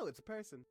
Oh, it's a person.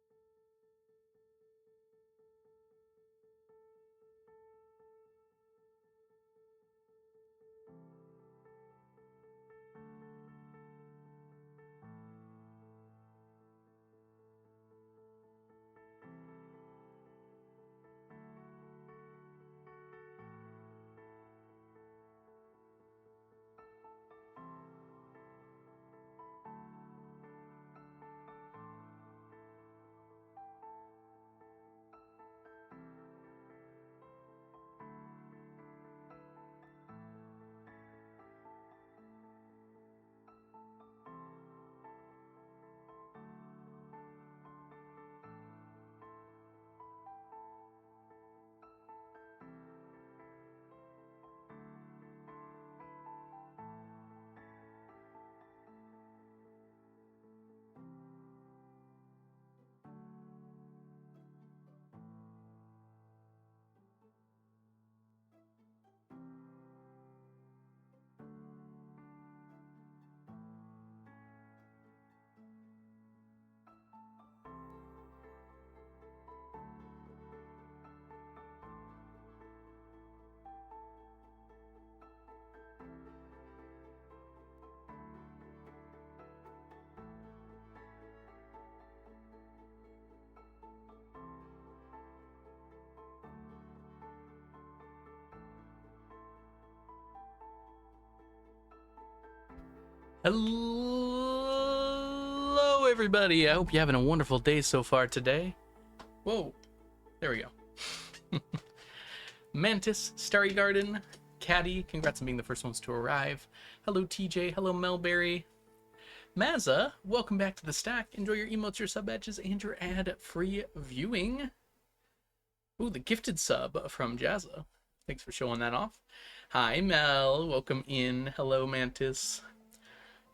Hello, everybody. I hope you're having a wonderful day so far today. Whoa, there we go. Mantis, Starry Garden, Caddy, congrats on being the first ones to arrive. Hello, TJ. Hello, Melberry. Mazza, welcome back to the stack. Enjoy your emotes, your sub badges, and your ad-free viewing. Ooh, the gifted sub from Jazza. Thanks for showing that off. Hi, Mel. Welcome in. Hello, Mantis.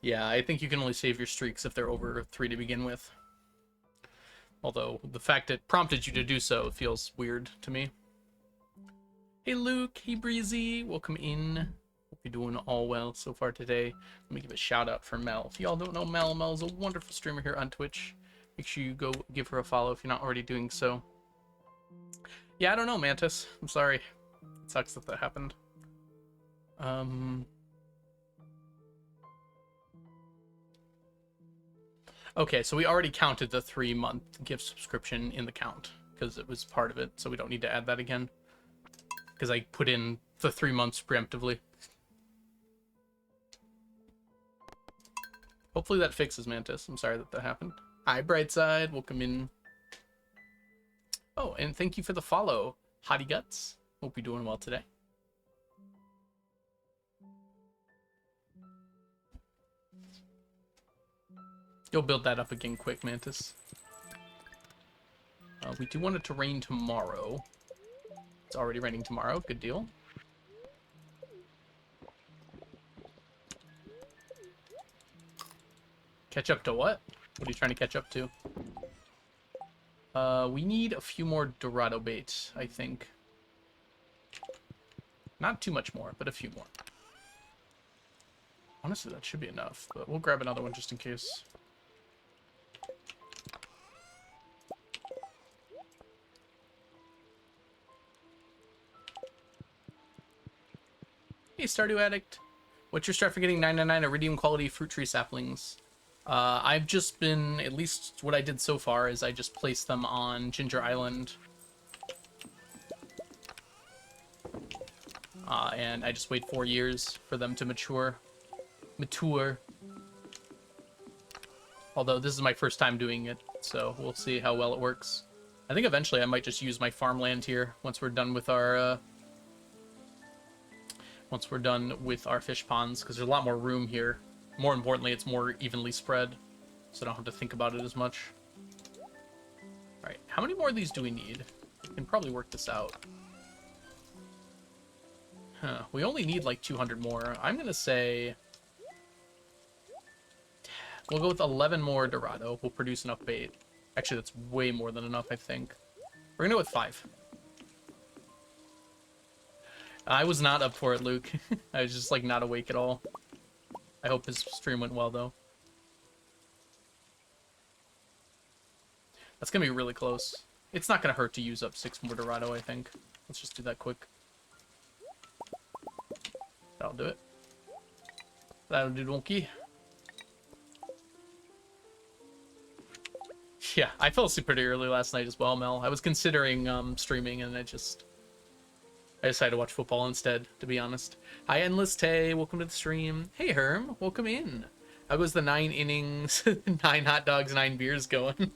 Yeah, I think you can only save your streaks if they're over 3 to begin with. Although, the fact it prompted you to do so feels weird to me. Hey, Luke. Hey, Breezy. Welcome in. Hope you're doing all well so far today. Let me give a shout out for Mel. If y'all don't know Mel, Mel's a wonderful streamer here on Twitch. Make sure you go give her a follow if you're not already doing so. Yeah, I don't know, Mantis. I'm sorry. It sucks that that happened. Okay, so we already counted the 3-month gift subscription in the count because it was part of it, so we don't need to add that again because I put in the 3 months preemptively. Hopefully that fixes Mantis. I'm sorry that that happened. Hi, Brightside. Welcome in. Oh, and thank you for the follow, Hottie Guts. Hope you're doing well today. You'll build that up again quick, Mantis. We do want it to rain tomorrow. It's already raining tomorrow. Good deal. Catch up to what? What are you trying to catch up to? We need a few more Dorado baits, I think. Not too much more, but a few more. Honestly, that should be enough, but we'll grab another one just in case. Hey, Stardew Addict. What's your strat for getting 999 iridium quality fruit tree saplings? I've just been, at least what I did so far is I just placed them on Ginger Island. And I just wait 4 years for them to mature. Although this is my first time doing it, so we'll see how well it works. I think eventually I might just use my farmland here once we're done with our fish ponds, because there's a lot more room here. More importantly, it's more evenly spread, so I don't have to think about it as much. Alright, how many more of these do we need? We can probably work this out. Huh, we only need like 200 more. I'm gonna say we'll go with 11 more Dorado. We'll produce enough bait. Actually, that's way more than enough, I think. We're gonna go with 5. I was not up for it, Luke. I was just, like, not awake at all. I hope his stream went well, though. That's gonna be really close. It's not gonna hurt to use up 6 more Dorado, I think. Let's just do that quick. That'll do it. That'll do donkey. Yeah, I fell asleep pretty early last night as well, Mel. I was considering streaming, and I decided to watch football instead, to be honest. Hi, Endless Tay. Welcome to the stream. Hey, Herm. Welcome in. How goes the 9 innings, 9 hot dogs, 9 beers going?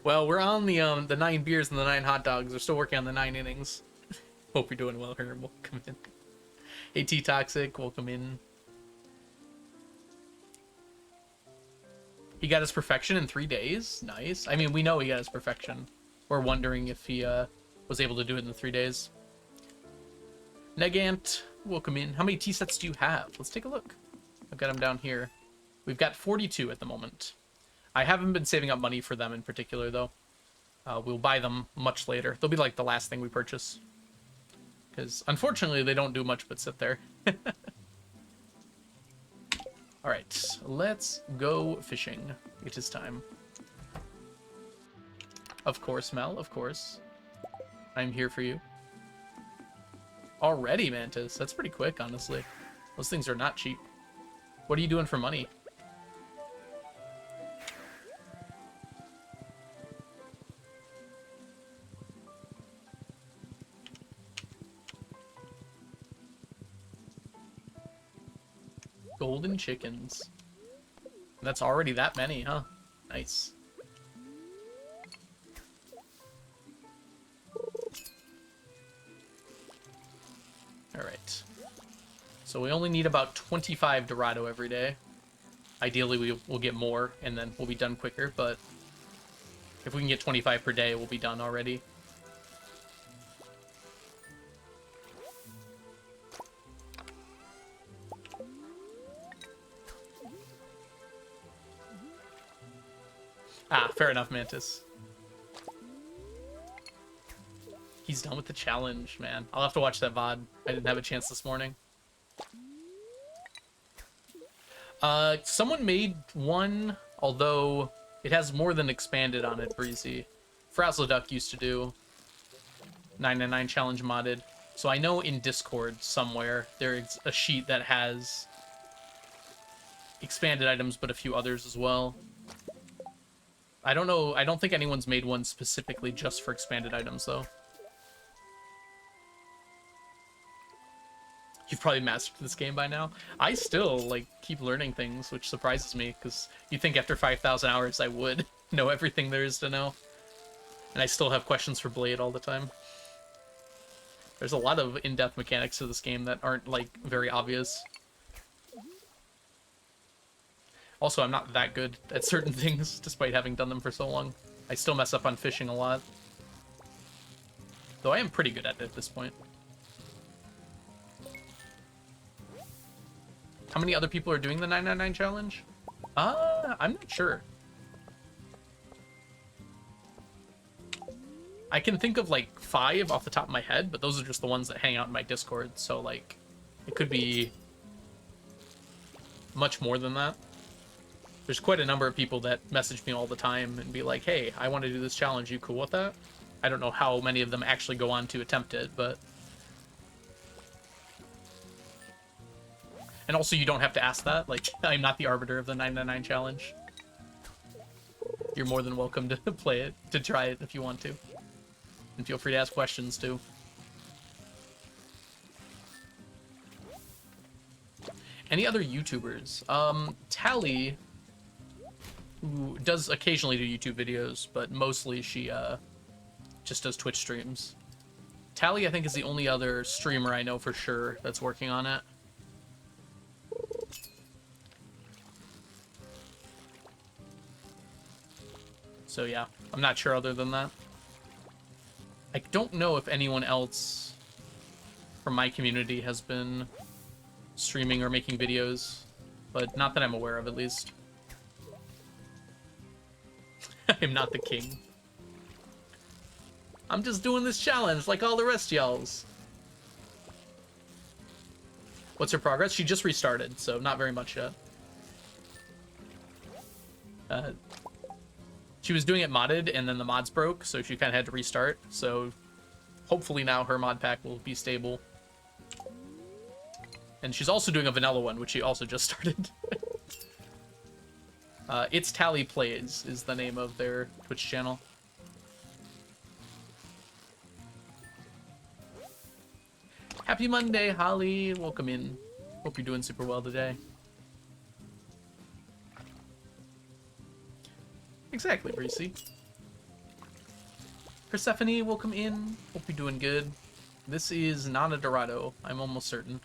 Well, we're on the 9 beers and the 9 hot dogs. We're still working on the 9 innings. Hope you're doing well, Herm. Welcome in. Hey, T-Toxic. Welcome in. He got his perfection in 3 days. Nice. I mean, we know he got his perfection. We're wondering if he was able to do it in the 3 days. Negant, welcome in. How many tea sets do you have? Let's take a look. I've got them down here. We've got 42 at the moment. I haven't been saving up money for them in particular, though. We'll buy them much later. They'll be like the last thing we purchase. Because, unfortunately, they don't do much but sit there. Alright, let's go fishing. It is time. Of course, Mel, of course. I'm here for you. Already, Mantis. That's pretty quick, honestly. Those things are not cheap. What are you doing for money? Golden chickens. That's already that many, huh? Nice. Alright. So we only need about 25 Dorado every day. Ideally, we'll get more, and then we'll be done quicker, but if we can get 25 per day, we'll be done already. Ah, fair enough, Mantis. He's done with the challenge, man. I'll have to watch that VOD. I didn't have a chance this morning. Someone made one, although it has more than expanded on it, Breezy. Frazzleduck used to do 999 challenge modded. So I know in Discord somewhere there's a sheet that has expanded items, but a few others as well. I don't know. I don't think anyone's made one specifically just for expanded items, though. You've probably mastered this game by now. I still, like, keep learning things, which surprises me, because you think after 5,000 hours I would know everything there is to know. And I still have questions for Blade all the time. There's a lot of in-depth mechanics to this game that aren't, like, very obvious. Also, I'm not that good at certain things, despite having done them for so long. I still mess up on fishing a lot. Though I am pretty good at it at this point. How many other people are doing the 999 challenge? I'm not sure. I can think of like 5 off the top of my head, but those are just the ones that hang out in my Discord, so like, it could be much more than that. There's quite a number of people that message me all the time and be like, hey, I want to do this challenge, you cool with that? I don't know how many of them actually go on to attempt it, but... And also, you don't have to ask that. Like, I'm not the arbiter of the 999 challenge. You're more than welcome to play it, to try it if you want to. And feel free to ask questions, too. Any other YouTubers? Tally, who does occasionally do YouTube videos, but mostly she just does Twitch streams. Tally, I think, is the only other streamer I know for sure that's working on it. So yeah, I'm not sure other than that. I don't know if anyone else from my community has been streaming or making videos, but not that I'm aware of, at least. I'm not the king. I'm just doing this challenge like all the rest of y'all's. What's her progress? She just restarted, so not very much yet. She was doing it modded, and then the mods broke, so she kind of had to restart. So hopefully now her mod pack will be stable. And she's also doing a vanilla one, which she also just started. It's Tally Plays is the name of their Twitch channel. Happy Monday, Holly. Welcome in. Hope you're doing super well today. Exactly, Reese. Persephone, welcome in. Hope you're doing good. This is not a Dorado, I'm almost certain.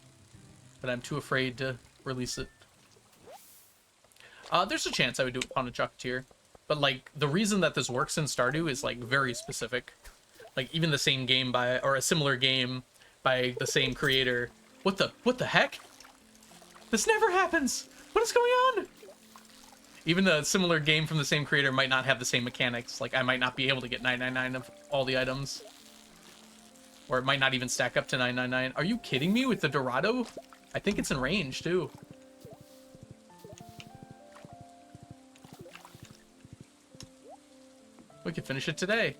But I'm too afraid to release it. There's a chance I would do it on a Chocolatier. But, like, the reason that this works in Stardew is, like, very specific. Like, even the same game by, or a similar game by the same creator. What the heck? This never happens! What is going on? Even the similar game from the same creator might not have the same mechanics. Like, I might not be able to get 999 of all the items. Or it might not even stack up to 999. Are you kidding me with the Dorado? I think it's in range, too. We could finish it today.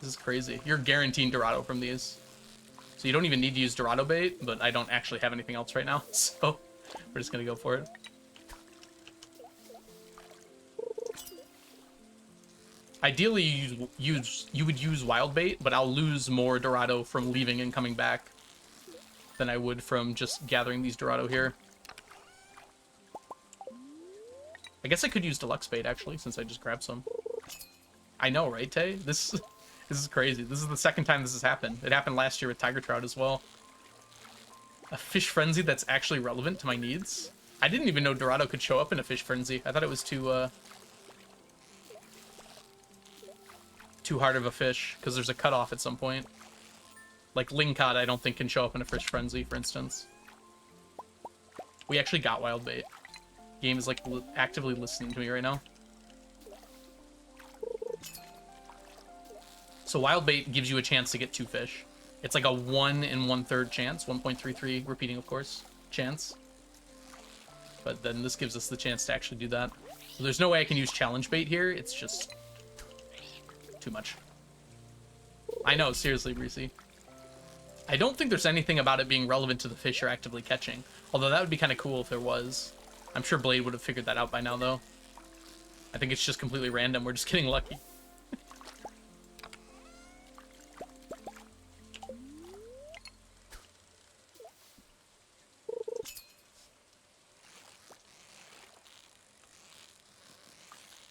This is crazy. You're guaranteeing Dorado from these. So you don't even need to use Dorado bait, but I don't actually have anything else right now, so we're just gonna go for it. Ideally, you would use wild bait, but I'll lose more Dorado from leaving and coming back than I would from just gathering these Dorado here. I guess I could use deluxe bait, actually, since I just grabbed some. I know, right, Tay? This is crazy. This is the second time this has happened. It happened last year with Tiger Trout as well. A fish frenzy that's actually relevant to my needs? I didn't even know Dorado could show up in a fish frenzy. I thought it was too hard of a fish, because there's a cutoff at some point. Like lingcod, I don't think can show up in a fish frenzy, for instance. We actually got wild bait. Game is like actively listening to me right now. So wild bait gives you a chance to get 2 fish. It's like a 1 1/3 chance, 1.33 repeating, of course, chance. But then this gives us the chance to actually do that. So there's no way I can use challenge bait here. It's just too much. I know, seriously, Reese. I don't think there's anything about it being relevant to the fish you're actively catching. Although that would be kind of cool if there was. I'm sure Blade would have figured that out by now, though. I think it's just completely random. We're just getting lucky.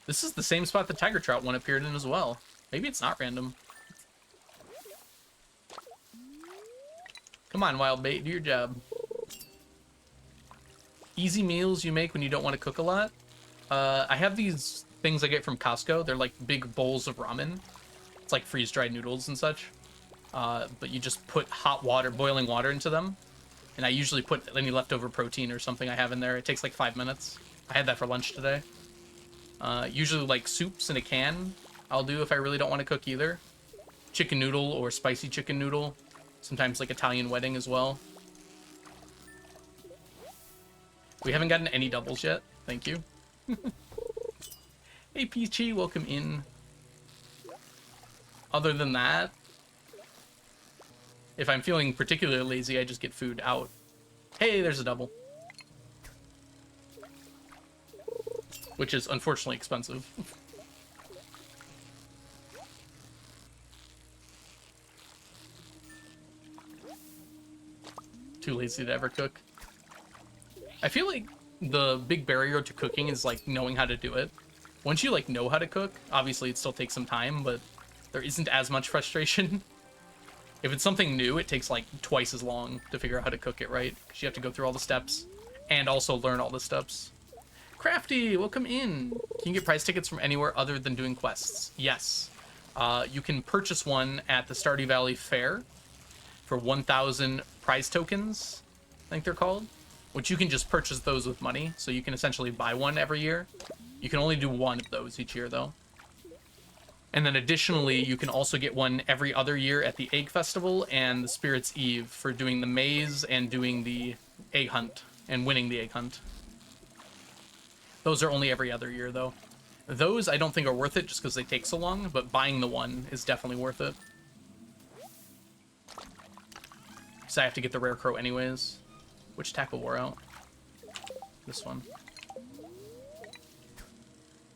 This is the same spot the Tiger Trout one appeared in as well. Maybe it's not random. Come on, wild bait, do your job. Easy meals you make when you don't want to cook a lot. I have these things I get from Costco. They're like big bowls of ramen. It's like freeze-dried noodles and such. But you just put hot water, boiling water into them. And I usually put any leftover protein or something I have in there. It takes like 5 minutes. I had that for lunch today. Usually like soups in a can I'll do if I really don't want to cook either. Chicken noodle or spicy chicken noodle. Sometimes like Italian wedding as well. We haven't gotten any doubles yet. Thank you. Hey Peachy, welcome in. Other than that, if I'm feeling particularly lazy, I just get food out. Hey, there's a double. Which is unfortunately expensive. Too lazy to ever cook. I feel like the big barrier to cooking is like knowing how to do it. Once you like know how to cook, obviously it still takes some time, but there isn't as much frustration. If it's something new, it takes like twice as long to figure out how to cook it right, because you have to go through all the steps and also learn all the steps. Crafty, welcome in. Can you get prize tickets from anywhere other than doing quests? Yes. You can purchase one at the Stardew Valley Fair for 1,000 prize tokens, I think they're called, which you can just purchase those with money, so you can essentially buy one every year. You can only do one of those each year, though. And then additionally, you can also get one every other year at the Egg Festival and the Spirit's Eve for doing the maze and doing the egg hunt and winning the egg hunt. Those are only every other year, though. Those I don't think are worth it just because they take so long, but buying the one is definitely worth it. So I have to get the rare crow anyways. Which tackle wore out? This one.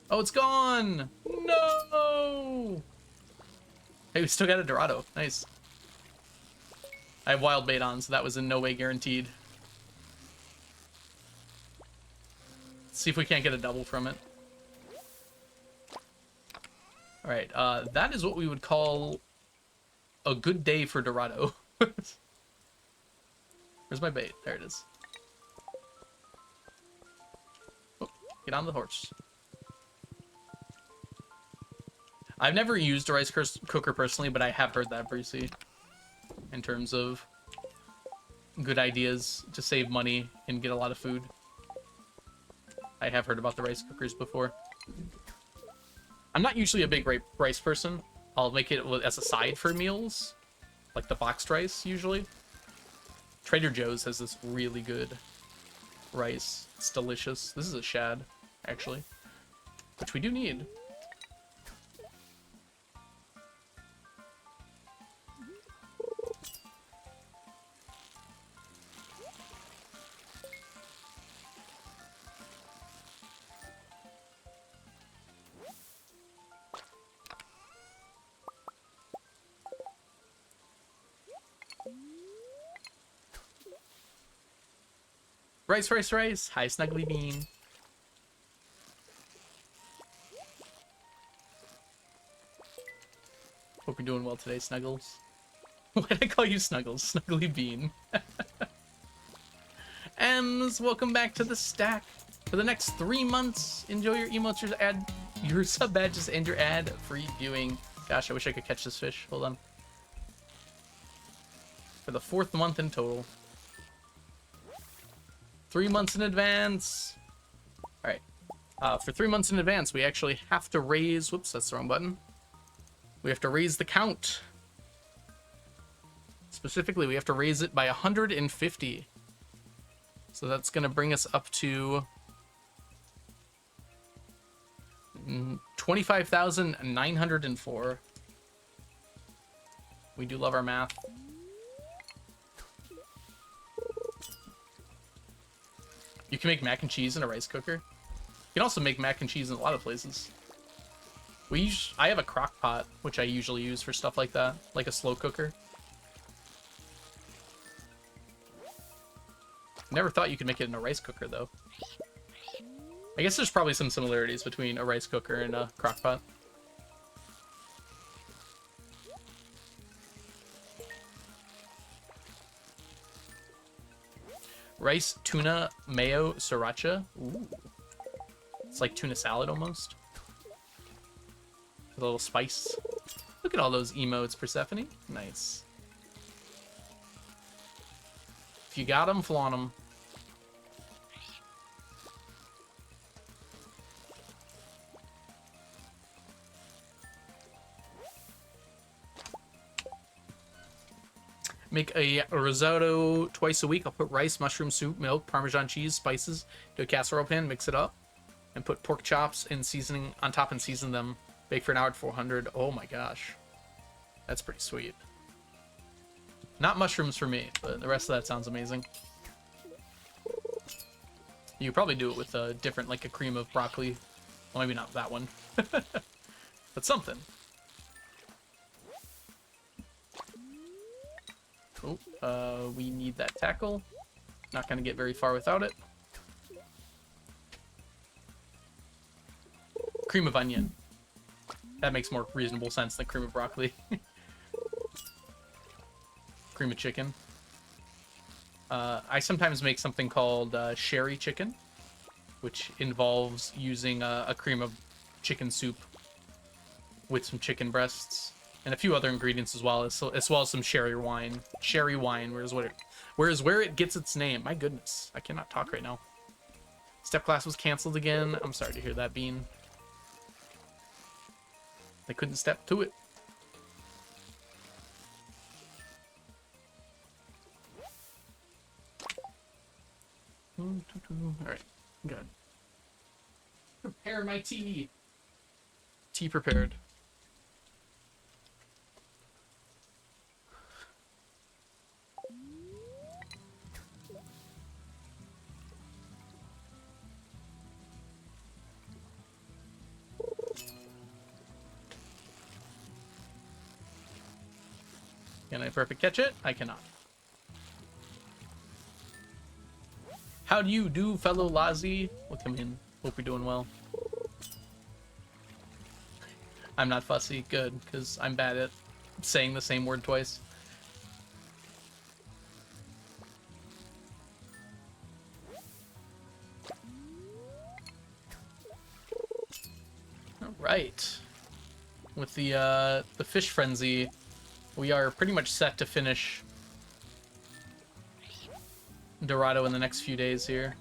Oh, it's gone! No! Hey, we still got a Dorado. Nice. I have wild bait on, so that was in no way guaranteed. Let's see if we can't get a double from it. Alright, that is what we would call a good day for Dorado. Where's my bait? There it is. Oh, get on the horse. I've never used a rice cooker personally, but I have heard that, Brucey, in terms of good ideas to save money and get a lot of food. I have heard about the rice cookers before. I'm not usually a big rice person. I'll make it as a side for meals, like the boxed rice, usually. Trader Joe's has this really good rice. It's delicious. This is a shad, actually, which we do need. Rice, rice, rice. Hi, Snuggly Bean. Hope you're doing well today, Snuggles. Why did I call you Snuggles? Snuggly Bean. Ems, welcome back to the stack. For the next 3 months, enjoy your emotes, your sub badges, and your ad-free viewing. Gosh, I wish I could catch this fish. Hold on. For the 4th month in total. 3 months in advance. All right. For 3 months in advance, we actually have to raise... Whoops, that's the wrong button. We have to raise the count. Specifically, we have to raise it by 150. So that's going to bring us up to 25,904. We do love our math. You can make mac and cheese in a rice cooker. You can also make mac and cheese in a lot of places. I have a crock pot, which I usually use for stuff like that, like a slow cooker. Never thought you could make it in a rice cooker, though. I guess there's probably some similarities between a rice cooker and a crock pot. Rice, tuna, mayo, sriracha. Ooh. It's like tuna salad almost. With a little spice. Look at all those emotes, Persephone. Nice. If you got them, flaunt them. Make a risotto twice a week. I'll put rice, mushroom soup, milk, Parmesan cheese, spices to a casserole pan, mix it up, and put pork chops and seasoning on top and season them. Bake for an hour at 400. Oh my gosh. That's pretty sweet. Not mushrooms for me, but the rest of that sounds amazing. You could probably do it with a different, like a cream of broccoli. Well, maybe not that one. But something. Oh, we need that tackle. Not gonna get very far without it. Cream of onion. That makes more reasonable sense than cream of broccoli. Cream of chicken. I sometimes make something called sherry chicken, which involves using a cream of chicken soup with some chicken breasts and a few other ingredients as well as some sherry wine. Sherry wine, whereas where it gets its name. My goodness, I cannot talk right now. Step class was canceled again. I'm sorry to hear that, Bean. They couldn't step to it. Alright, good. Prepare my tea. Tea prepared. Can I perfect catch it? I cannot. How do you do, fellow Lazi? Welcome in. Hope you're doing well. I'm not fussy. Good, because I'm bad at saying the same word twice. All right. With the fish frenzy, we are pretty much set to finish Dorado in the next few days here.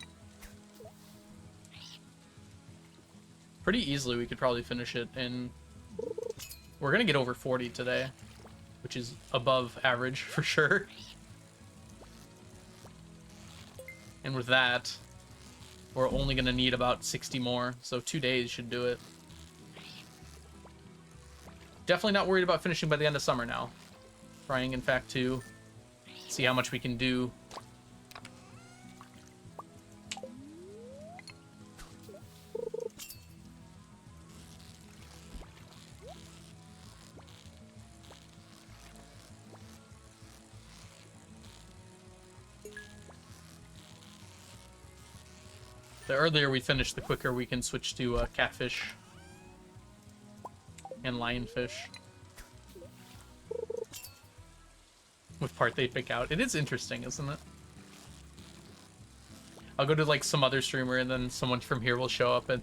Pretty easily, we could probably finish it in... We're gonna get over 40 today, which is above average for sure. And with that, we're only gonna need about 60 more, so 2 days should do it. Definitely not worried about finishing by the end of summer now. Trying, in fact, to see how much we can do. The earlier we finish, the quicker we can switch to Catfish and Lionfish. With part they pick out. It is interesting, isn't it? I'll go to like some other streamer and then someone from here will show up and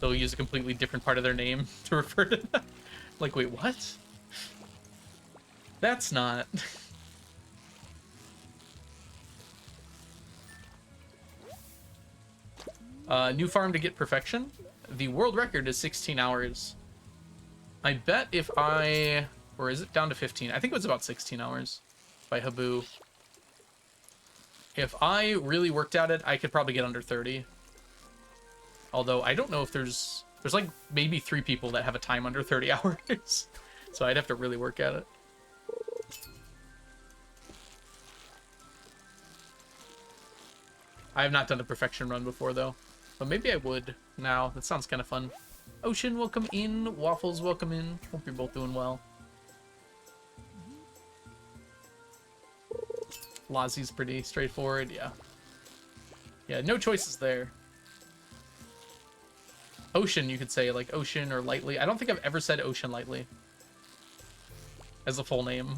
they'll use a completely different part of their name to refer to that. Like, wait, what? That's not... New farm to get perfection. The world record is 16 hours. I bet if I... Or is it down to 15? I think it was about 16 hours by Habu. If I really worked at it, I could probably get under 30. Although, I don't know if there's like maybe 3 people that have a time under 30 hours. So I'd have to really work at it. I have not done a perfection run before, though. But maybe I would now. That sounds kind of fun. Ocean, welcome in. Waffles, welcome in. Hope you're both doing well. Lazi's pretty straightforward, yeah. Yeah, no choices there. Ocean, you could say, like, Ocean or Lightly. I don't think I've ever said Ocean Lightly as a full name.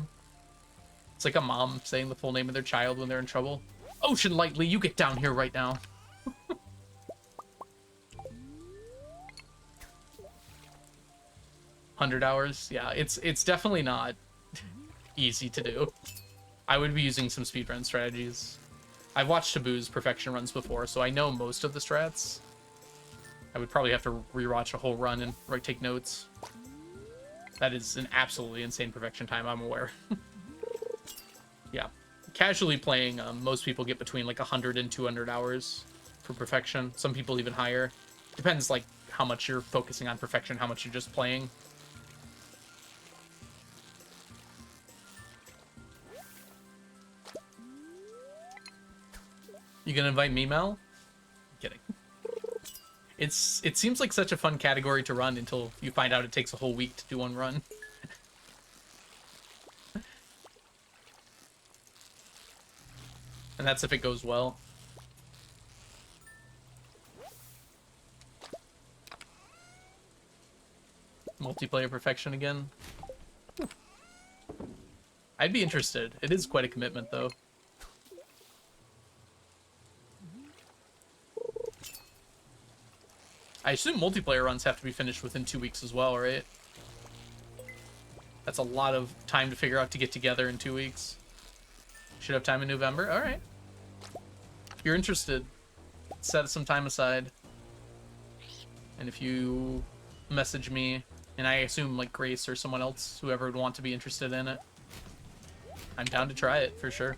It's like a mom saying the full name of their child when they're in trouble. Ocean Lightly, you get down here right now. 100 hours? Yeah, it's definitely not easy to do. I would be using some speedrun strategies. I've watched Taboo's perfection runs before, so I know most of the strats. I would probably have to rewatch a whole run and take notes. That is an absolutely insane perfection time, I'm aware. Yeah. Casually playing, most people get between like 100 and 200 hours for perfection. Some people even higher. Depends like how much you're focusing on perfection, how much you're just playing. You gonna invite me, Mel? I'm kidding. It seems like such a fun category to run until you find out it takes a whole week to do one run. And that's if it goes well. Multiplayer perfection again. I'd be interested. It is quite a commitment, though. I assume multiplayer runs have to be finished within 2 weeks as well, right? That's a lot of time to figure out to get together in 2 weeks. Should have time in November? Alright. If you're interested, set some time aside. And if you message me And I assume like Grace or someone else, whoever would want to be interested in it. I'm down to try it for sure.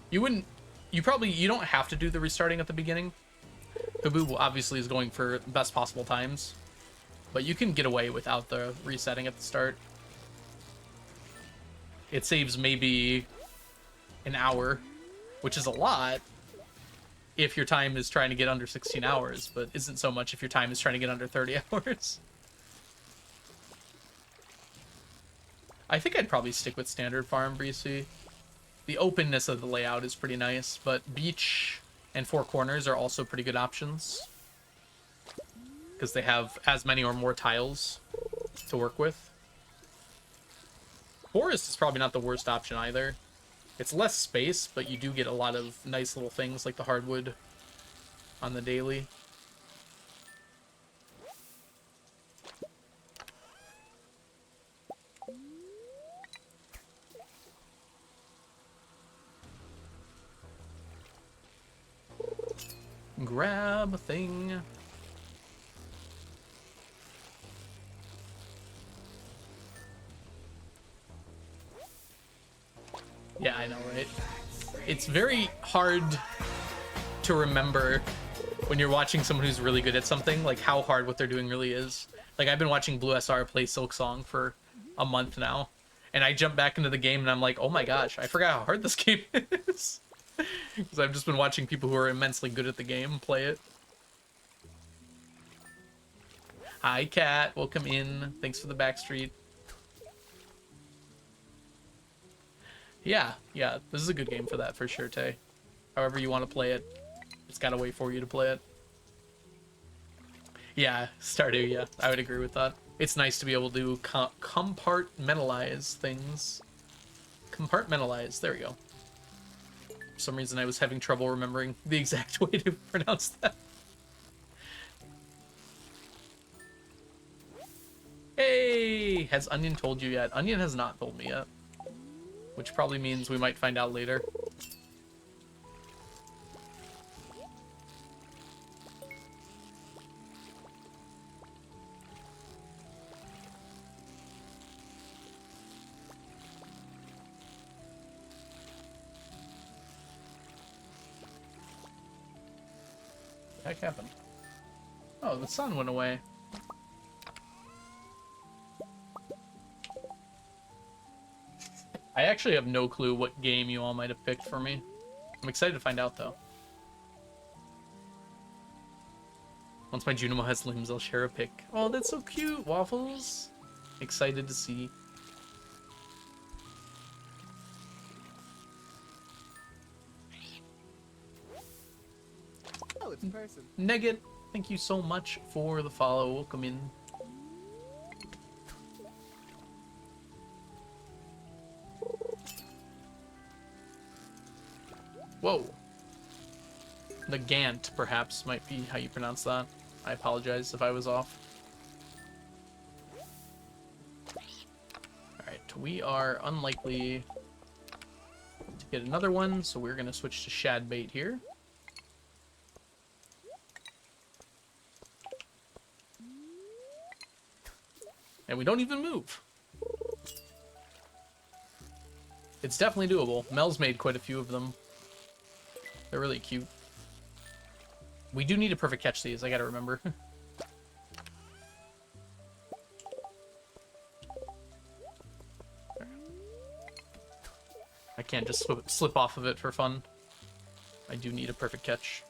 You wouldn't, you don't have to do the restarting at the beginning. Kaboo obviously is going for the best possible times, but you can get away without the resetting at the start. It saves maybe an hour, which is a lot if your time is trying to get under 16 hours, but isn't so much if your time is trying to get under 30 hours. I think I'd probably stick with standard farm, Breezy. The openness of the layout is pretty nice, but beach and four corners are also pretty good options because they have as many or more tiles to work with. Forest is probably not the worst option either. It's less space, but you do get a lot of nice little things like the hardwood on the daily. Grab a thing. Yeah, I know, right? It's very hard to remember when you're watching someone who's really good at something, like how hard what they're doing really is. Like, I've been watching Blue SR play Silk Song for a month now, and I jump back into the game and I'm like, oh my gosh, I forgot how hard this game is. Because I've just been watching people who are immensely good at the game play it. Hi, Kat. Welcome in. Thanks for the backstreet. Yeah, this is a good game for that, for sure, Tay. However you want to play it, it's got a way for you to play it. Yeah, Stardew, yeah, I would agree with that. It's nice to be able to compartmentalize things. Compartmentalize, there we go. For some reason I was having trouble remembering the exact way to pronounce that. Hey! Has Onion told you yet? Onion has not told me yet. Which probably means we might find out later. What the heck happened? Oh, the sun went away. I actually have no clue what game you all might have picked for me. I'm excited to find out, though. Once my Junimo has limbs, I'll share a pic. Oh, that's so cute, Waffles. Excited to see. Oh, it's a person. Negat, thank you so much for the follow. Welcome in. Whoa. The Gant, perhaps, might be how you pronounce that. I apologize if I was off. Alright, we are unlikely to get another one, so we're going to switch to shad bait here. And we don't even move. It's definitely doable. Mel's made quite a few of them. They're really cute. We do need to perfect catch these, I gotta remember. I can't just slip off of it for fun. I do need a perfect catch.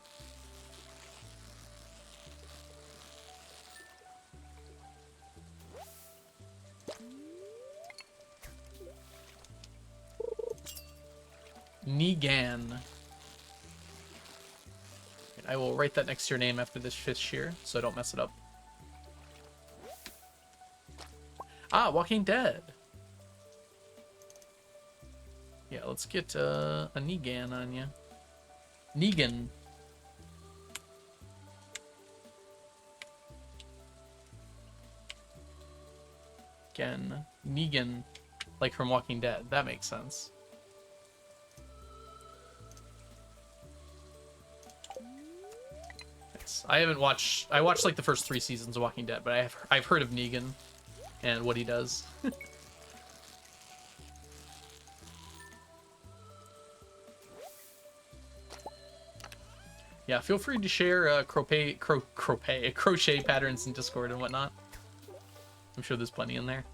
Negan. I will write that next to your name after this fish here, so I don't mess it up. Ah, Walking Dead. Yeah, let's get a Negan on you. Negan. Again, Negan, like from Walking Dead. That makes sense. is. I haven't watched. I watched like the first 3 seasons of Walking Dead, but I've heard of Negan and what he does. Yeah, feel free to share crochet patterns in Discord and whatnot. I'm sure there's plenty in there.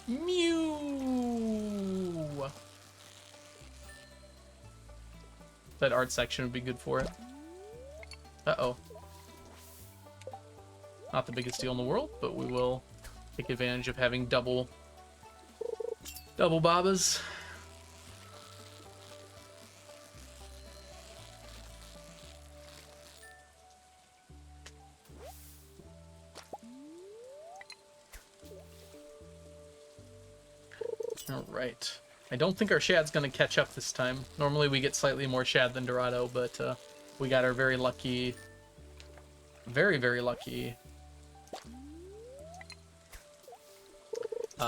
Mew. That art section would be good for it. Uh-oh. Not the biggest deal in the world, but we will take advantage of having double babas. All right. I don't think our shad's going to catch up this time. Normally we get slightly more shad than Dorado, but we got our very lucky, very, very lucky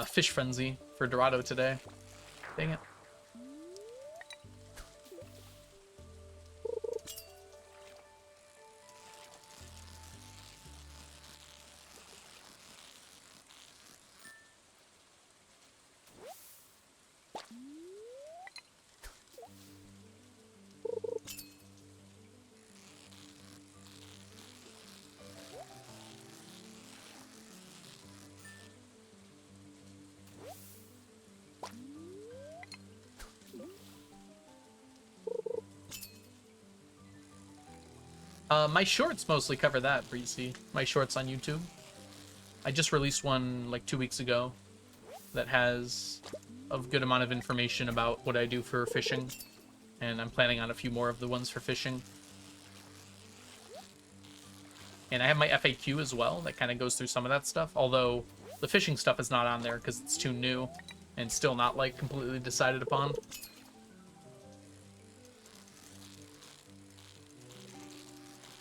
fish frenzy for Dorado today. Dang it. My shorts mostly cover that, Breezy. My shorts on YouTube. I just released one like 2 weeks ago that has a good amount of information about what I do for fishing. And I'm planning on a few more of the ones for fishing. And I have my FAQ as well that kind of goes through some of that stuff. Although the fishing stuff is not on there because it's too new and still not like completely decided upon.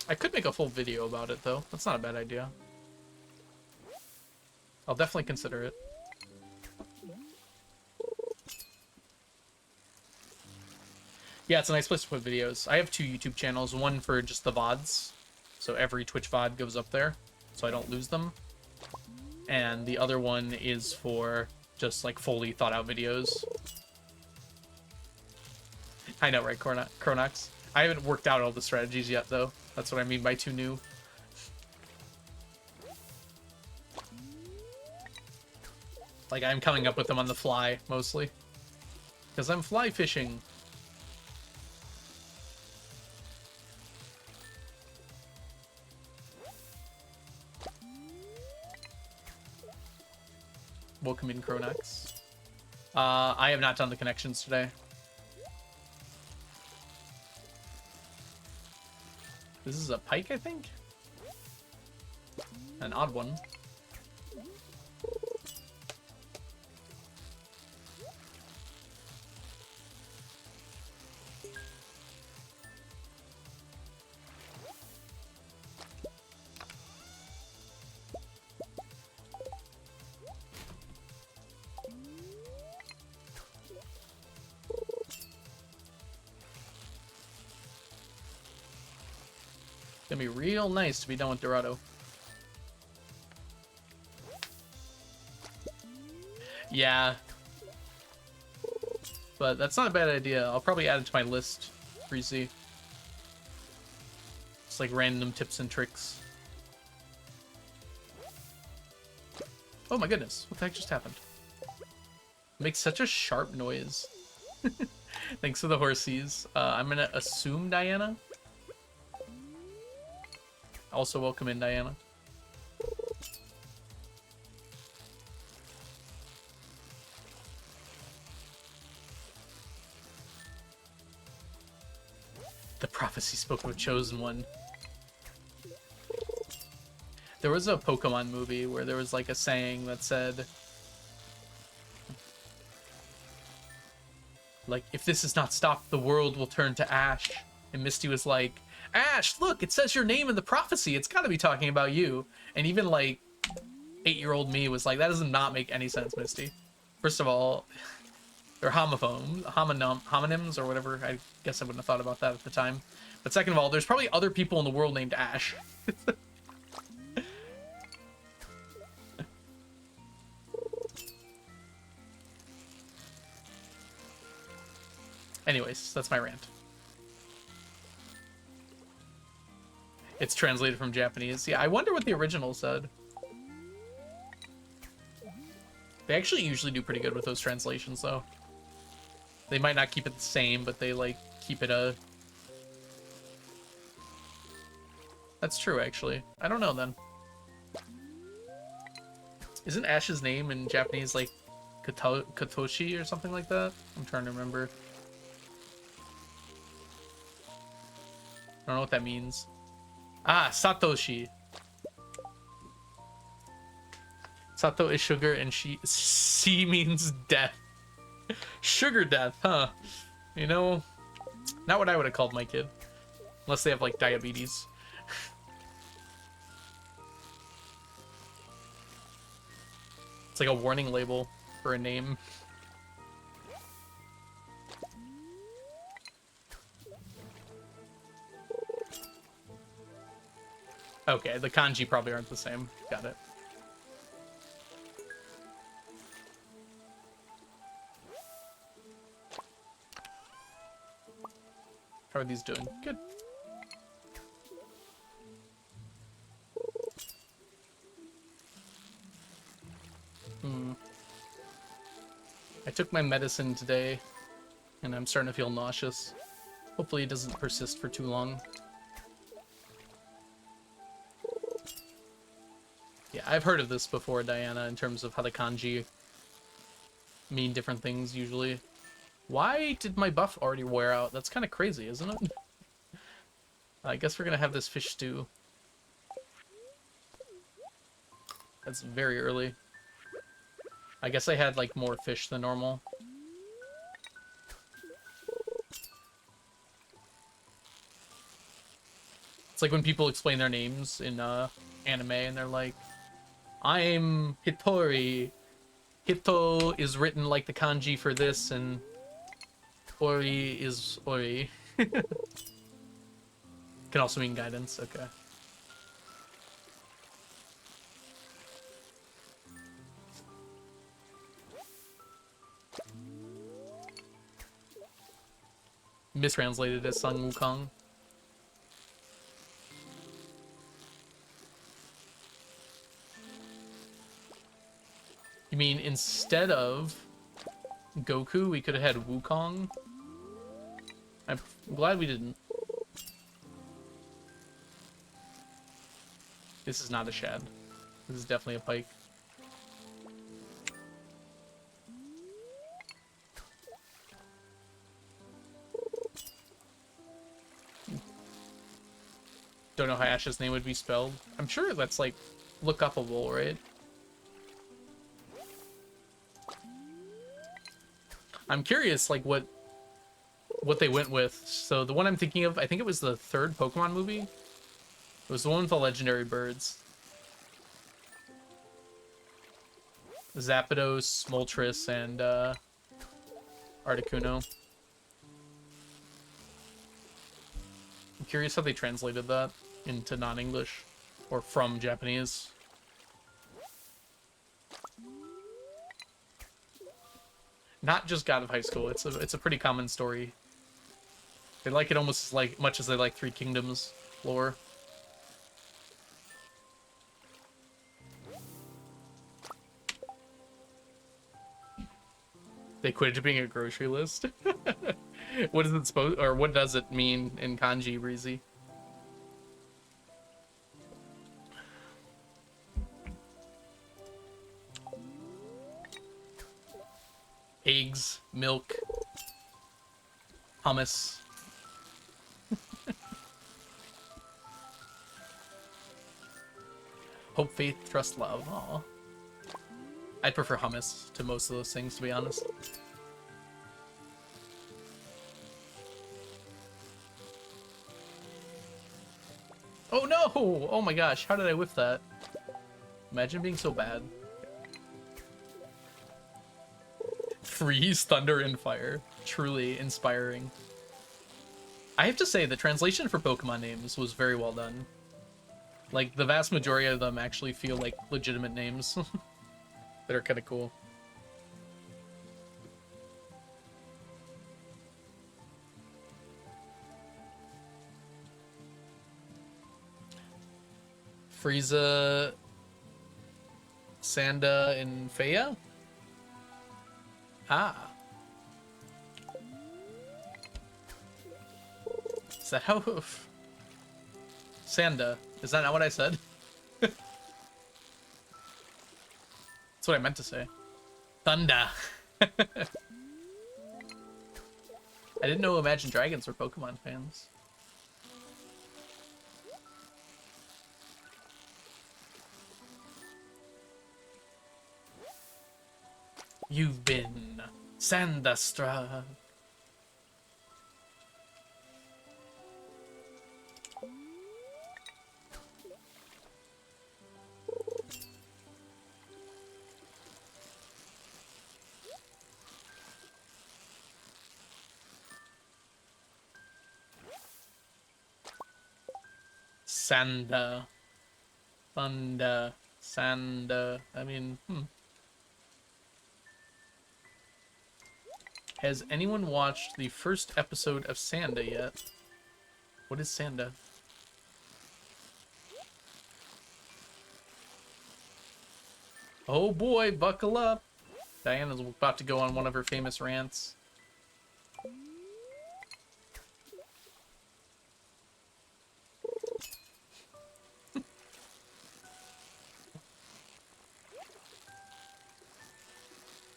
I could make a full video about it, though. That's not a bad idea. I'll definitely consider it. Yeah, it's a nice place to put videos. I have 2 YouTube channels. One for just the VODs. So every Twitch VOD goes up there, so I don't lose them. And the other one is for just, like, fully thought-out videos. I know, right, Chronox? I haven't worked out all the strategies yet, though. That's what I mean by too new. Like, I'm coming up with them on the fly, mostly. Because I'm fly fishing. Welcome in, Chronox. I have not done the connections today. This is a pike, I think? An odd one. Gonna be real nice to be done with Dorado. Yeah. But that's not a bad idea. I'll probably add it to my list, Breezy. It's like random tips and tricks. Oh my goodness, what the heck just happened? It makes such a sharp noise. Thanks for the horsies. I'm gonna assume Diana. Also welcome in, Diana. The prophecy spoke of a chosen one. There was a Pokemon movie where there was like a saying that said, like, if this is not stopped, the world will turn to ash. And Misty was like, Ash, look, it says your name in the prophecy. It's got to be talking about you. And even, like, 8-year-old me was like, that does not make any sense, Misty. First of all, They're homonyms or whatever. I guess I wouldn't have thought about that at the time. But second of all, there's probably other people in the world named Ash. Anyways, that's my rant. It's translated from Japanese. Yeah, I wonder what the original said. They actually usually do pretty good with those translations, though. They might not keep it the same, but they, like, keep it a... That's true, actually. I don't know, then. Isn't Ash's name in Japanese, like, Katoshi or something like that? I'm trying to remember. I don't know what that means. Ah, Satoshi. Sato is sugar and C means death. Sugar death, huh? You know, not what I would have called my kid. Unless they have, like, diabetes. It's like a warning label for a name. Okay, the kanji probably aren't the same. Got it. How are these doing? Good. I took my medicine today, and I'm starting to feel nauseous. Hopefully it doesn't persist for too long. Yeah, I've heard of this before, Diana, in terms of how the kanji mean different things usually. Why did my buff already wear out? That's kind of crazy, isn't it? I guess we're gonna have this fish stew. That's very early. I guess I had, like, more fish than normal. It's like when people explain their names in anime and they're like, I'm Hitori. Hito is written like the kanji for this, and Ori is Ori. Can also mean guidance, okay. Mistranslated as Sun Wukong. You mean instead of Goku, we could have had Wukong? I'm glad we didn't. This is not a shad. This is definitely a pike. Don't know how Ash's name would be spelled. I'm sure that's, like, look-upable, right? I'm curious, like, what they went with. So the one I'm thinking of, I think it was the third Pokemon movie. It was the one with the legendary birds. Zapdos, Moltres, and Articuno. I'm curious how they translated that into non-English or from Japanese. Not just God of High School. It's a pretty common story. They like it almost as much as they like Three Kingdoms lore. They quit it being a grocery list. What is it supposed, or what does it mean in kanji, Breezy? Eggs, milk, hummus. Hope, faith, trust, love. Aw. I'd prefer hummus to most of those things, to be honest. Oh no! Oh my gosh, how did I whiff that? Imagine being so bad. Freeze, thunder, and fire. Truly inspiring. I have to say, the translation for Pokemon names was very well done. Like, the vast majority of them actually feel like legitimate names that are kind of cool. Frieza, Sanda, and Feya? Ah. Is that how... Sanda. Is that not what I said? That's what I meant to say. Thunder. I didn't know Imagine Dragons were Pokemon fans. You've been Sandastruck. Sanda. Thunder. Sanda. I mean, Has anyone watched the first episode of Sanda yet? What is Sanda? Oh boy, buckle up. Diana's about to go on one of her famous rants.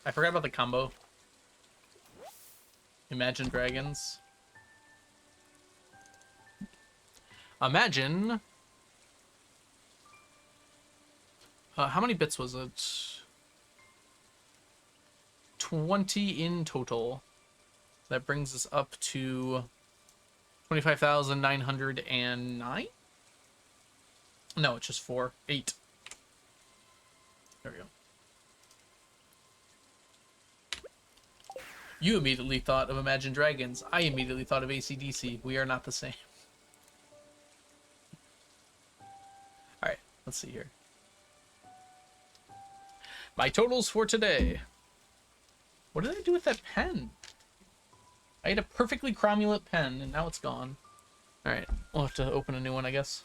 I forgot about the combo. Imagine Dragons. Imagine. How many bits was it? 20 in total. That brings us up to 25,909? No, it's just 4. 8. There we go. You immediately thought of Imagine Dragons. I immediately thought of AC/DC. We are not the same. Alright, let's see here. My totals for today. What did I do with that pen? I had a perfectly cromulent pen, and now it's gone. Alright, we'll have to open a new one, I guess.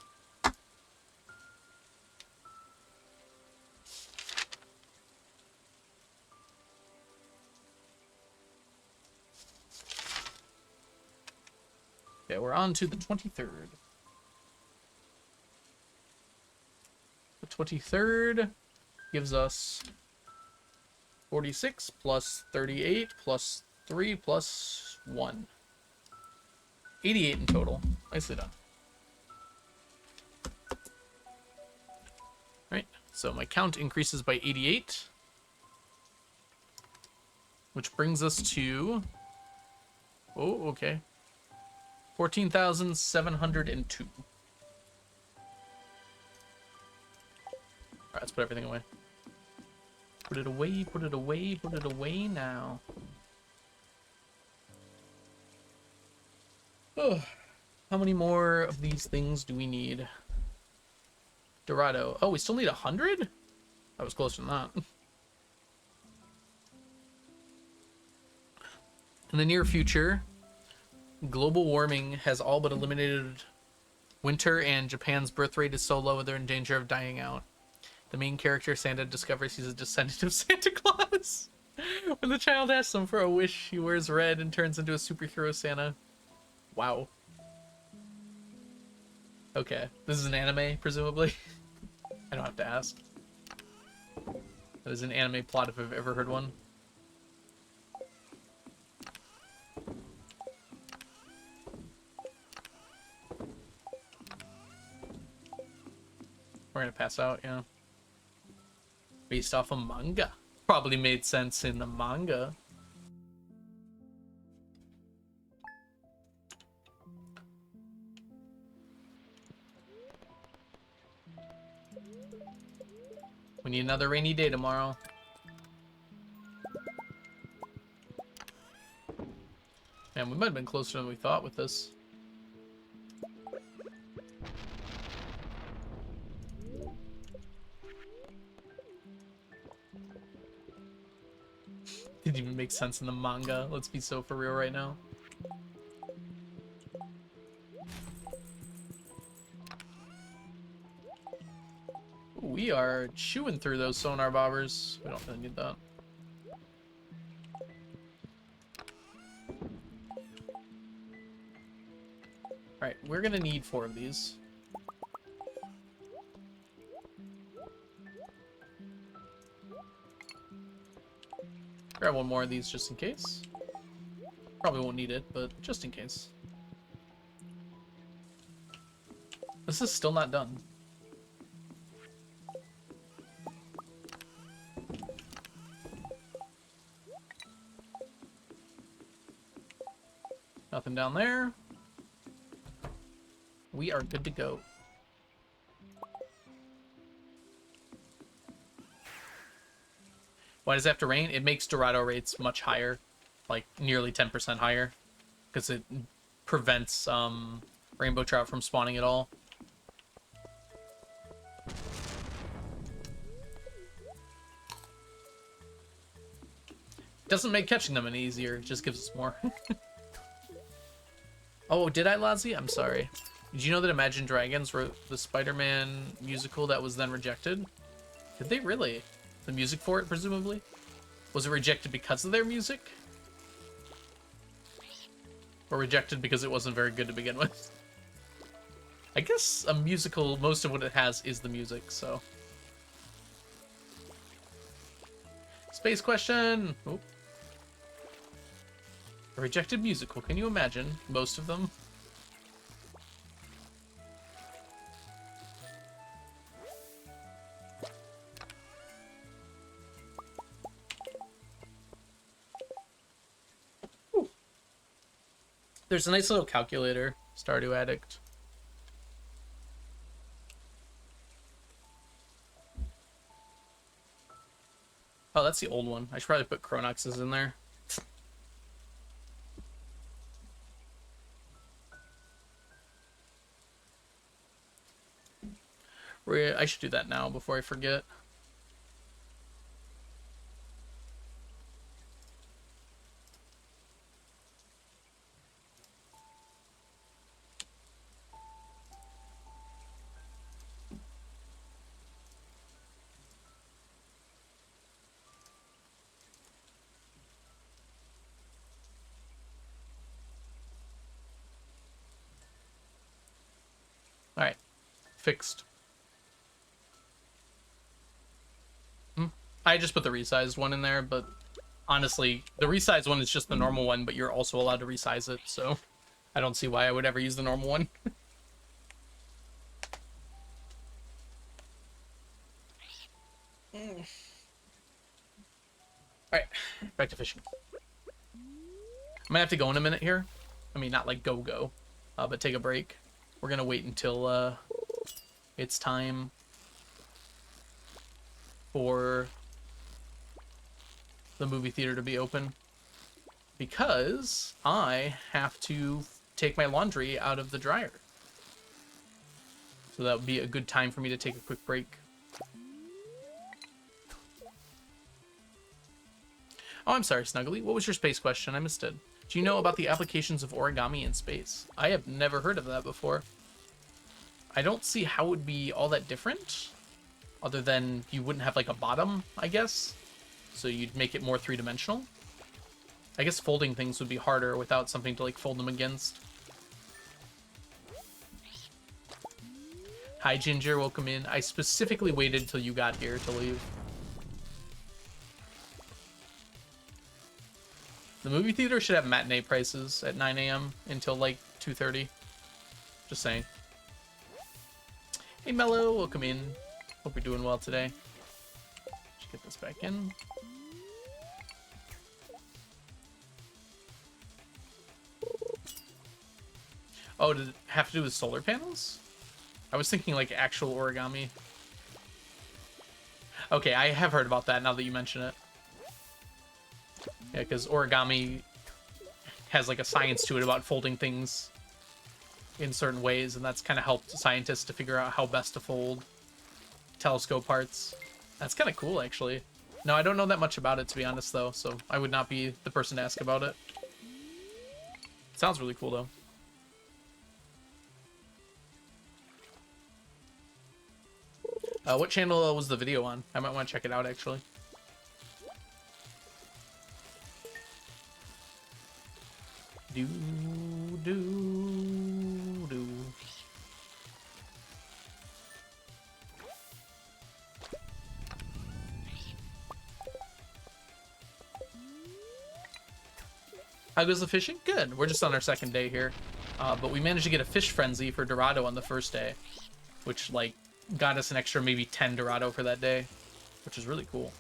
Okay, we're on to the 23rd. The 23rd gives us 46 plus 38 plus 3 plus 1. 88 in total. Nicely done. Right, so my count increases by 88. Which brings us to... Oh, okay. 14,702. Alright, let's put everything away. Put it away, put it away, put it away now. Oh, how many more of these things do we need? Dorado. Oh, we still need 100? I was closer than that. In the near future, global warming has all but eliminated winter, and Japan's birth rate is so low they're in danger of dying out. The main character, Santa, discovers he's a descendant of Santa Claus. When the child asks him for a wish, he wears red and turns into a superhero Santa. Wow. Okay, this is an anime, presumably. I don't have to ask. That is an anime plot if I've ever heard one. We're gonna pass out, yeah. Based off a manga. Probably made sense in the manga. We need another rainy day tomorrow. Man, we might have been closer than we thought with this. Didn't even make sense in the manga. Let's be so for real right now. We are chewing through those sonar bobbers. We don't really need that. Alright, we're gonna need 4 of these. Grab 1 more of these just in case. Probably won't need it, but just in case. This is still not done. Nothing down there. We are good to go. Why does it have to rain? It makes Dorado rates much higher, like nearly 10% higher, because it prevents rainbow trout from spawning at all. Doesn't make catching them any easier, it just gives us more. Oh, did I, Lazzy? I'm sorry. Did you know that Imagine Dragons wrote the Spider-Man musical that was then rejected? Did they really? The music for it, presumably? Was it rejected because of their music? Or rejected because it wasn't very good to begin with? I guess a musical, most of what it has is the music, so... Space question! Oh. A rejected musical, can you imagine? Most of them. Ooh. There's a nice little calculator, Stardew Addict. Oh, that's the old one. I should probably put Chronox's in there. I should do that now before I forget. All right, fixed. I just put the resized one in there, but honestly, the resized one is just the normal one, but you're also allowed to resize it, so I don't see why I would ever use the normal one. Alright, back to fishing. I'm gonna have to go in a minute here. I mean, not like go, but take a break. We're gonna wait until it's time for the movie theater to be open, because I have to take my laundry out of the dryer. So that would be a good time for me to take a quick break. Oh, I'm sorry, Snuggly. What was your space question? I missed it. Do you know about the applications of origami in space? I have never heard of that before. I don't see how it would be all that different, other than you wouldn't have like a bottom, I guess. So you'd make it more three-dimensional. I guess folding things would be harder without something to like fold them against. Hi Ginger, welcome in. I specifically waited till you got here to leave. The movie theater should have matinee prices at 9 a.m. until like 2:30. Just saying. Hey Mello, welcome in. Hope you're doing well today. Let's get this back in. Oh, did it have to do with solar panels? I was thinking like actual origami. Okay, I have heard about that now that you mention it. Yeah, because origami has like a science to it about folding things in certain ways, and that's kind of helped scientists to figure out how best to fold telescope parts. That's kind of cool, actually. No, I don't know that much about it, to be honest, though, so I would not be the person to ask about it. Sounds really cool, though. What channel was the video on? I might want to check it out, actually. Do, do, do. How goes the fishing? Good. We're just on our second day here. But we managed to get a fish frenzy for Dorado on the first day, which, like, got us an extra maybe 10 Dorado for that day, which is really cool.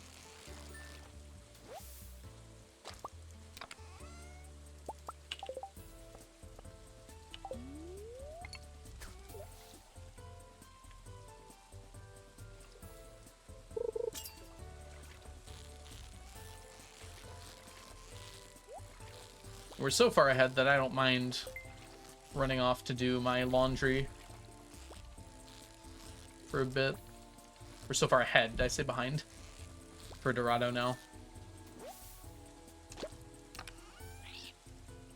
We're so far ahead that I don't mind running off to do my laundry for a bit. We're so far ahead. Did I say behind? For Dorado now.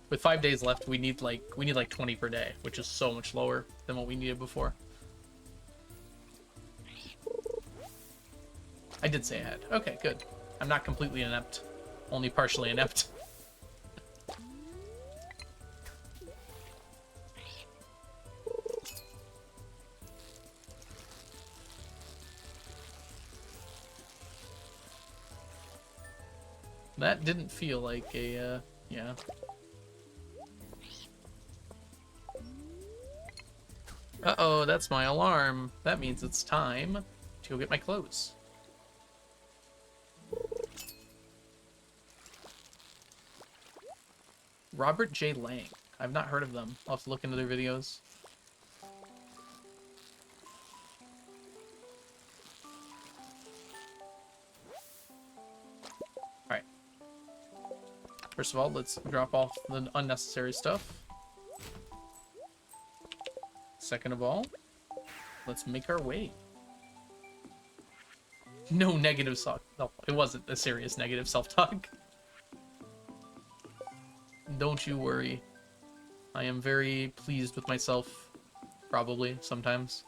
With 5 days left, we need like 20 per day, which is so much lower than what we needed before. I did say ahead. Okay, good. I'm not completely inept. Only partially inept. That didn't feel like a, yeah. Uh-oh, that's my alarm. That means it's time to go get my clothes. Robert J. Lang. I've not heard of them. I'll have to look into their videos. Alright. First of all, let's drop off the unnecessary stuff. Second of all, let's make our way. No negative self. No, it wasn't a serious negative self-talk. Don't you worry. I am very pleased with myself, probably, sometimes.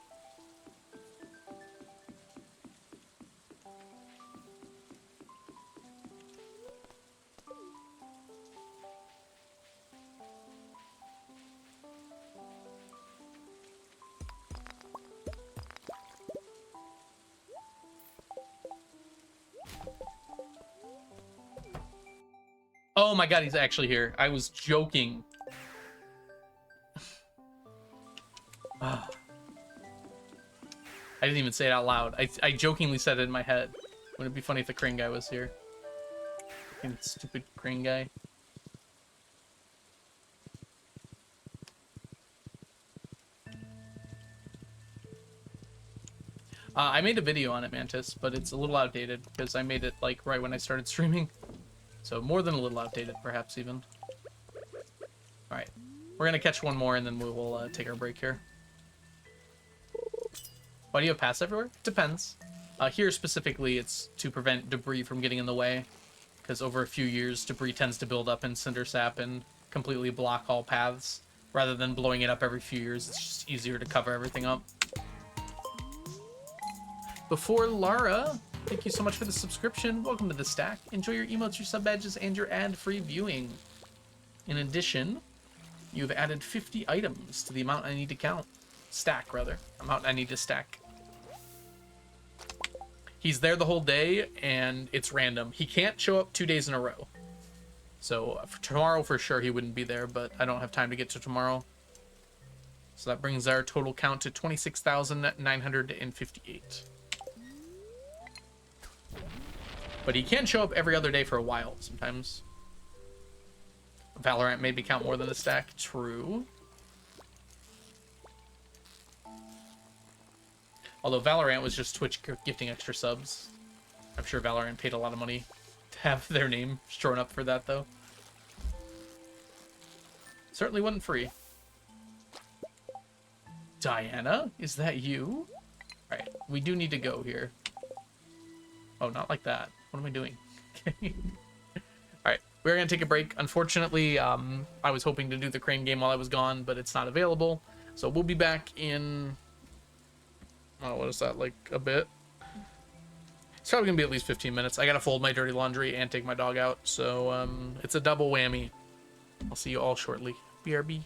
Oh my god, he's actually here. I was joking. I didn't even say it out loud. I jokingly said it in my head. Wouldn't it be funny if the crane guy was here? Fucking stupid crane guy. I made a video on it, Mantis, but it's a little outdated because I made it like right when I started streaming. So more than a little outdated, perhaps even. Alright. We're going to catch one more and then we will take our break here. Why do you have paths everywhere? Depends. Here specifically, it's to prevent debris from getting in the way. Because over a few years, debris tends to build up in cinder sap and completely block all paths. Rather than blowing it up every few years, it's just easier to cover everything up. Before Lara, thank you so much for the subscription. Welcome to the stack. Enjoy your emotes, your sub badges, and your ad-free viewing. In addition, you've added 50 items to the amount I need to count. Stack, rather. Amount I need to stack. He's there the whole day, and it's random. He can't show up 2 days in a row. So for tomorrow, for sure, he wouldn't be there, but I don't have time to get to tomorrow. So that brings our total count to 26,958. But he can show up every other day for a while, sometimes. Valorant maybe count more than a stack. True. Although Valorant was just Twitch gifting extra subs. I'm sure Valorant paid a lot of money to have their name shown up for that, though. Certainly wasn't free. Diana, is that you? All right, we do need to go here. Oh, not like that. What am I doing? Okay. All right, we're gonna take a break. Unfortunately, I was hoping to do the crane game while I was gone, but it's not available. So we'll be back in, oh, what is that, like a bit? It's probably gonna be at least 15 minutes. I gotta fold my dirty laundry and take my dog out, so it's a double whammy. I'll see you all shortly. BRB.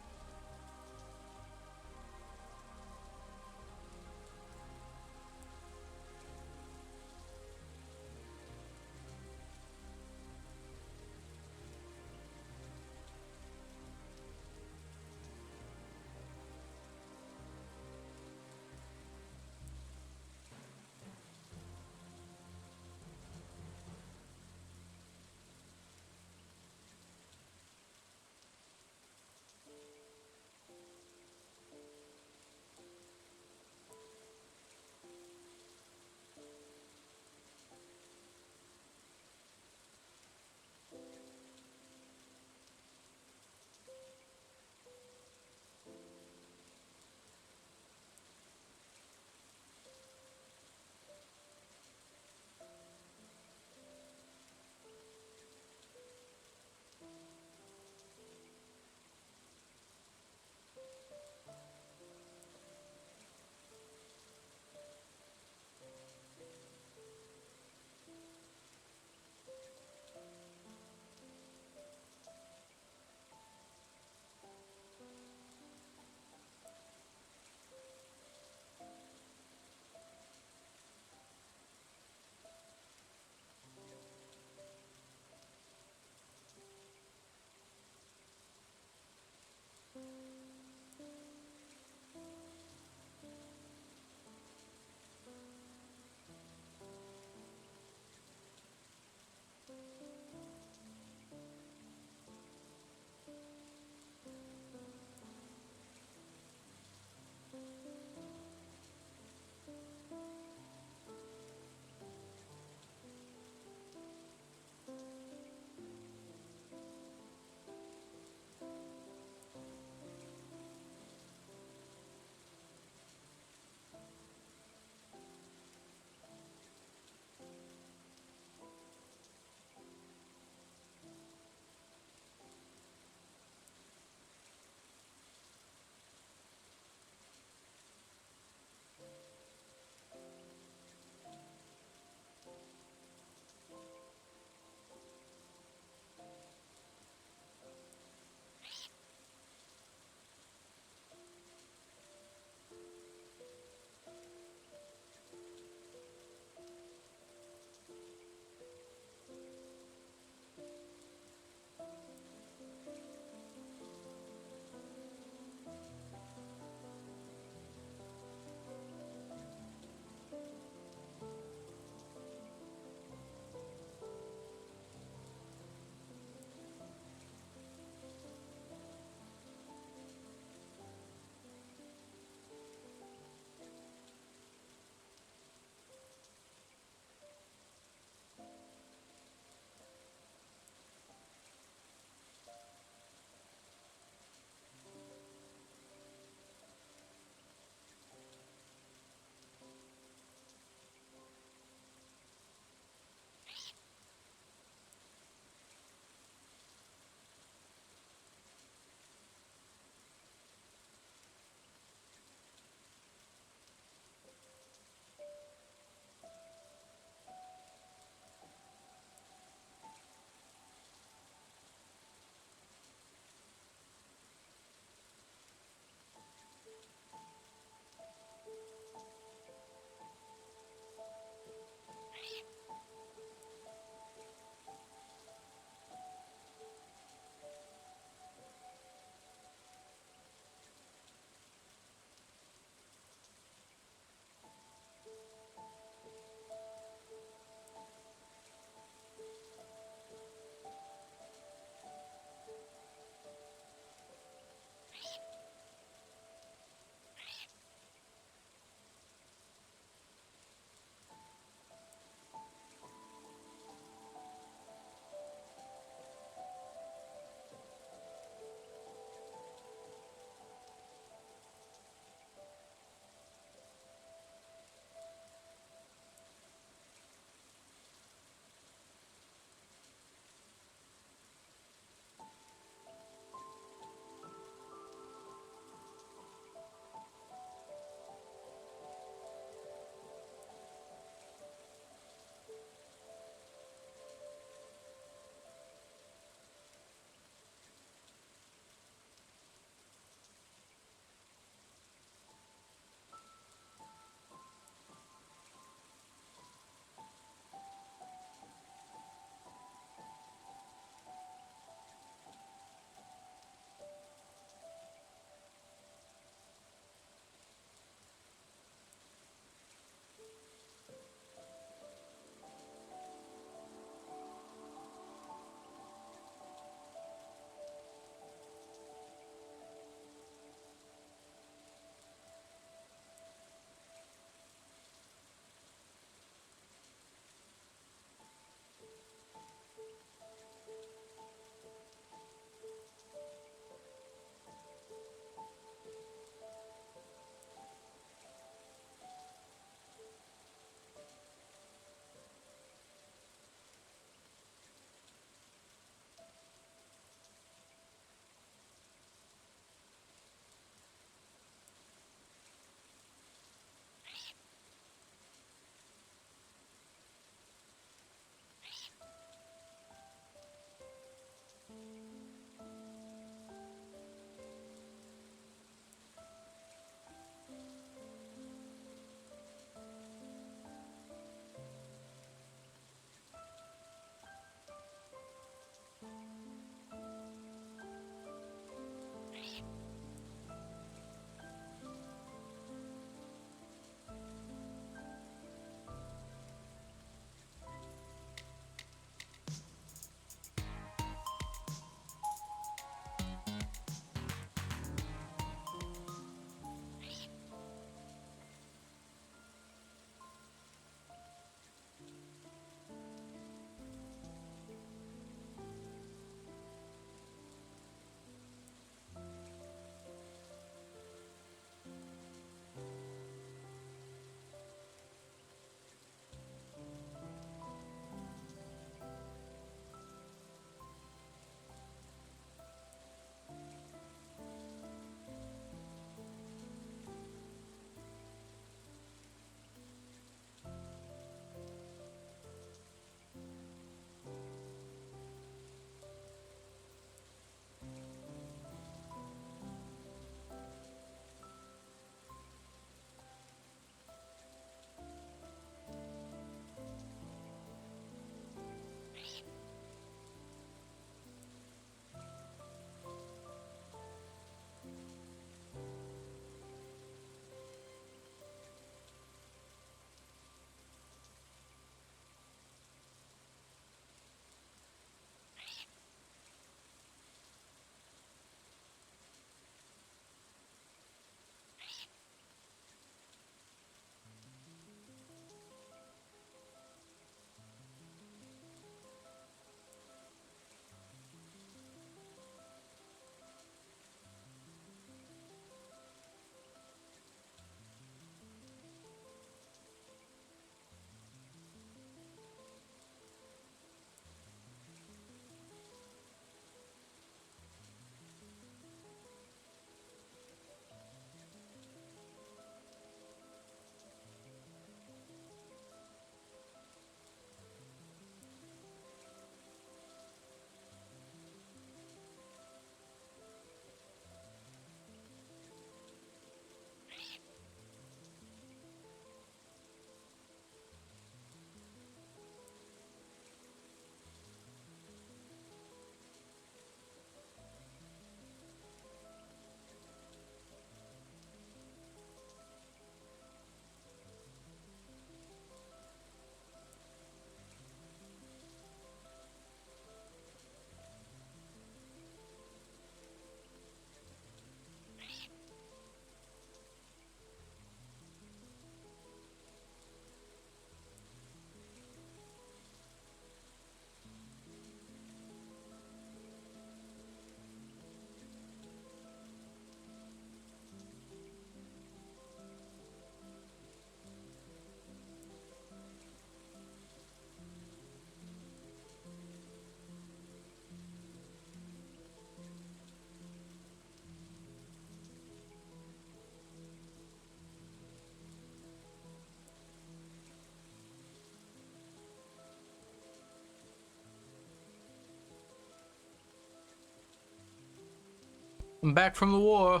I'm back from the war.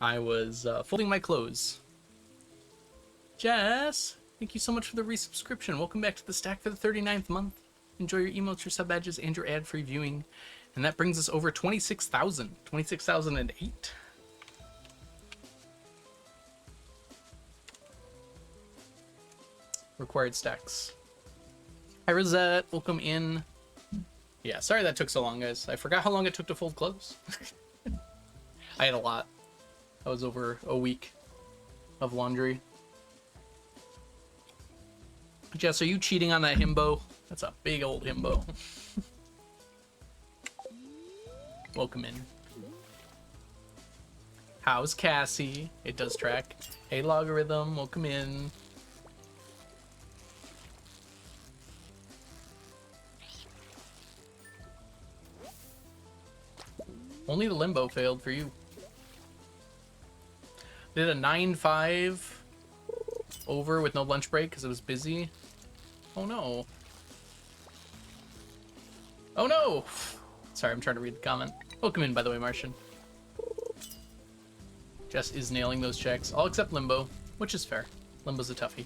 I was folding my clothes. Jess, thank you so much for the resubscription. Welcome back to the stack for the 39th month. Enjoy your emotes, your sub badges, and your ad-free viewing. And that brings us over 26,000. 26,008. Required stacks. Hi, Rosette. Welcome in. Yeah, sorry that took so long, guys. I forgot how long it took to fold clothes. I had a lot. That was over a week of laundry. Jess, are you cheating on that himbo? That's a big old himbo. Welcome in. How's Cassie? It does track. Hey, Logarithm. Welcome in. Only the limbo failed for you. Did a 9-5 over with no lunch break because it was busy. Oh no. Oh no! Sorry, I'm trying to read the comment. Welcome in, by the way, Martian. Jess is nailing those checks. All except Limbo, which is fair. Limbo's a toughie.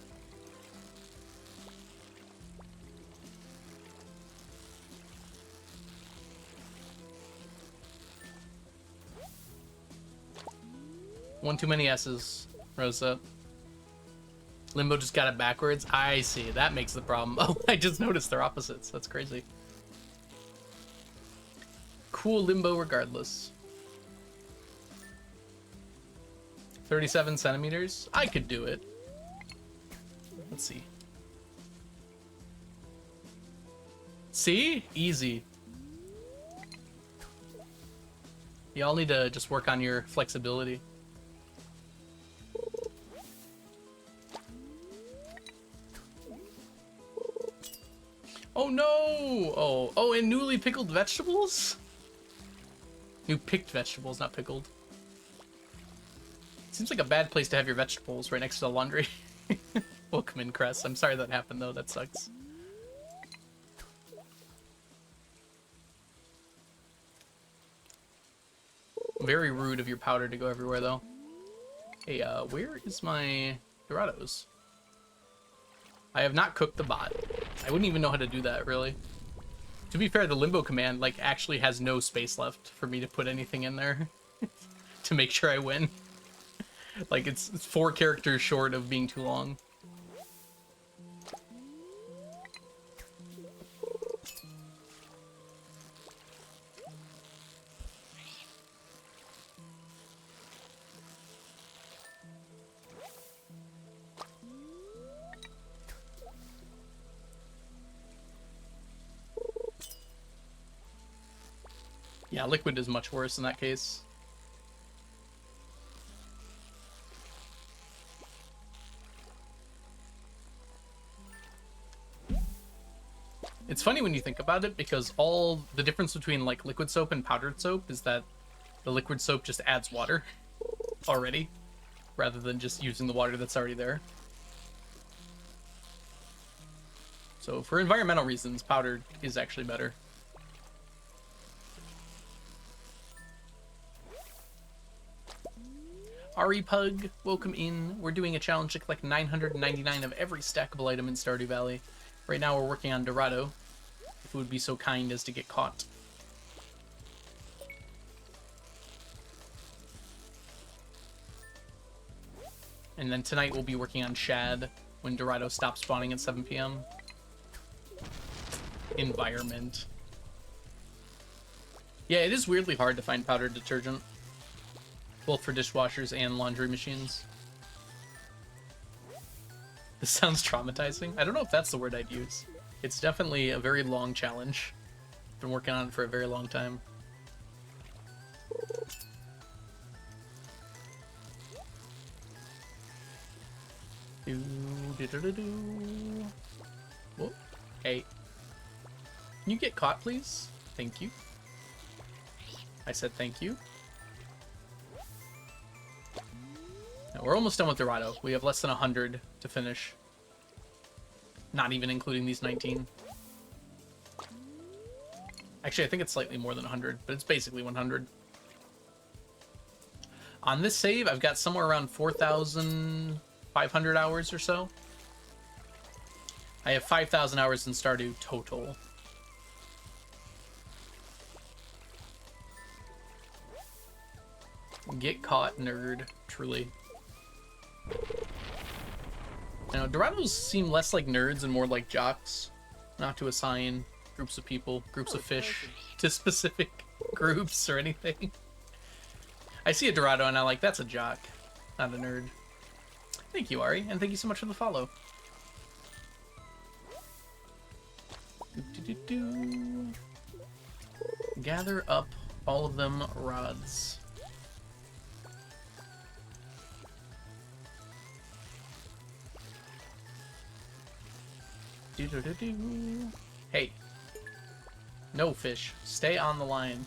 One too many S's, Rosa. Limbo just got it backwards. I see. That makes the problem. Oh, I just noticed they're opposites. That's crazy. Cool Limbo regardless. 37 centimeters? I could do it. Let's see. See? Easy. Y'all need to just work on your flexibility. Oh no! Oh, and newly pickled vegetables? New picked vegetables, not pickled. Seems like a bad place to have your vegetables right next to the laundry. Welcome in, Cress. I'm sorry that happened though, that sucks. Very rude of your powder to go everywhere though. Hey, where is my Dorados? I have not cooked the bot. I wouldn't even know how to do that, really. To be fair, the limbo command, like, actually has no space left for me to put anything in there to make sure I win. Like, it's 4 characters short of being too long. Yeah, liquid is much worse in that case. It's funny when you think about it, because all the difference between like liquid soap and powdered soap is that the liquid soap just adds water already, rather than just using the water that's already there. So for environmental reasons, powdered is actually better. Ari Pug, welcome in. We're doing a challenge to collect 999 of every stackable item in Stardew Valley. Right now we're working on Dorado, if it would be so kind as to get caught. And then tonight we'll be working on Shad when Dorado stops spawning at 7 p.m. Environment. Yeah, it is weirdly hard to find powdered detergent, both for dishwashers and laundry machines. This sounds traumatizing. I don't know if that's the word I'd use. It's definitely a very long challenge. Been working on it for a very long time. Whoa. Hey. Can you get caught, please? Thank you. I said thank you. No, we're almost done with Dorado. We have less than 100 to finish. Not even including these 19. Actually, I think it's slightly more than 100, but it's basically 100. On this save, I've got somewhere around 4,500 hours or so. I have 5,000 hours in Stardew total. Get caught, nerd. Truly. You know, Dorados seem less like nerds and more like jocks. Not to assign groups of people, groups of fish to specific groups or anything. I see a Dorado and I'm like, that's a jock, not a nerd. Thank you, Ari, and thank you so much for the follow. Gather up all of them rods. Hey. No fish. Stay on the line.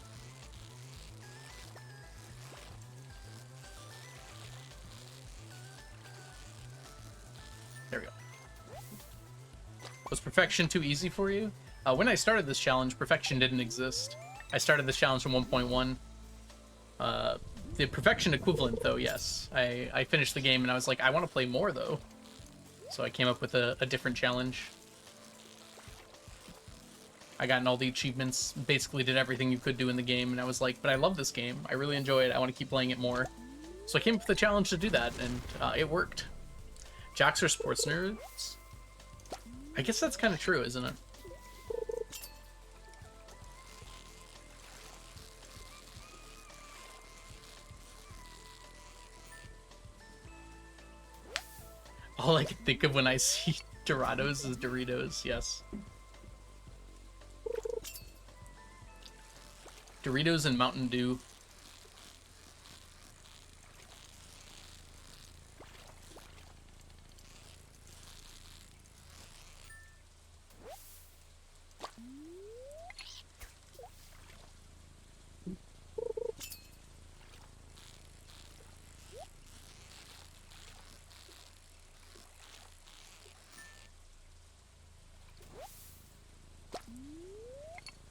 There we go. Was perfection too easy for you? When I started this challenge, perfection didn't exist. I started this challenge from 1.1. The perfection equivalent, though, yes. I finished the game and I was like, I want to play more, though. So I came up with a different challenge. I got in all the achievements, basically did everything you could do in the game, and I was like, but I love this game. I really enjoy it. I want to keep playing it more. So I came up with a challenge to do that, and it worked. Jocks are sports nerds? I guess that's kind of true, isn't it? All I can think of when I see Dorados is Doritos, yes. Doritos and Mountain Dew.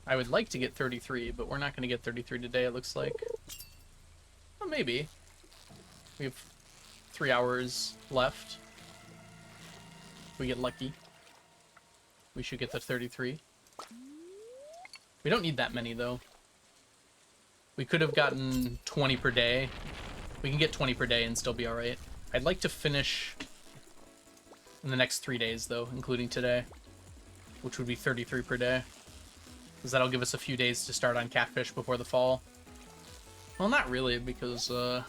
I would like to get 33, but we're not going to get 33 today, it looks like. Well, maybe. We have 3 hours left. If we get lucky, we should get the 33. We don't need that many, though. We could have gotten 20 per day. We can get 20 per day and still be alright. I'd like to finish in the next 3 days, though, including today, which would be 33 per day. Because that'll give us a few days to start on Catfish before the fall. Well, not really, because I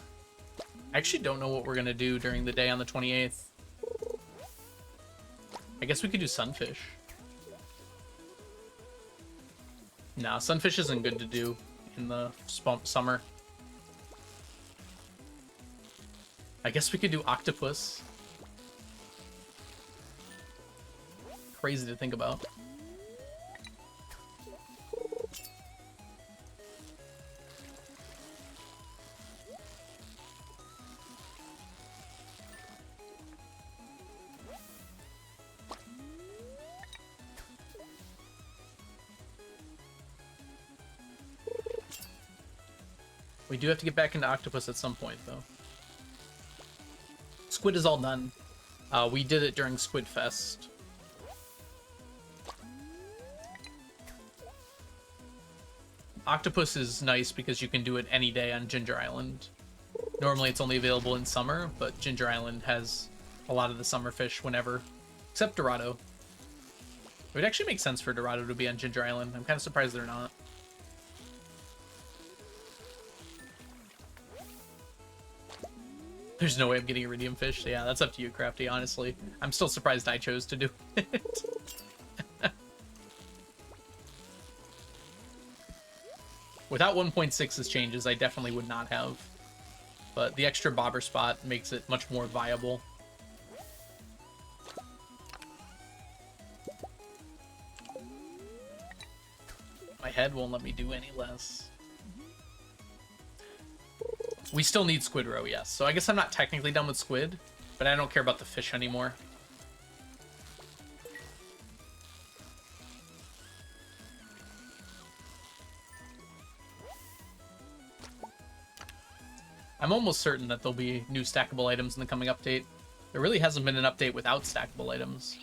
actually don't know what we're going to do during the day on the 28th. I guess we could do Sunfish. Nah, Sunfish isn't good to do in the summer. I guess we could do Octopus. Crazy to think about. We do have to get back into Octopus at some point, though. Squid is all done. We did it during Squid Fest. Octopus is nice because you can do it any day on Ginger Island. Normally it's only available in summer, but Ginger Island has a lot of the summer fish whenever. Except Dorado. It would actually make sense for Dorado to be on Ginger Island. I'm kind of surprised they're not. There's no way I'm getting iridium fish. Yeah, that's up to you, Crafty, honestly. I'm still surprised I chose to do it. Without 1.6's changes, I definitely would not have. But the extra bobber spot makes it much more viable. My head won't let me do any less. We still need Squid Roe, yes. So I guess I'm not technically done with Squid, but I don't care about the fish anymore. I'm almost certain that there'll be new stackable items in the coming update. There really hasn't been an update without stackable items,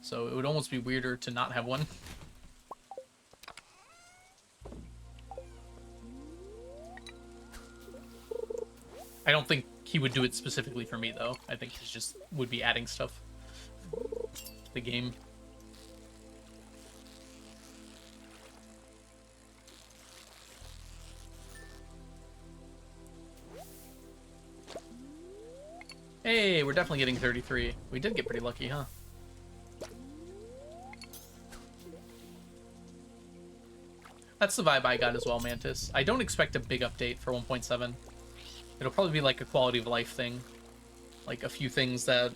so it would almost be weirder to not have one. I don't think he would do it specifically for me, though. I think he just would be adding stuff to the game. Hey, we're definitely getting 33. We did get pretty lucky, huh? That's the vibe I got as well, Mantis. I don't expect a big update for 1.7. It'll probably be like a quality of life thing. Like a few things that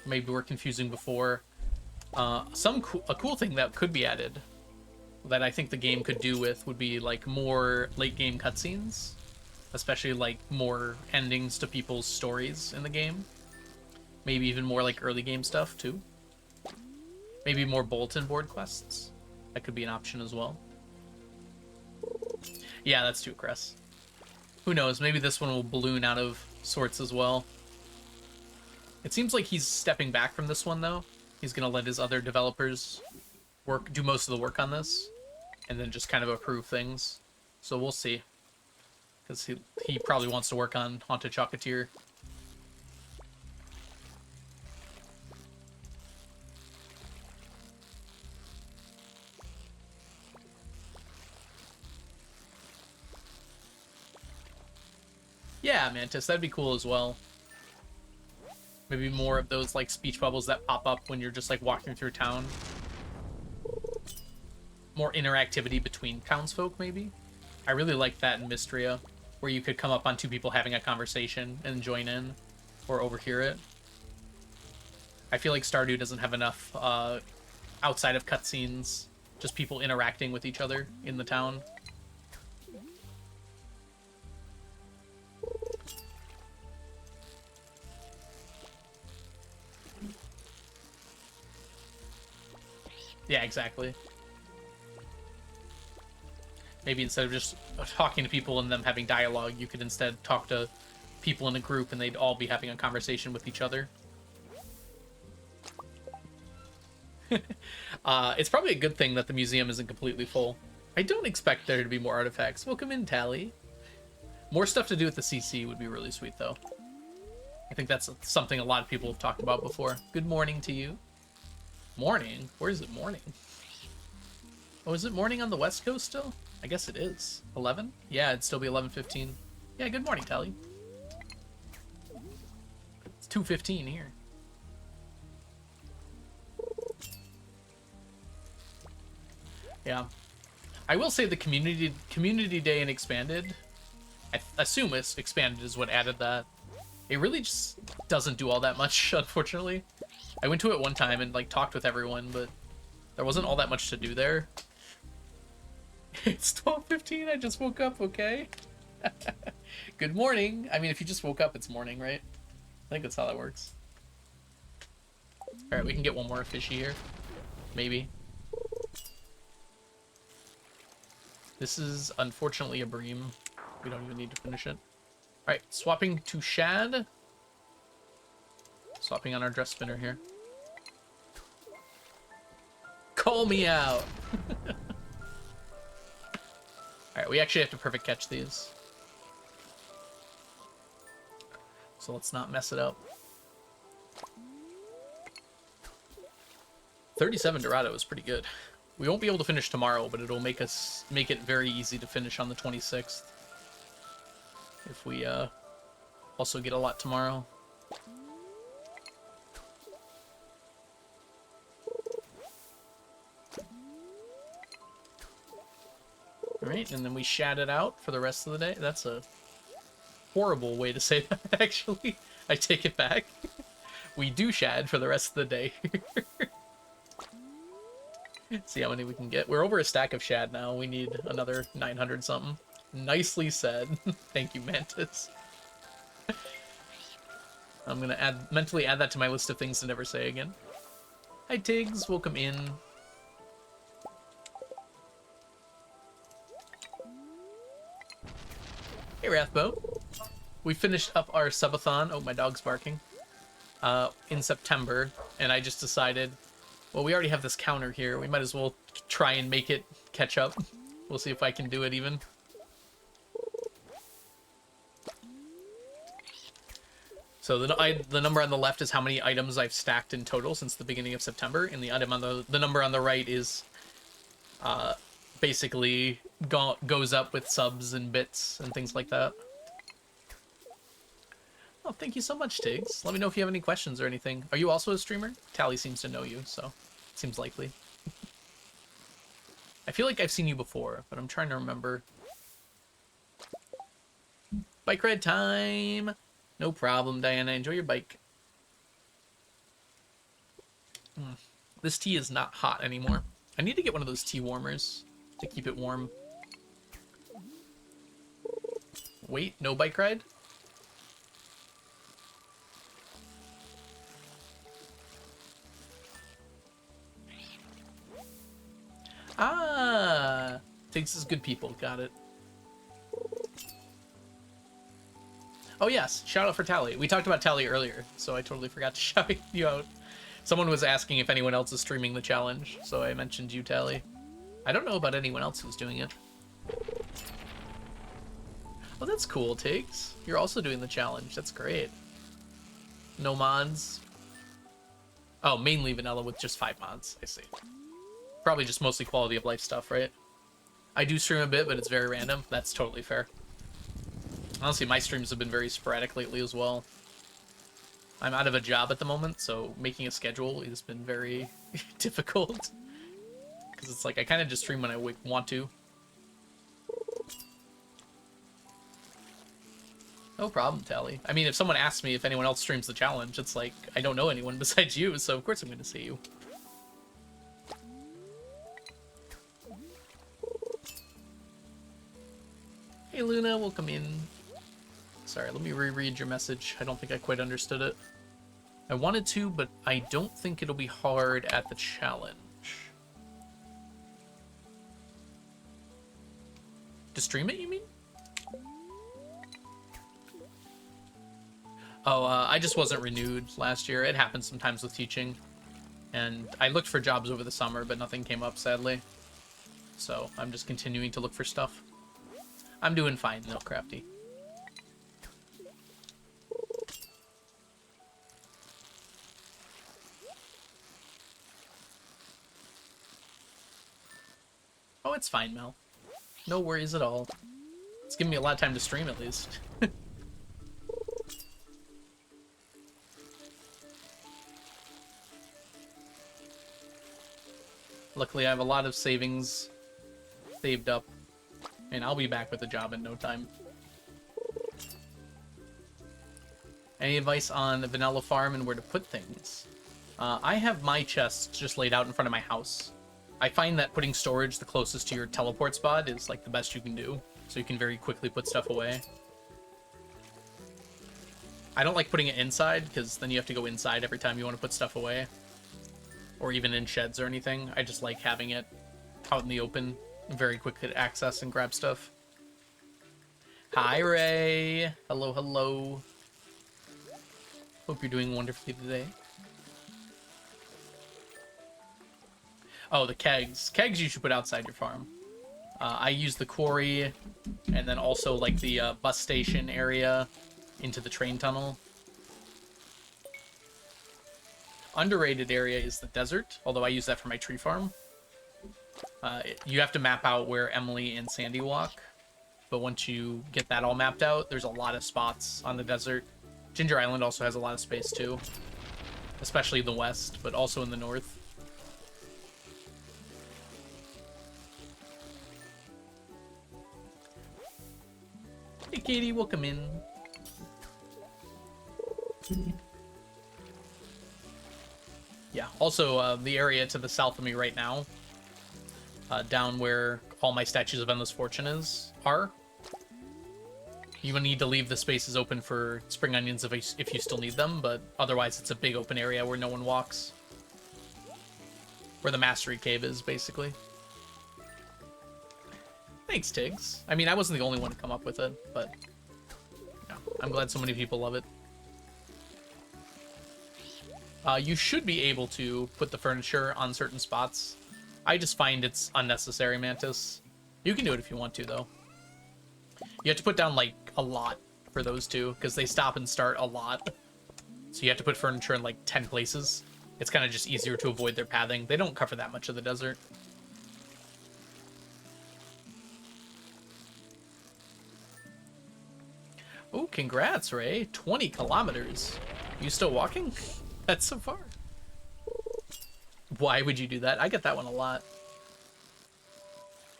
maybe were confusing before. A cool thing that could be added that I think the game could do with would be like more late game cutscenes. Especially like more endings to people's stories in the game. Maybe even more like early game stuff too. Maybe more bulletin board quests. That could be an option as well. Yeah, that's too aggressive. Who knows? Maybe this one will balloon out of sorts as well. It seems like he's stepping back from this one, though. He's going to let his other developers do most of the work on this, and then just kind of approve things. So we'll see. Because he probably wants to work on Haunted Chocolatier. Yeah, Mantis, that'd be cool as well. Maybe more of those like speech bubbles that pop up when you're just like walking through town. More interactivity between townsfolk, maybe. I really like that in Mystria, where you could come up on two people having a conversation and join in or overhear it. I feel like Stardew doesn't have enough outside of cutscenes, just people interacting with each other in the town. Yeah, exactly. Maybe instead of just talking to people and them having dialogue, you could instead talk to people in a group and they'd all be having a conversation with each other. It's probably a good thing that the museum isn't completely full. I don't expect there to be more artifacts. Welcome in, Tally. More stuff to do with the CC would be really sweet, though. I think that's something a lot of people have talked about before. Good morning to you. Morning? Where is it morning? Oh, is it morning on the West Coast still? I guess it is. 11? Yeah, it'd still be 11:15. Yeah, good morning, Tally. It's 2:15 here. Yeah. I will say the community day in Expanded, I assume it's Expanded is what added that. It really just doesn't do all that much, unfortunately. I went to it one time and like talked with everyone, but there wasn't all that much to do there. It's 12:15. I just woke up, okay? Good morning. I mean, if you just woke up, it's morning, right? I think that's how that works. All right, we can get one more fishy here. Maybe. This is unfortunately a bream. We don't even need to finish it. All right, swapping to shad. Swapping on our dress spinner here. Call me out. All right, we actually have to perfect catch these. So let's not mess it up. 37 Dorado is pretty good. We won't be able to finish tomorrow, but it'll make it very easy to finish on the 26th. If we also get a lot tomorrow. Alright, and then we shad it out for the rest of the day. That's a horrible way to say that, actually. I take it back. We do shad for the rest of the day. See how many we can get. We're over a stack of shad now. We need another 900 something. Nicely said. Thank you, Mantis. I'm gonna mentally add that to my list of things to never say again. Hi, Tiggs. Welcome in. Hey, Rathbo. we finished up our subathon. Oh, my dog's barking. In September, and I just decided, well, we already have this counter here. We might as well try and make it catch up. We'll see if I can do it even. So the number on the left is how many items I've stacked in total since the beginning of September, and the item on the number on the right is basically goes up with subs and bits and things like that. Oh, thank you so much, Tiggs. Let me know if you have any questions or anything. Are you also a streamer? Tally seems to know you, so it seems likely. I feel like I've seen you before, but I'm trying to remember. Bike ride time! No problem, Diana. Enjoy your bike. This tea is not hot anymore. I need to get one of those tea warmers to keep it warm. Wait, no bike ride? Ah! Tiggs is good people. Got it. Oh, yes. Shout out for Tally. We talked about Tally earlier, so I totally forgot to shout you out. Someone was asking if anyone else is streaming the challenge, so I mentioned you, Tally. I don't know about anyone else who's doing it. Oh, that's cool, Tiggs. You're also doing the challenge. That's great. No mods. Oh, mainly vanilla with just 5 mods. I see. Probably just mostly quality of life stuff, right? I do stream a bit, but it's very random. That's totally fair. Honestly, my streams have been very sporadic lately as well. I'm out of a job at the moment, so making a schedule has been very difficult. Because it's like, I kind of just stream when I want to. No problem, Tally. I mean, if someone asks me if anyone else streams the challenge, it's like, I don't know anyone besides you, so of course I'm going to say you. Hey Luna, welcome in. Sorry, let me reread your message. I don't think I quite understood it. I wanted to, but I don't think it'll be hard at the challenge. To stream it, you mean? Oh, I just wasn't renewed last year. It happens sometimes with teaching. And I looked for jobs over the summer, but nothing came up, sadly. So I'm just continuing to look for stuff. I'm doing fine, though, Crafty. Oh, it's fine, Mel. No worries at all. It's giving me a lot of time to stream, at least. Luckily, I have a lot of savings saved up. And I'll be back with a job in no time. Any advice on the vanilla farm and where to put things? I have my chests just laid out in front of my house. I find that putting storage the closest to your teleport spot is like the best you can do. So you can very quickly put stuff away. I don't like putting it inside because then you have to go inside every time you want to put stuff away. Or even in sheds or anything. I just like having it out in the open. Very quick to access and grab stuff. Hi, Ray. Hello, hello. Hope you're doing wonderfully today. Oh, the kegs. Kegs you should put outside your farm. I use the quarry and then also like the bus station area into the train tunnel. Underrated area is the desert, although I use that for my tree farm. You have to map out where Emily and Sandy walk, but once you get that all mapped out, there's a lot of spots on the desert. Ginger Island also has a lot of space too, especially in the west, but also in the north. Hey Katie, welcome in. Yeah, also the area to the south of me right now, down where all my statues of Endless Fortune are. You will need to leave the spaces open for spring onions if you still need them, but otherwise it's a big open area where no one walks. Where the Mastery Cave is, basically. Thanks, Tiggs. I mean, I wasn't the only one to come up with it, but... Yeah. I'm glad so many people love it. You should be able to put the furniture on certain spots. I just find it's unnecessary, Mantis. You can do it if you want to, though. You have to put down, like, a lot for those two, because they stop and start a lot. So you have to put furniture in, like, 10 places. It's kind of just easier to avoid their pathing. They don't cover that much of the desert. Oh, congrats, Ray. 20 kilometers. You still walking? That's so far. Why would you do that? I get that one a lot.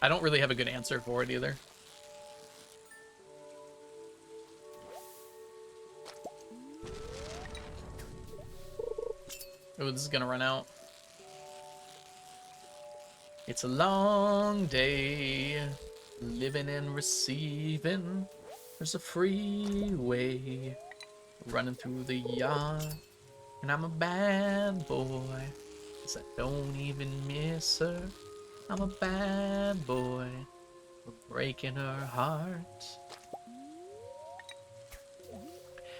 I don't really have a good answer for it either. Oh, this is gonna run out. It's a long day, living and receiving. There's a freeway running through the yard, and I'm a bad boy, 'cause I don't even miss her. I'm a bad boy for breaking her heart.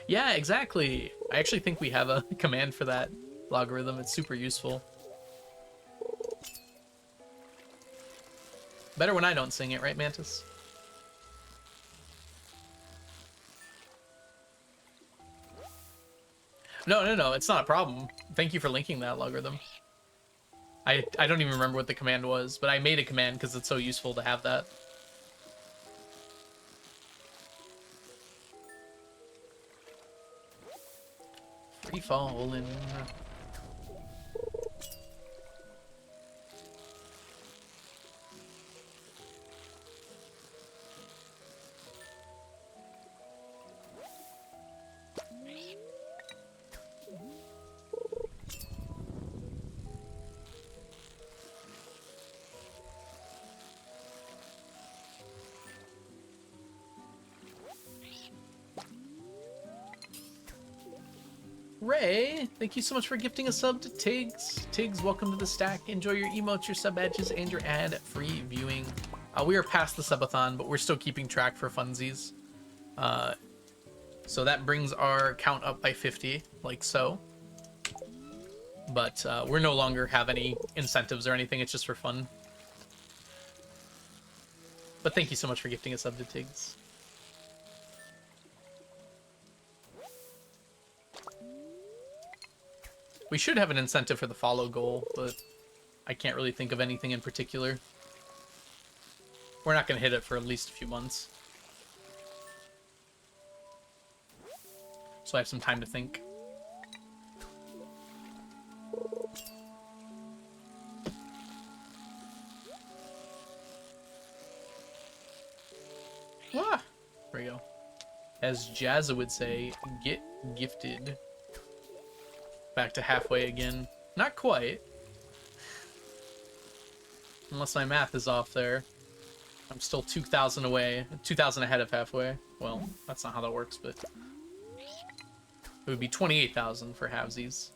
Yeah, exactly. I actually think we have a command for that logarithm. It's super useful. Better when I don't sing it, right, Mantis? No, it's not a problem. Thank you for linking that logarithm. I don't even remember what the command was, but I made a command because it's so useful to have that. Free falling. Ray, thank you so much for gifting a sub to Tiggs. Tiggs, welcome to the stack. Enjoy your emotes, your sub badges, and your ad-free viewing. We are past the subathon, but we're still keeping track for funsies. So that brings our count up by 50, like so. But we're no longer have any incentives or anything. It's just for fun. But thank you so much for gifting a sub to Tiggs. We should have an incentive for the follow goal, but I can't really think of anything in particular. We're not going to hit it for at least a few months. So I have some time to think. Ah, there we go. As Jazza would say, get gifted. Back to halfway again. Not quite. Unless my math is off there. I'm still 2,000 away. 2,000 ahead of halfway. Well, that's not how that works, but... it would be 28,000 for halvesies.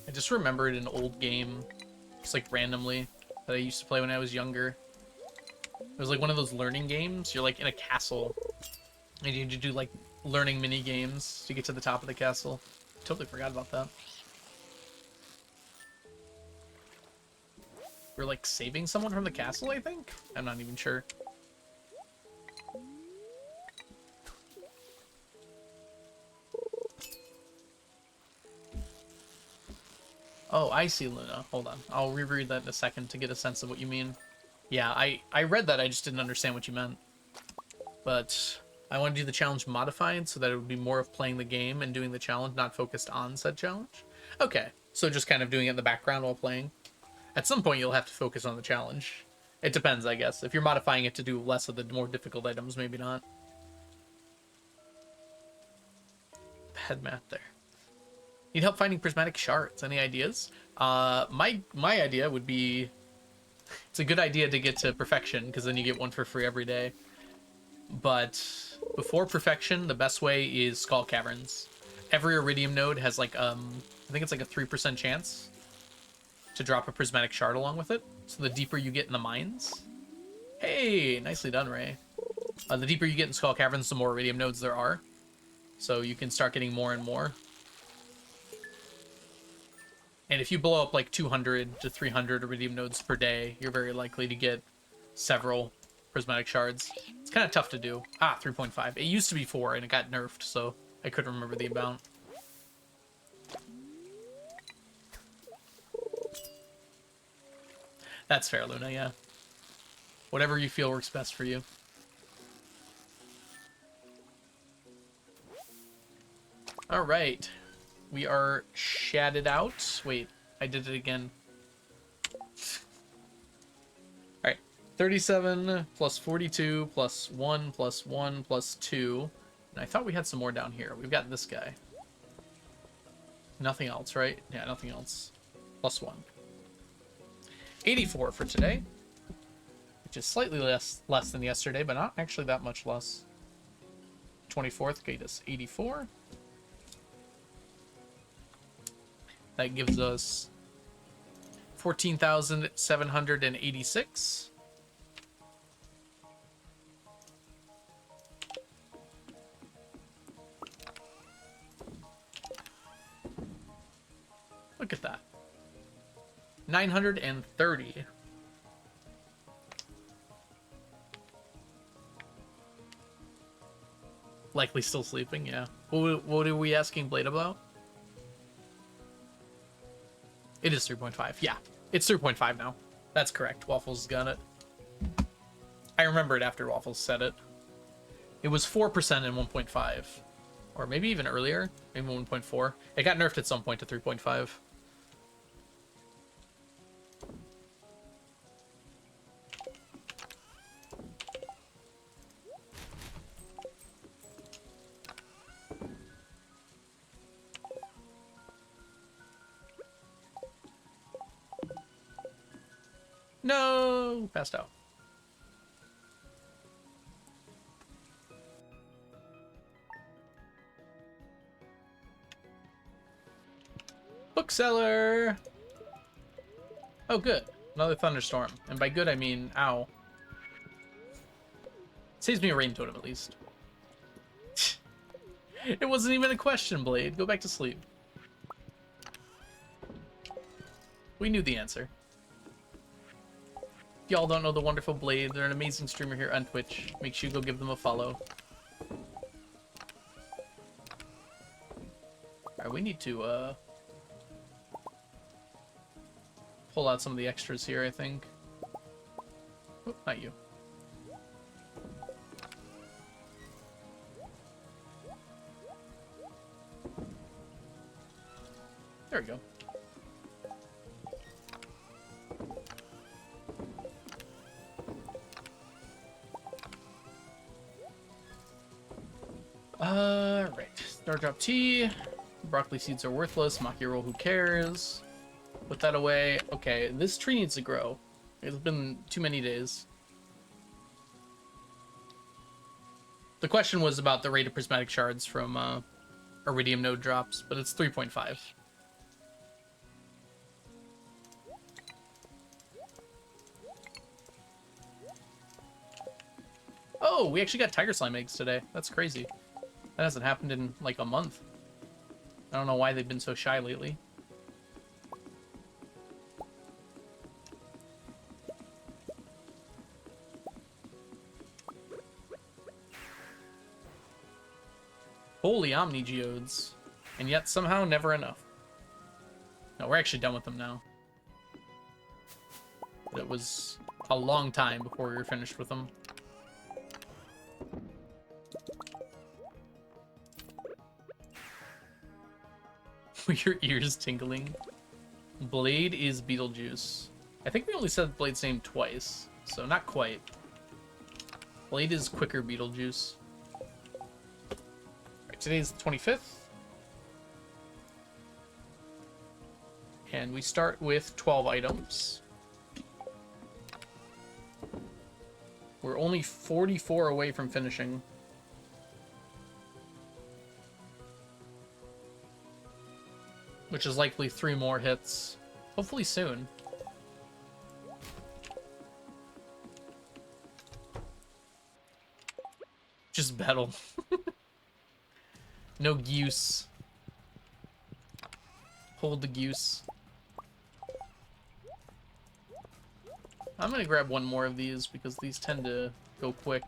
I just remembered an old game, just like randomly, that I used to play when I was younger. It was like one of those learning games. You're like in a castle, and you need to do like learning mini games to get to the top of the castle. Totally forgot about that. We're like saving someone from the castle, I think? I'm not even sure. Oh, I see, Luna. Hold on. I'll reread that in a second to get a sense of what you mean. Yeah, I read that, I just didn't understand what you meant. But I want to do the challenge modified so that it would be more of playing the game and doing the challenge, not focused on said challenge. Okay, so just kind of doing it in the background while playing. At some point, you'll have to focus on the challenge. It depends, I guess. If you're modifying it to do less of the more difficult items, maybe not. Bad math there. Need help finding prismatic shards. Any ideas? My idea would be... it's a good idea to get to perfection, because then you get one for free every day. But before perfection, the best way is Skull Caverns. Every Iridium node has like, I think it's like a 3% chance to drop a prismatic shard along with it. So the deeper you get in the mines... Hey, nicely done, Ray. The deeper you get in Skull Caverns, the more iridium nodes there are. So you can start getting more and more. And if you blow up like 200 to 300 iridium nodes per day, you're very likely to get several prismatic shards. It's kind of tough to do. 3.5. It used to be 4 and it got nerfed, so I couldn't remember the amount. That's fair, Luna, yeah. Whatever you feel works best for you. All right. We are shatted out. Wait, I did it again. All right. 37 plus 42 plus 1 plus 1 plus 2. And I thought we had some more down here. We've got this guy. Nothing else, right? Yeah, nothing else. Plus 1. 84 for today. Which is slightly less than yesterday, but not actually that much less. 24th gave us 84. That gives us 14,786. Look at that. 930. Likely still sleeping, yeah. What are we asking Blade about? It is 3.5. Yeah, it's 3.5 now. That's correct. Waffles got it. I remember it after Waffles said it. It was 4% in 1.5. Or maybe even earlier. Maybe 1.4. It got nerfed at some point to 3.5. No! Passed out. Bookseller! Oh, good. Another thunderstorm. And by good, I mean, ow. Saves me a rain totem, at least. It wasn't even a question, Blade. Go back to sleep. We knew the answer. If y'all don't know the wonderful Blade, they're an amazing streamer here on Twitch. Make sure you go give them a follow. Alright, we need to, pull out some of the extras here, I think. Oh, not you. There we go. Right. Stardrop tea. Broccoli seeds are worthless. Maki roll, who cares? Put that away. Okay, this tree needs to grow. It's been too many days. The question was about the rate of prismatic shards from iridium node drops, but it's 3.5. Oh, we actually got tiger slime eggs today. That's crazy. That hasn't happened in like a month. I don't know why they've been so shy lately. Holy Omni Geodes. And yet somehow never enough. No, we're actually done with them now. It was a long time before we were finished with them. Your ears tingling. Blade is Beetlejuice. I think we only said Blade's name twice, so not quite. Blade is quicker Beetlejuice. Right, today's the 25th. And we start with 12 items. We're only 44 away from finishing. Which is likely 3 more hits. Hopefully soon. Just battle. No goose. Hold the goose. I'm gonna grab one more of these because these tend to go quick.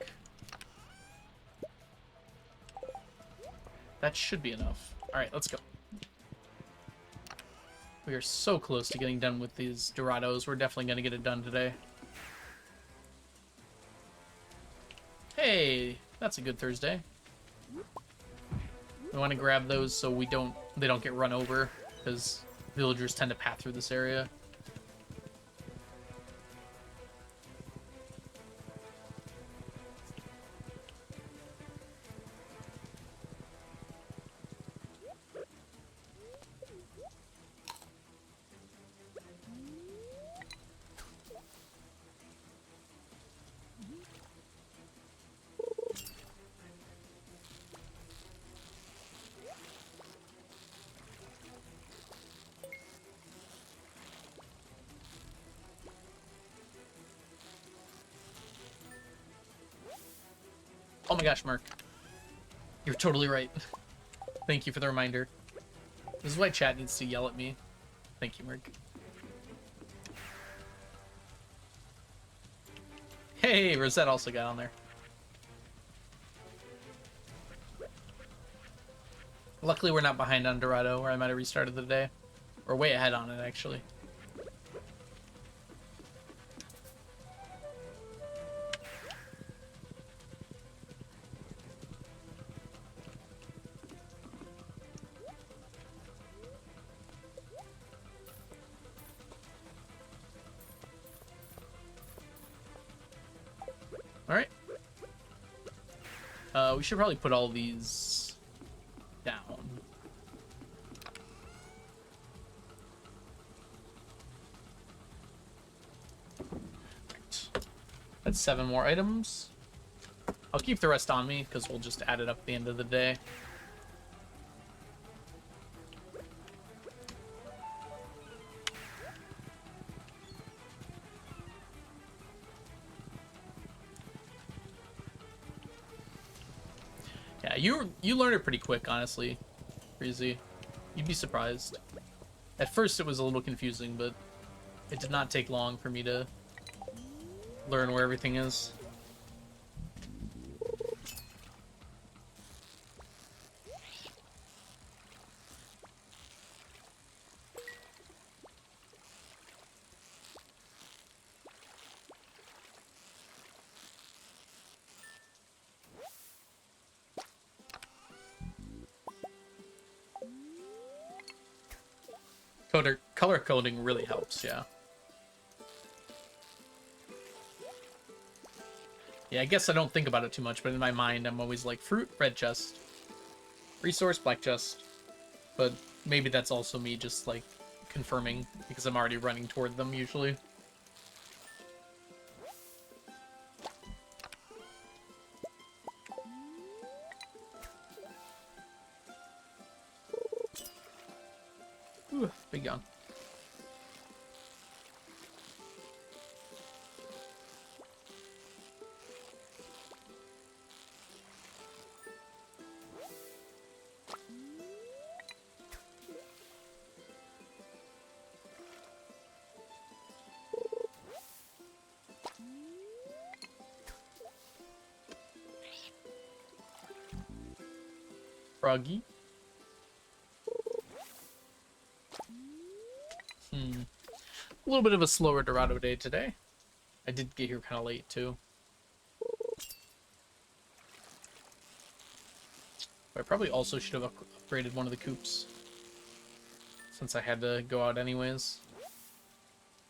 That should be enough. Alright, let's go. We are so close to getting done with these Dorados. We're definitely gonna get it done today. Hey, that's a good Thursday. We want to grab those so they don't get run over, because villagers tend to path through this area. Oh my gosh, Mark. You're totally right. Thank you for the reminder. This is why chat needs to yell at me. Thank you, Mark. Hey, Rosette also got on there. Luckily, we're not behind on Dorado, or I might have restarted the day. Or way ahead on it, actually. Alright. We should probably put all these down. Right. That's 7 more items. I'll keep the rest on me, because we'll just add it up at the end of the day. Yeah, you learn it pretty quick, honestly. Breezy. You'd be surprised. At first it was a little confusing, but it did not take long for me to learn where everything is. Color coding really helps, yeah. Yeah, I guess I don't think about it too much, but in my mind, I'm always like, fruit, red chest. Resource, black chest. But maybe that's also me just, like, confirming, because I'm already running toward them, usually. Ooh, big yawn. Froggy. A little bit of a slower Dorado day today. I did get here kind of late, too. I probably also should have upgraded one of the coops, since I had to go out anyways.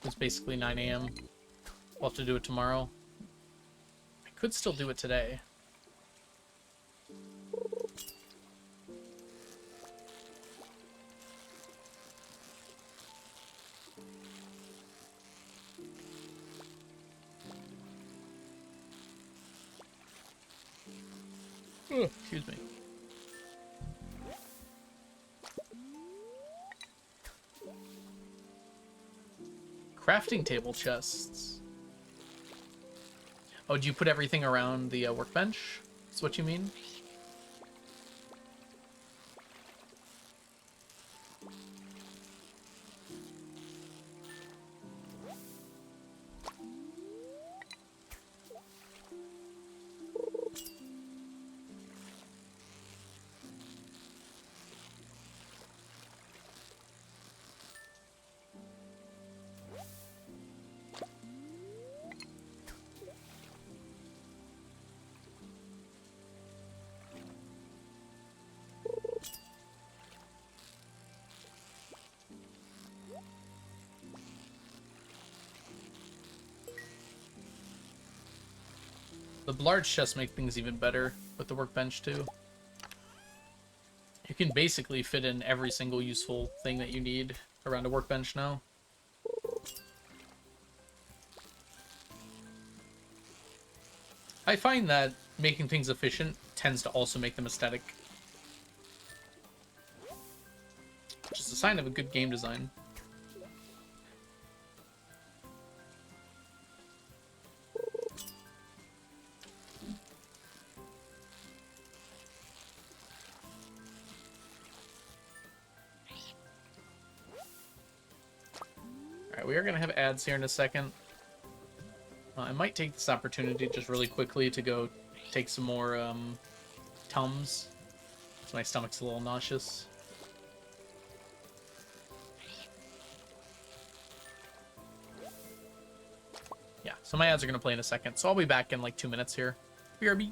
It's basically 9 AM. We'll have to do it tomorrow. I could still do it today. Excuse me. Crafting table chests. Oh, do you put everything around the workbench? That's what you mean? The large chests make things even better with the workbench too. You can basically fit in every single useful thing that you need around a workbench now. I find that making things efficient tends to also make them aesthetic, which is a sign of a good game design. Alright, we are going to have ads here in a second. I might take this opportunity just really quickly to go take some more Tums. So my stomach's a little nauseous. Yeah, so my ads are going to play in a second. So I'll be back in like 2 minutes here. BRB.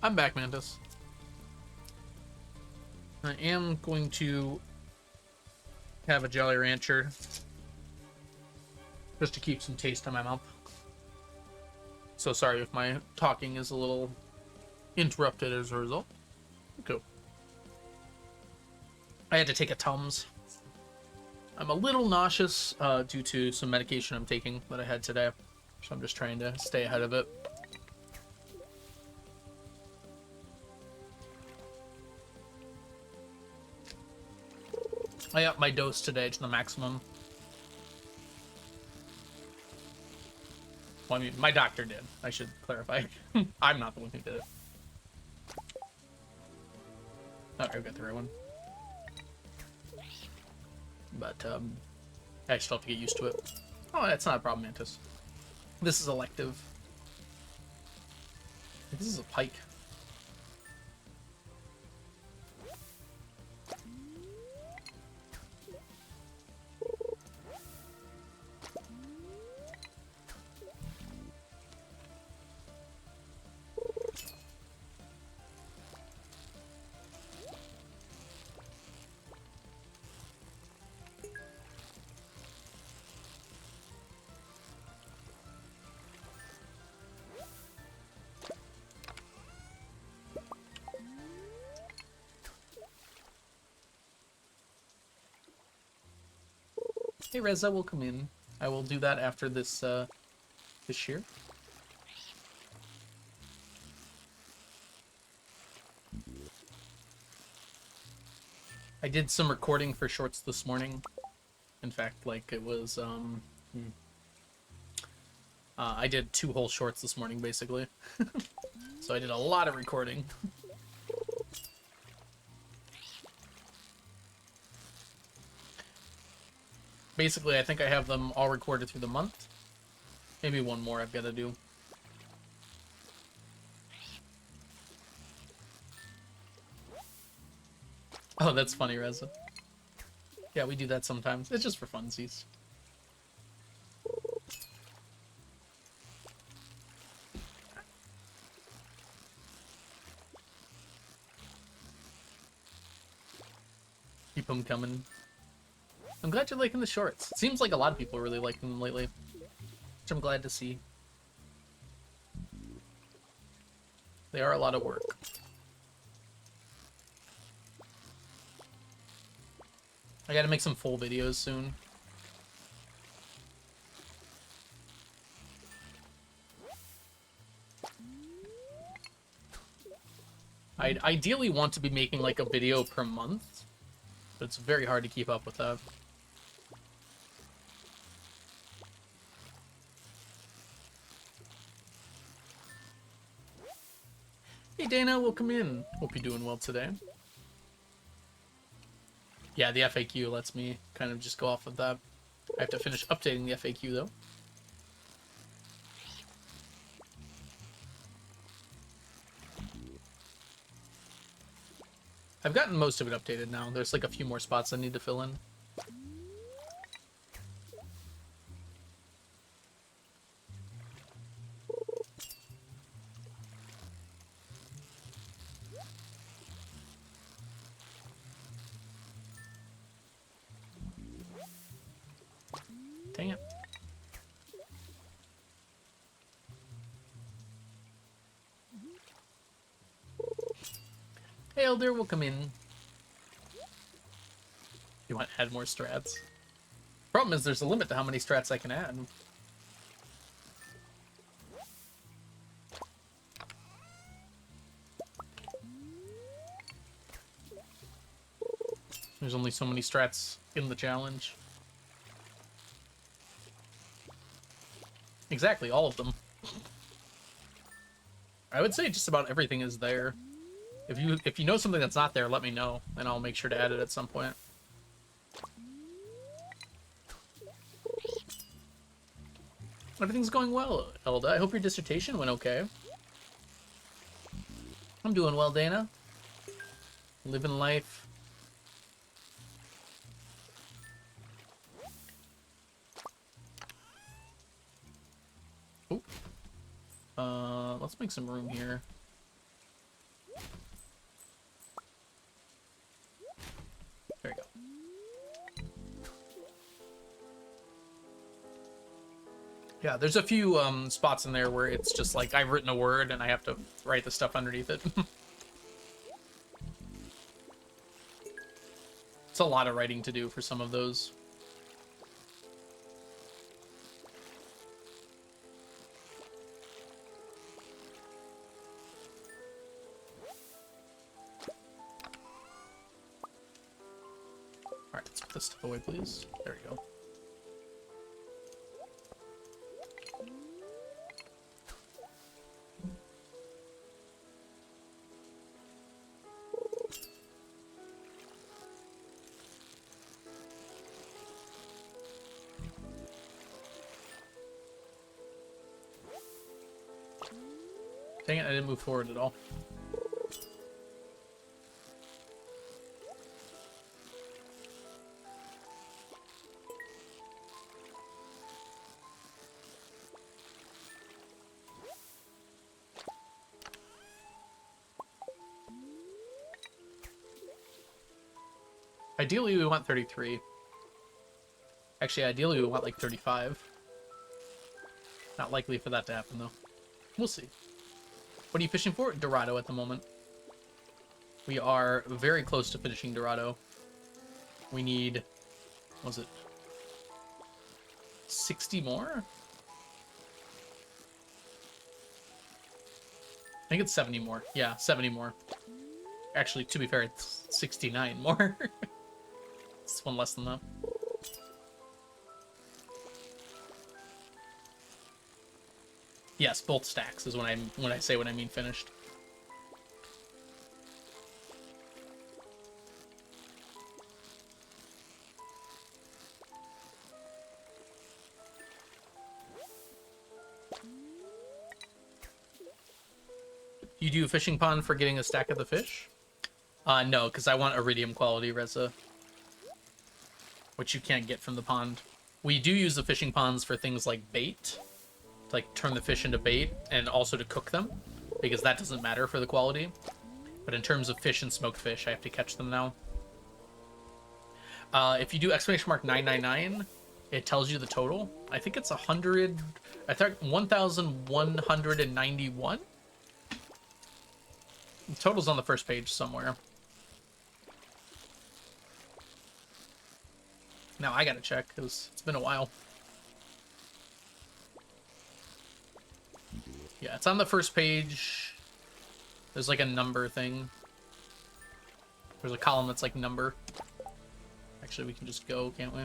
I'm back, Mantis. I am going to have a Jolly Rancher just to keep some taste in my mouth. So sorry if my talking is a little interrupted as a result. Cool. I had to take a Tums. I'm a little nauseous due to some medication I'm taking that I had today. So I'm just trying to stay ahead of it. I upped my dose today to the maximum. Well, I mean, my doctor did. I should clarify. I'm not the one who did it. Alright, we got the right one. But, I still have to get used to it. Oh, that's not a problem, Mantis. This is elective. This is a pike. Hey Reza, welcome in. I will do that after this this shear. I did some recording for shorts this morning. In fact, like it was I did 2 whole shorts this morning basically. So I did a lot of recording. Basically, I think I have them all recorded through the month. Maybe one more I've got to do. Oh, that's funny, Reza. Yeah, we do that sometimes. It's just for funsies. Keep them coming. I'm glad you're liking the shorts. It seems like a lot of people are really liking them lately, which I'm glad to see. They are a lot of work. I gotta make some full videos soon. I'd ideally want to be making like a video per month, but it's very hard to keep up with that. Hey Dana, welcome in. Hope you're doing well today. Yeah, the FAQ lets me kind of just go off of that. I have to finish updating the FAQ though. I've gotten most of it updated now. There's like a few more spots I need to fill in. Dang it. Hey Elder, welcome in. You want to add more strats? Problem is there's a limit to how many strats I can add. There's only so many strats in the challenge. Exactly, all of them. I would say just about everything is there. If you know something that's not there, let me know, and I'll make sure to add it at some point. Everything's going well, Elda. I hope your dissertation went okay. I'm doing well, Dana. Living life. Oop. Let's make some room here. Yeah, there's a few spots in there where it's just like I've written a word and I have to write the stuff underneath it. It's a lot of writing to do for some of those. Alright, let's put this stuff away, please. There we go. Dang it, I didn't move forward at all. Ideally, we want 33. Actually, ideally, we want like 35. Not likely for that to happen, though. We'll see. What are you fishing for? Dorado at the moment. We are very close to finishing Dorado. We need... what was it? 60 more? I think it's 70 more. Yeah, 70 more. Actually, to be fair, it's 69 more. It's one less than that. Yes, both stacks is when I say when I mean finished. You do a fishing pond for getting a stack of the fish? No, because I want iridium quality reza, which you can't get from the pond. We do use the fishing ponds for things like bait, to like turn the fish into bait, and also to cook them, because that doesn't matter for the quality. But in terms of fish and smoked fish, I have to catch them now. If you do !999, it tells you the total. I think it's 100. I think 1,191. The total's on the first page somewhere. Now I gotta check, because it's been a while. Yeah, it's on the first page. There's like a number thing. There's a column that's like number. Actually, we can just go, can't we?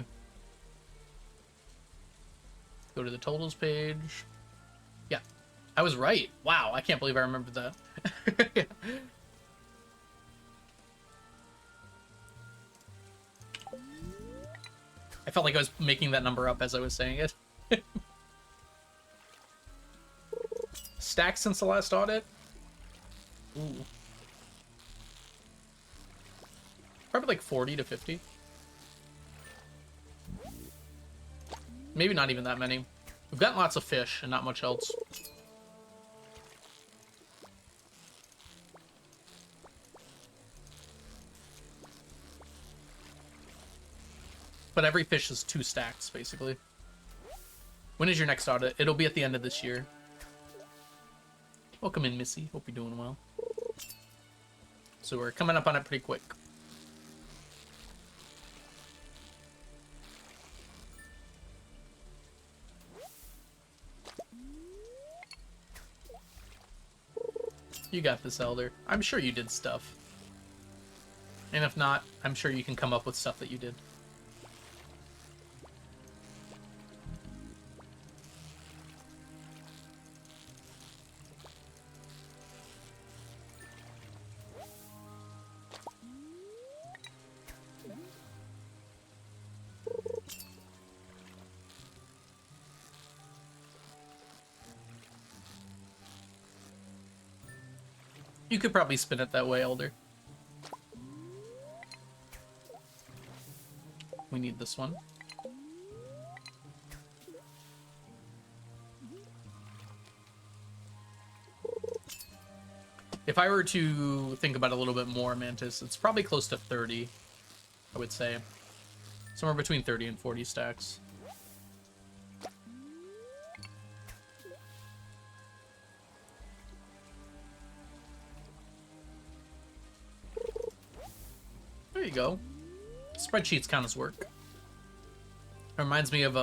Go to the totals page. Yeah, I was right. Wow, I can't believe I remembered that. I felt like I was making that number up as I was saying it. Stacks since the last audit? Ooh. Probably like 40 to 50. Maybe not even that many. We've gotten lots of fish and not much else. But every fish is 2 stacks, basically. When is your next audit? It'll be at the end of this year. Welcome in, Missy. Hope you're doing well. So we're coming up on it pretty quick. You got this, Elder. I'm sure you did stuff. And if not, I'm sure you can come up with stuff that you did. You could probably spin it that way, Elder. We need this one. If I were to think about it a little bit more, Mantis, it's probably close to 30, I would say. Somewhere between 30 and 40 stacks. There you go. Spreadsheets count as work. It reminds me of,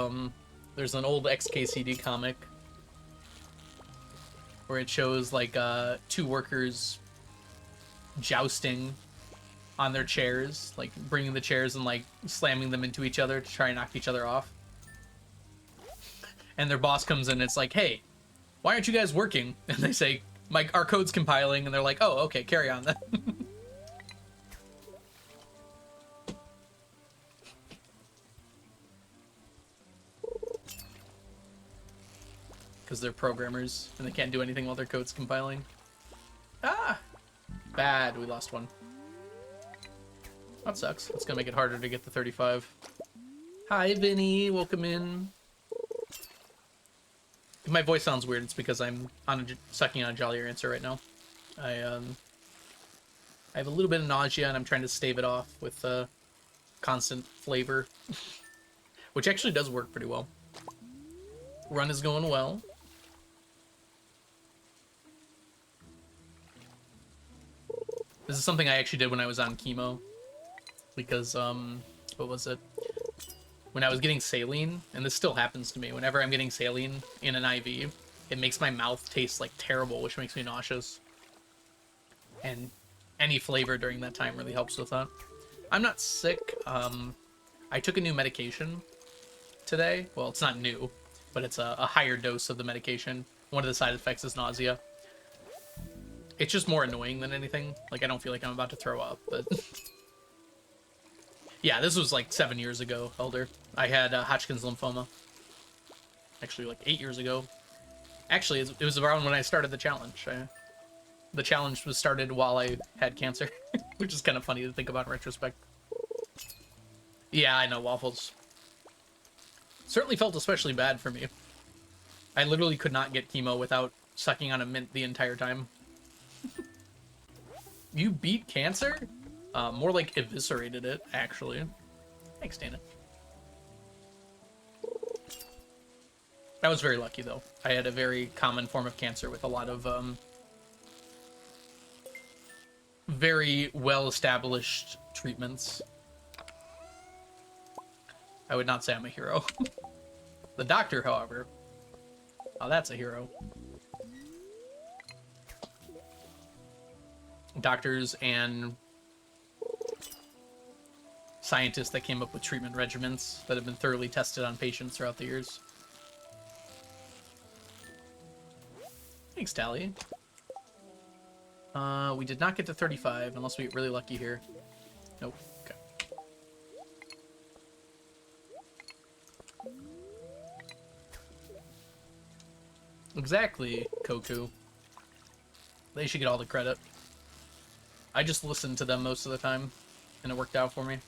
there's an old XKCD comic where it shows, like, two workers jousting on their chairs, like, bringing the chairs and, like, slamming them into each other to try and knock each other off. And their boss comes in and it's like, hey, why aren't you guys working? And they say, our code's compiling, and they're like, oh, okay, carry on then. Because they're programmers, and they can't do anything while their code's compiling. Ah! Bad, we lost one. That sucks. It's gonna make it harder to get the 35. Hi, Vinny, welcome in. If my voice sounds weird, it's because I'm sucking on a Jolly Rancher right now. I have a little bit of nausea, and I'm trying to stave it off with constant flavor. Which actually does work pretty well. Run is going well. This is something I actually did when I was on chemo. Because, what was it? When I was getting saline, and this still happens to me, whenever I'm getting saline in an IV, it makes my mouth taste, like, terrible, which makes me nauseous. And any flavor during that time really helps with that. I'm not sick. I took a new medication today. Well, it's not new, but it's a higher dose of the medication. One of the side effects is nausea. It's just more annoying than anything. Like, I don't feel like I'm about to throw up, but... Yeah, this was like 7 years ago, Elder. I had Hodgkin's lymphoma. Actually, like 8 years ago. Actually, it was around when I started the challenge. The challenge was started while I had cancer, which is kind of funny to think about in retrospect. Yeah, I know, waffles. Certainly felt especially bad for me. I literally could not get chemo without sucking on a mint the entire time. You beat cancer? More like eviscerated it, actually. Thanks, Dana. I was very lucky, though. I had a very common form of cancer with a lot of very well-established treatments. I would not say I'm a hero. The doctor, however, oh, that's a hero. Doctors and scientists that came up with treatment regimens that have been thoroughly tested on patients throughout the years. Thanks, Tally. We did not get to 35 unless we get really lucky here. Nope. Okay. Exactly, Koku. They should get all the credit. I just listened to them most of the time, and it worked out for me.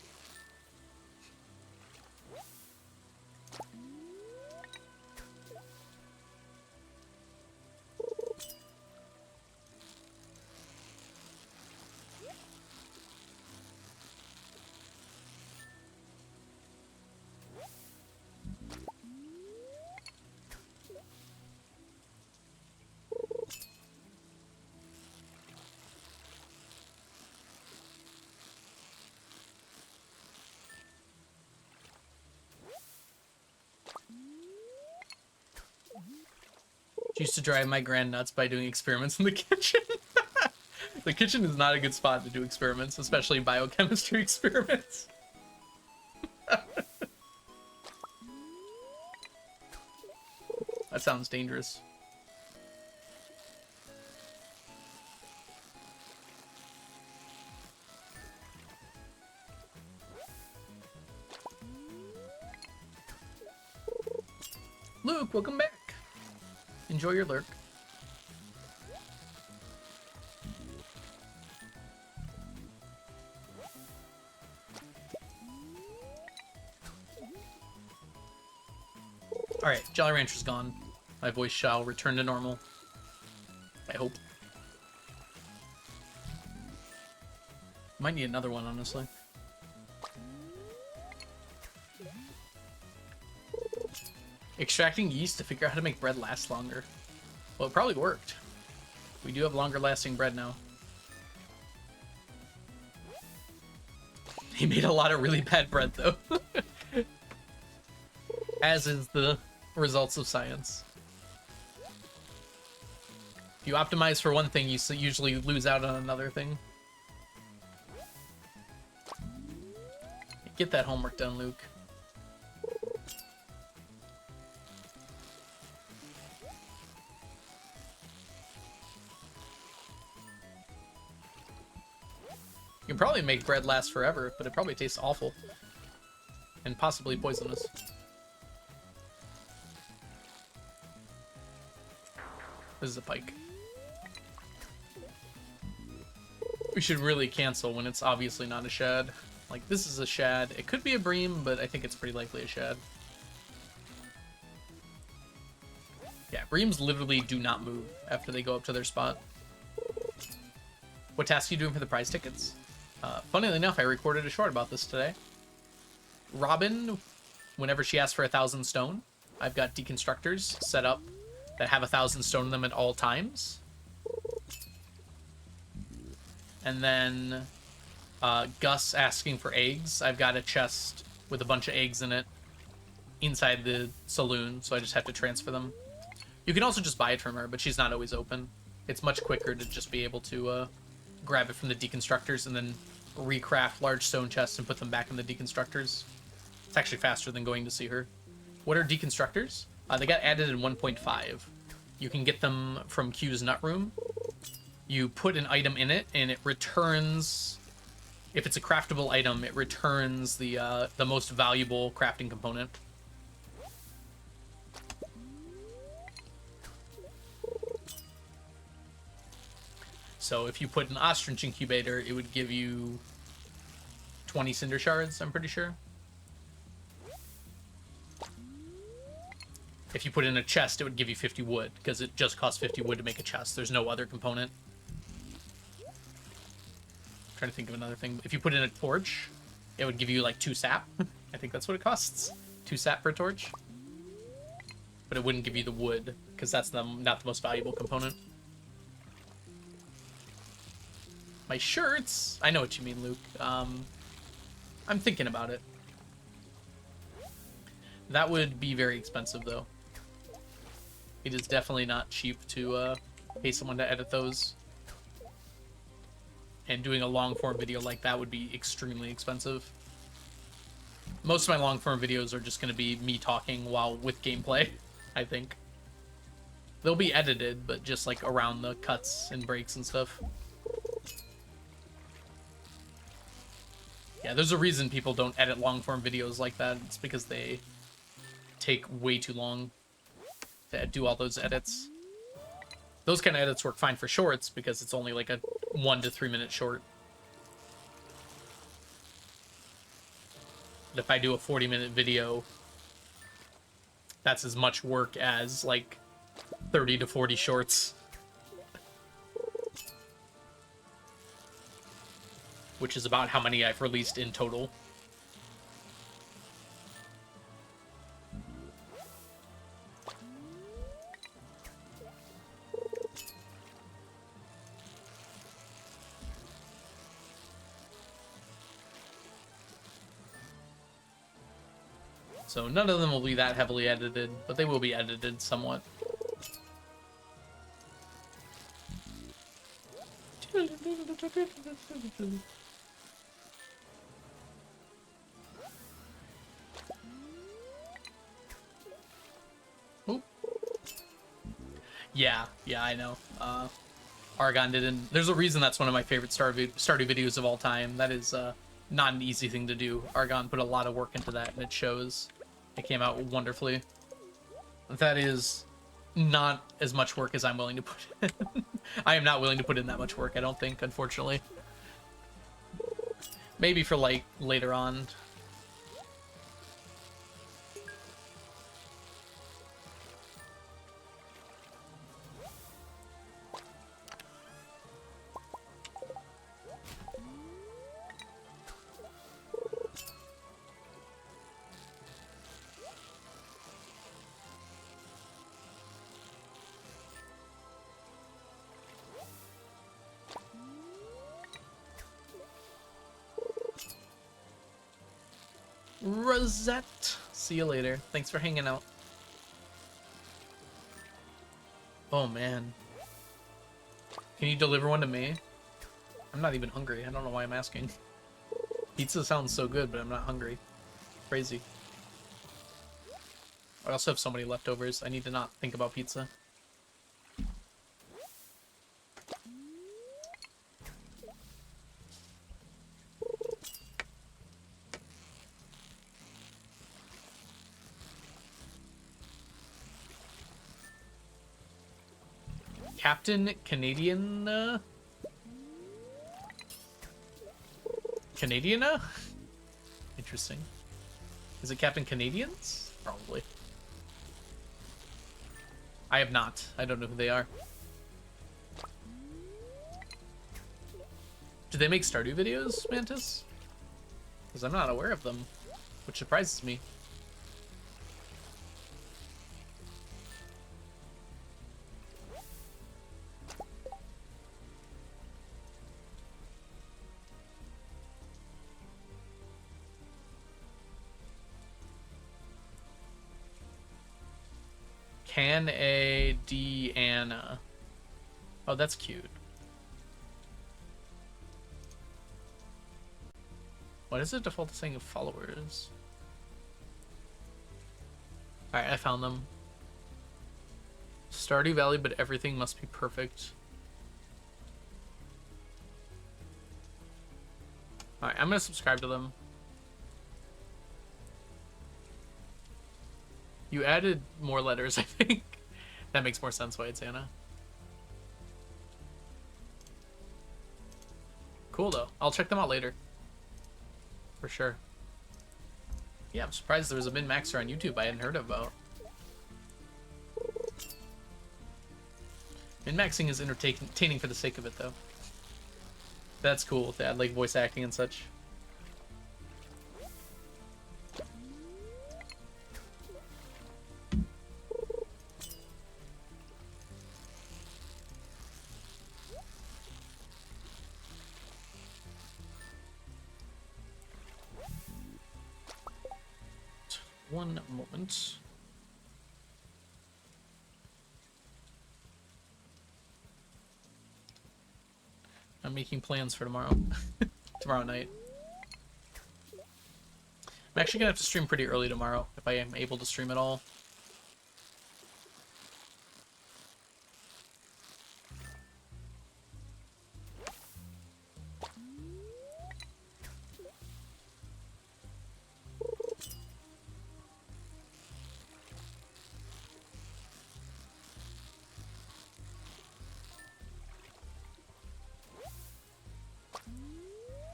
Used to drive my grand nuts by doing experiments in the kitchen. The kitchen is not a good spot to do experiments, especially biochemistry experiments. That sounds dangerous. Luke, welcome back. Enjoy your lurk. Alright, Jolly Rancher's gone. My voice shall return to normal. I hope. Might need another one, honestly. Extracting yeast to figure out how to make bread last longer. Well, it probably worked. We do have longer lasting bread now. He made a lot of really bad bread, though. As is the results of science. If you optimize for one thing, you usually lose out on another thing. Get that homework done, Luke. You can probably make bread last forever, but it probably tastes awful. And possibly poisonous. This is a pike. We should really cancel when it's obviously not a shad. Like, this is a shad. It could be a bream, but I think it's pretty likely a shad. Yeah, breams literally do not move after they go up to their spot. What task are you doing for the prize tickets? Funnily enough, I recorded a short about this today. Robin, whenever she asks for 1,000 stone, I've got deconstructors set up that have 1,000 stone in them at all times. And then Gus asking for eggs. I've got a chest with a bunch of eggs in it inside the saloon, so I just have to transfer them. You can also just buy it from her, but she's not always open. It's much quicker to just be able to grab it from the deconstructors and then recraft large stone chests and put them back in the deconstructors. It's actually faster than going to see her. What are deconstructors? They got added in 1.5. You can get them from Q's Nut Room. You put an item in it, and it returns... If it's a craftable item, it returns the most valuable crafting component. So if you put an ostrich incubator, it would give you 20 cinder shards, I'm pretty sure. If you put in a chest, it would give you 50 wood, because it just costs 50 wood to make a chest. There's no other component. I'm trying to think of another thing. If you put in a torch, it would give you like 2 sap. I think that's what it costs. 2 sap per torch. But it wouldn't give you the wood, because that's not the most valuable component. My shirts! I know what you mean, Luke. I'm thinking about it. That would be very expensive, though. It is definitely not cheap to pay someone to edit those. And doing a long-form video like that would be extremely expensive. Most of my long-form videos are just going to be me talking while with gameplay, I think. They'll be edited, but just like around the cuts and breaks and stuff. Yeah, there's a reason people don't edit long-form videos like that. It's because they take way too long to do all those edits. Those kind of edits work fine for shorts because it's only like a 1 to 3 minute short. But if I do a 40-minute video, that's as much work as like 30 to 40 shorts. Which is about how many I've released in total. So none of them will be that heavily edited, but they will be edited somewhat. Oop. Yeah, I know. Argon didn't... There's a reason that's one of my favorite Stardew videos of all time. That is not an easy thing to do. Argon put a lot of work into that, and it shows. It came out wonderfully. That is not as much work as I'm willing to put in. I am not willing to put in that much work, I don't think, unfortunately. Maybe for, like, later on. Rosette. See you later. Thanks for hanging out. Oh, man. Can you deliver one to me? I'm not even hungry. I don't know why I'm asking. Pizza sounds so good, but I'm not hungry. Crazy. I also have so many leftovers. I need to not think about pizza. Captain Canadian... Canadiana? Interesting. Is it Captain Canadians? Probably. I have not. I don't know who they are. Do they make Stardew videos, Mantis? Because I'm not aware of them, which surprises me. Canadiana. Oh, that's cute. What is the default saying of followers? Alright, I found them. Stardew Valley, but everything must be perfect. Alright, I'm gonna subscribe to them. You added more letters, I think. That makes more sense why it's Anna. Cool, though. I'll check them out later. For sure. Yeah, I'm surprised there was a min-maxer on YouTube I hadn't heard about. Min-maxing is entertaining for the sake of it, though. That's cool to add, like, voice acting and such. One moment. I'm making plans for tomorrow. Tomorrow night. I'm actually gonna have to stream pretty early tomorrow, if I am able to stream at all.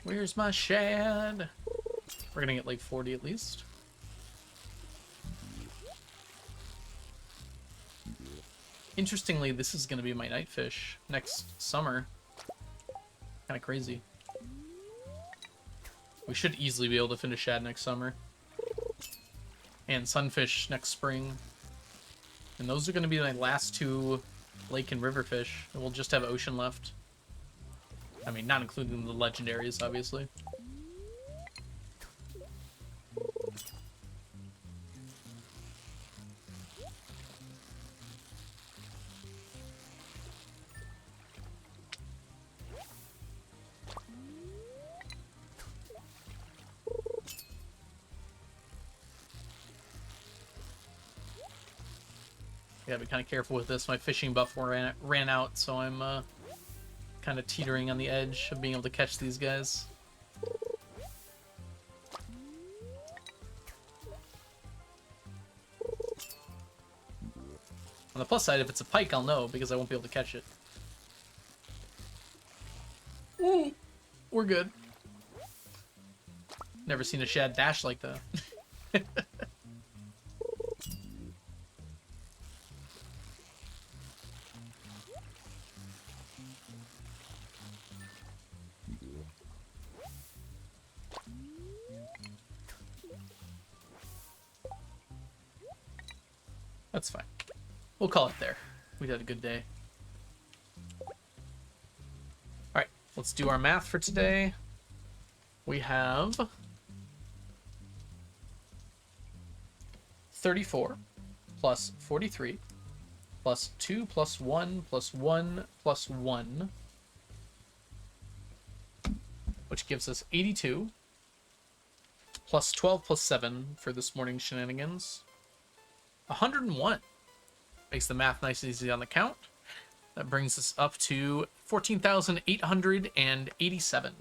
Where's my shad? We're gonna get like 40 at least. Interestingly, this is gonna be my night fish next summer. Kinda crazy. We should easily be able to finish shad next summer. And sunfish next spring. And those are gonna be my last two lake and river fish. And we'll just have ocean left. I mean, not including the legendaries, obviously. Gotta be kind of careful with this. My fishing buff ran out, so I'm kind of teetering on the edge of being able to catch these guys. On the plus side, if it's a pike, I'll know, because I won't be able to catch it. Ooh, we're good. Never seen a shad dash like that. That's fine. We'll call it there. We had a good day. Alright, let's do our math for today. We have 34 plus 43 plus 2 plus 1 plus 1 plus 1, which gives us 82, plus 12 plus 7 for this morning's shenanigans. 101. Makes the math nice and easy on the count. That brings us up to 14,887.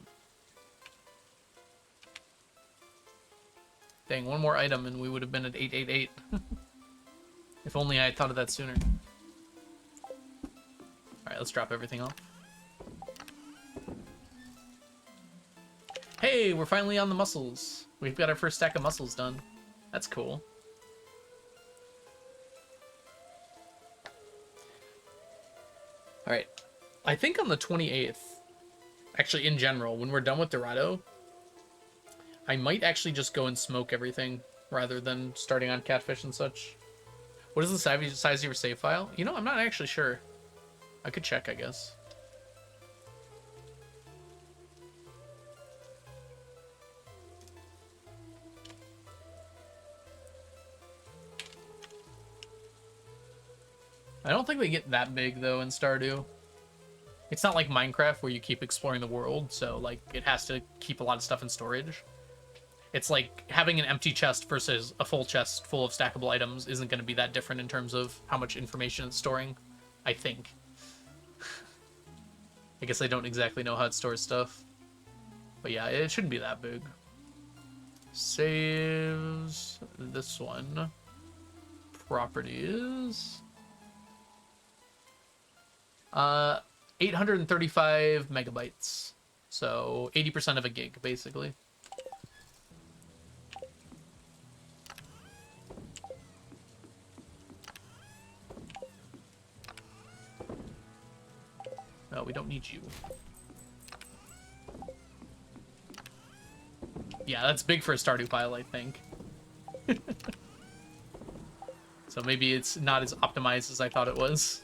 Dang, one more item and we would have been at 888. If only I had thought of that sooner. Alright, let's drop everything off. Hey, we're finally on the mussels. We've got our first stack of mussels done. That's cool. Alright, I think on the 28th, actually in general, when we're done with Dorado, I might actually just go and smoke everything rather than starting on catfish and such. What is the size of your save file? You know, I'm not actually sure. I could check, I guess. I don't think they get that big, though, in Stardew. It's not like Minecraft, where you keep exploring the world, so, like, it has to keep a lot of stuff in storage. It's like having an empty chest versus a full chest full of stackable items isn't going to be that different in terms of how much information it's storing, I think. I guess I don't exactly know how it stores stuff. But yeah, it shouldn't be that big. Saves this one. Properties. 835 megabytes. So 80% of a gig, basically. No, we don't need you. Yeah, that's big for a Stardew file, I think. So maybe it's not as optimized as I thought it was.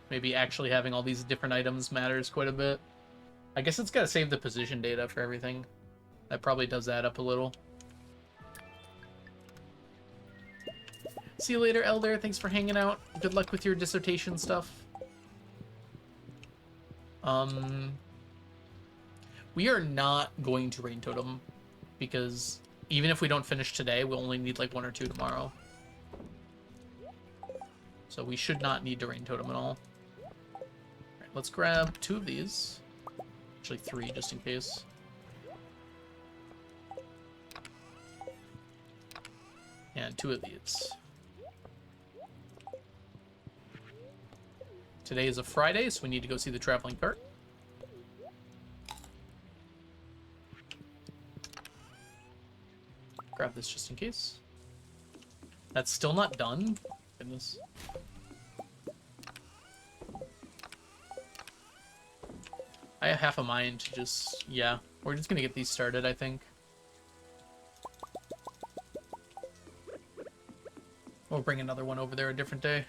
Maybe actually having all these different items matters quite a bit. I guess it's got to save the position data for everything. That probably does add up a little. See you later, Elder. Thanks for hanging out. Good luck with your dissertation stuff. We are not going to Rain Totem, because even if we don't finish today, we'll only need like 1 or 2 tomorrow. So we should not need to Rain Totem at all. Alright, let's grab 2 of these. Actually 3, just in case. And 2 of these. Today is a Friday, so we need to go see the traveling cart. Grab this just in case. That's still not done. Goodness. I have half a mind to just... Yeah, we're just gonna get these started, I think. We'll bring another one over there a different day.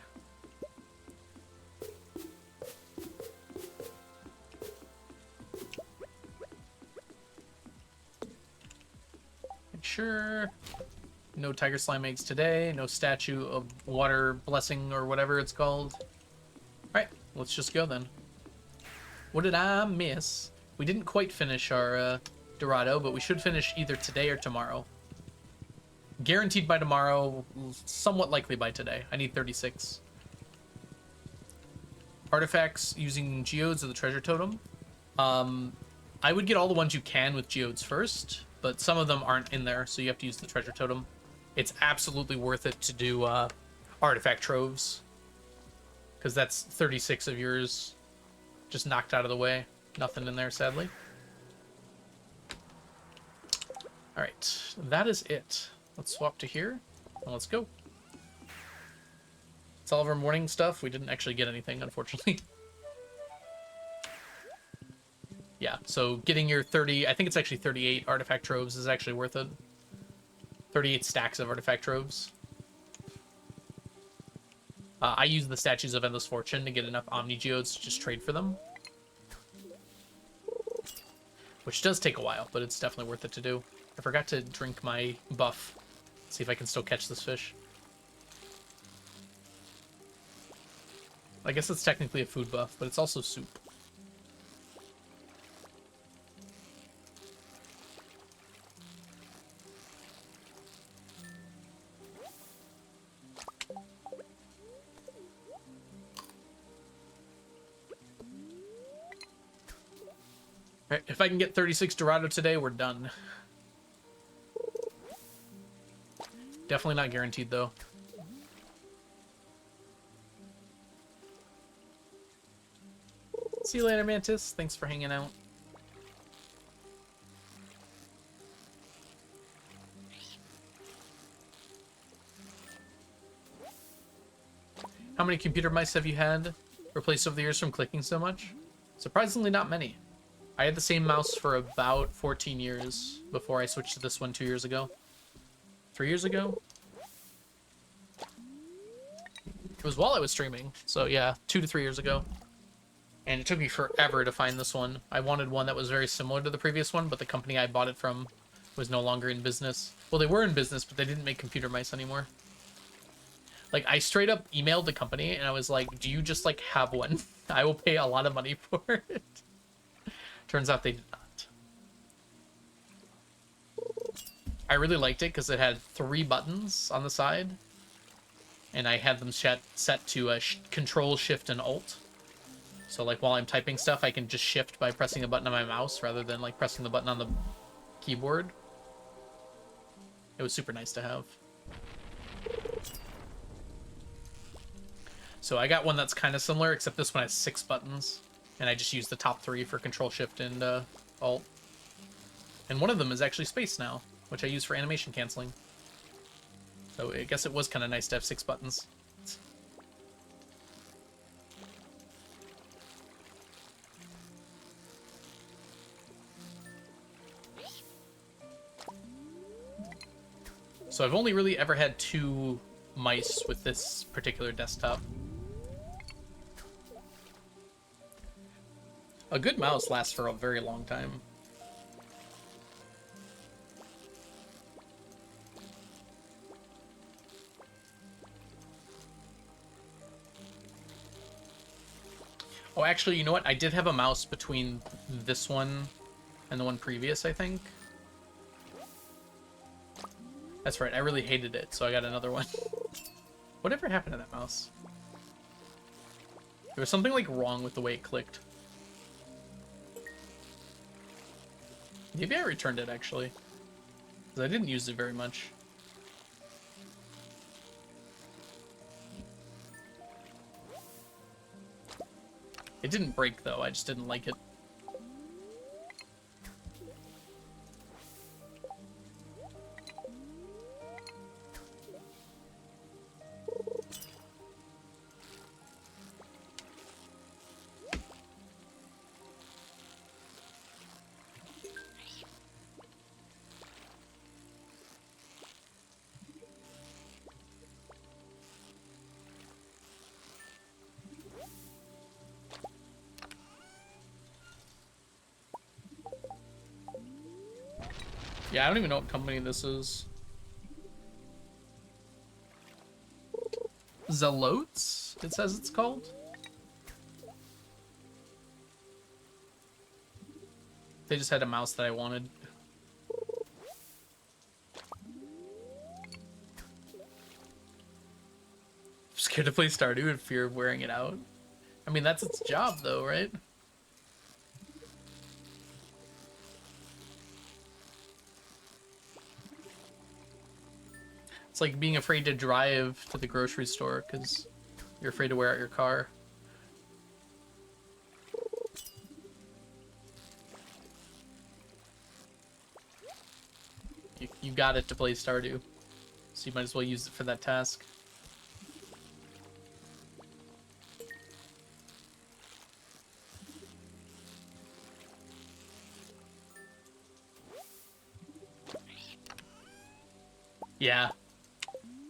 Sure. No tiger slime eggs today. No statue of water blessing or whatever it's called. Alright, let's just go then. What did I miss? We didn't quite finish our Dorado, but we should finish either today or tomorrow. Guaranteed by tomorrow, somewhat likely by today. I need 36. Artifacts using geodes of the treasure totem. I would get all the ones you can with geodes first, but some of them aren't in there, so you have to use the treasure totem. It's absolutely worth it to do artifact troves, because that's 36 of yours just knocked out of the way. Nothing in there, sadly. Alright, that is it. Let's swap to here, and let's go. It's all of our morning stuff. We didn't actually get anything, unfortunately. Yeah, so getting your 30, I think it's actually 38 artifact troves is actually worth it. 38 stacks of artifact troves. I use the Statues of Endless Fortune to get enough Omni Geodes to just trade for them. which does take a while, but it's definitely worth it to do. I forgot to drink my buff. See if I can still catch this fish. I guess it's technically a food buff, but it's also soup. Alright, if I can get 36 Dorado today, we're done. Definitely not guaranteed, though. See you later, Mantis. Thanks for hanging out. How many computer mice have you had replaced over the years from clicking so much? Surprisingly, not many. I had the same mouse for about 14 years before I switched to this one 2 years ago. 3 years ago? It was while I was streaming, so yeah, 2 to 3 years ago. And it took me forever to find this one. I wanted one that was very similar to the previous one, but the company I bought it from was no longer in business. Well, they were in business, but they didn't make computer mice anymore. Like, I straight up emailed the company, and I was like, do you just, like, have one? I will pay a lot of money for it. Turns out they did not. I really liked it because it had 3 buttons on the side. And I had them set to Control, Shift, and Alt. So, like, while I'm typing stuff, I can just shift by pressing a button on my mouse rather than, like, pressing the button on the keyboard. It was super nice to have. So I got one that's kind of similar, except this one has 6 buttons. And I just use the top 3 for Control, Shift, and Alt. And one of them is actually space now, which I use for animation canceling. So I guess it was kind of nice to have 6 buttons. So I've only really ever had 2 mice with this particular desktop. A good mouse lasts for a very long time. Oh, actually, you know what? I did have a mouse between this one and the one previous, I think. That's right, I really hated it, so I got another one. Whatever happened to that mouse? There was something, like, wrong with the way it clicked. Maybe I returned it, actually. Because I didn't use it very much. It didn't break, though. I just didn't like it. Yeah, I don't even know what company this is. Zelotes, it says it's called. They just had a mouse that I wanted. I'm scared to play Stardew in fear of wearing it out. I mean, that's its job, though, right? It's like being afraid to drive to the grocery store because you're afraid to wear out your car. You got it to play Stardew, so you might as well use it for that task. Yeah.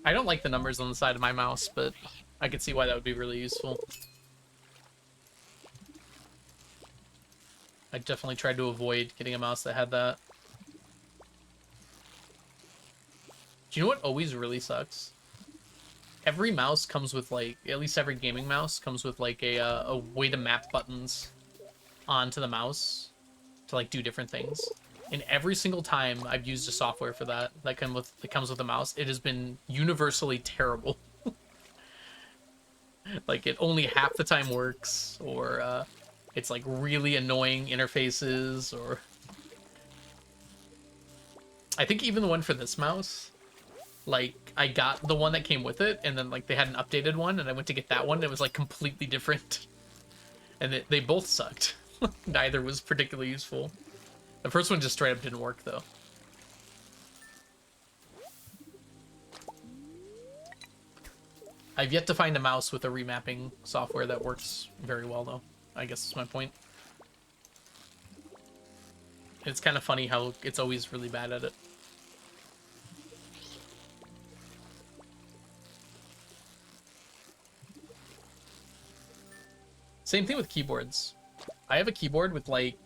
I don't like the numbers on the side of my mouse, but I could see why that would be really useful. I definitely tried to avoid getting a mouse that had that. Do you know what always really sucks? Every mouse comes with, like, at least every gaming mouse comes with, like, a way to map buttons onto the mouse to, like, do different things. And every single time I've used a software for that comes with a mouse, it has been universally terrible. Like, it only half the time works, or it's, like, really annoying interfaces, or... I think even the one for this mouse, like, I got the one that came with it, and then, like, they had an updated one, and I went to get that one, and it was, like, completely different. And they both sucked. Neither was particularly useful. The first one just straight up didn't work, though. I've yet to find a mouse with a remapping software that works very well, though. I guess is my point. It's kind of funny how it's always really bad at it. Same thing with keyboards. I have a keyboard with, like,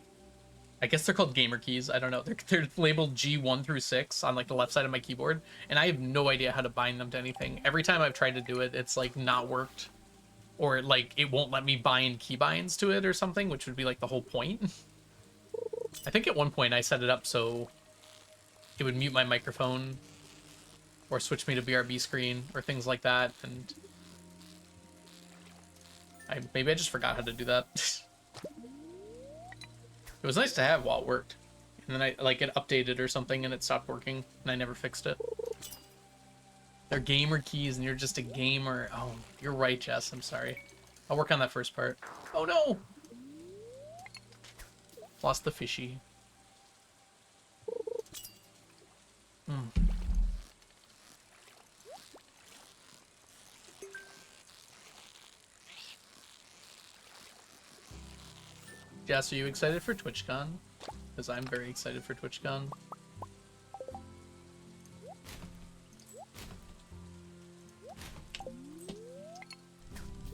I guess they're called gamer keys. I don't know. They're labeled G1 through 6 on, like, the left side of my keyboard, and I have no idea how to bind them to anything. Every time I've tried to do it, it's, like, not worked. Or, like, it won't let me bind keybinds to it or something, which would be, like, the whole point. I think at one point I set it up so it would mute my microphone or switch me to BRB screen or things like that, and maybe I just forgot how to do that. It was nice to have while it worked. And then it updated or something and it stopped working, and I never fixed it. They're gamer keys and you're just a gamer. Oh, you're right, Jess. I'm sorry. I'll work on that first part. Oh, no! Lost the fishy. Jess, are you excited for TwitchCon? Because I'm very excited for TwitchCon.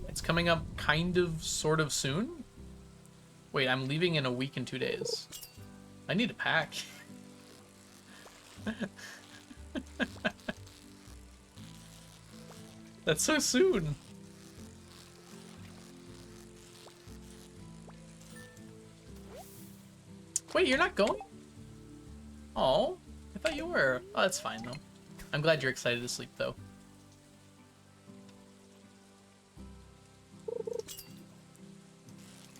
It's coming up kind of, sort of soon? Wait, I'm leaving in a week and 2 days. I need to pack. That's so soon. Wait, you're not going? Oh, I thought you were. Oh, that's fine, though. I'm glad you're excited to sleep, though.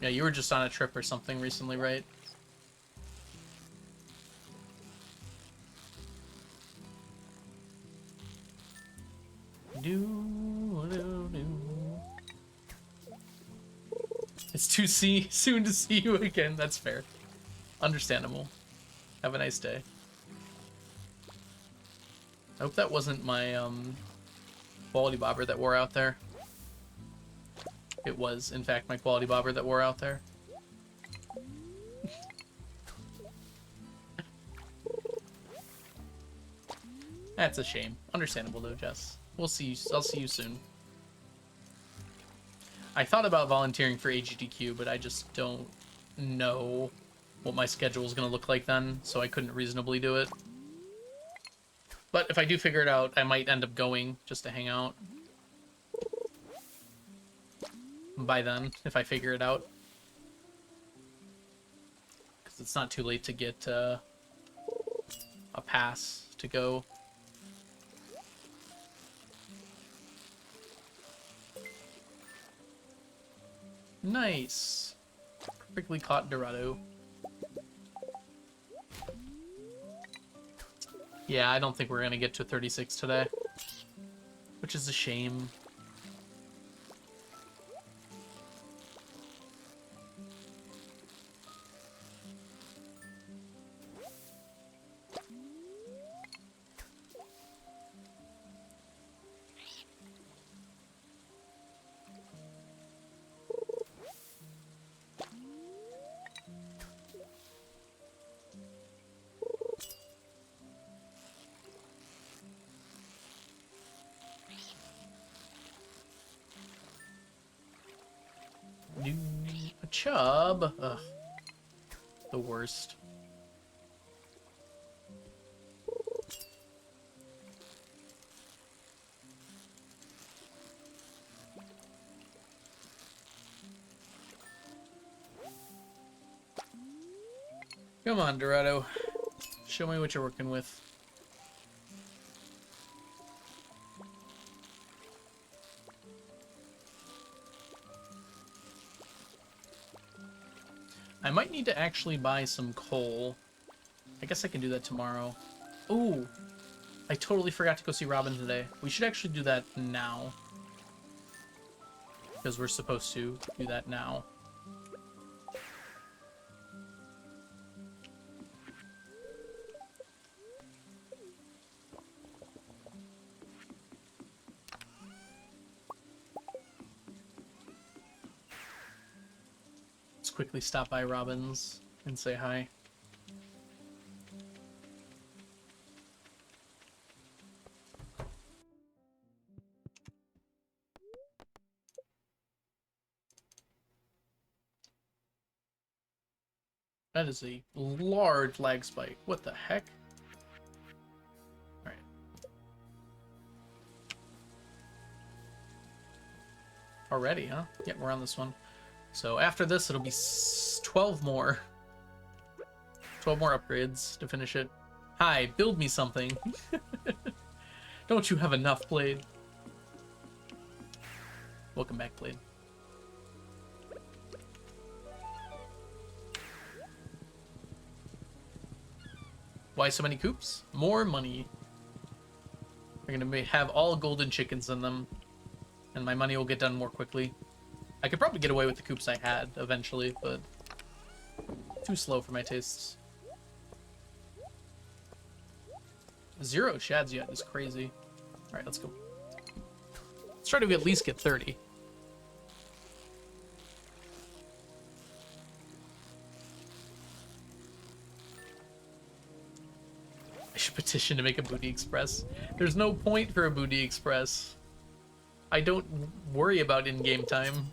Yeah, you were just on a trip or something recently, right? It's too soon to see you again. That's fair. Understandable. Have a nice day. I hope that wasn't my quality bobber that wore out there. It was, in fact, my quality bobber that wore out there. That's a shame. Understandable though, Jess. We'll see you. I'll see you soon. I thought about volunteering for AGDQ, but I just don't know what my schedule is going to look like then, so I couldn't reasonably do it. But if I do figure it out, I might end up going just to hang out. By then, if I figure it out. Because it's not too late to get a pass to go. Nice. Perfectly caught Dorado. Yeah, I don't think we're gonna get to 36 today. Which is a shame. A chub. Ugh. the worst. Come on, Dorado. Show me what you're working with. I might need to actually buy some coal. I guess I can do that tomorrow. Ooh, I totally forgot to go see Robin today. We should actually do that now. Because we're supposed to do that now. Let's quickly stop by Robin's and say hi. That is a large lag spike. What the heck? Alright. Already, huh? Yeah, we're on this one. So after this, it'll be 12 more. 12 more upgrades to finish it. Hi, build me something. Don't you have enough, Blade? Welcome back, Blade. Why so many coops? More money. We're gonna have all golden chickens in them, and my money will get done more quickly. I could probably get away with the coops I had eventually, but too slow for my tastes. 0 shads yet is crazy. Alright, let's go. Let's try to at least get 30. I should petition to make a Booty Express. There's no point for a Booty Express. I don't worry about in-game time.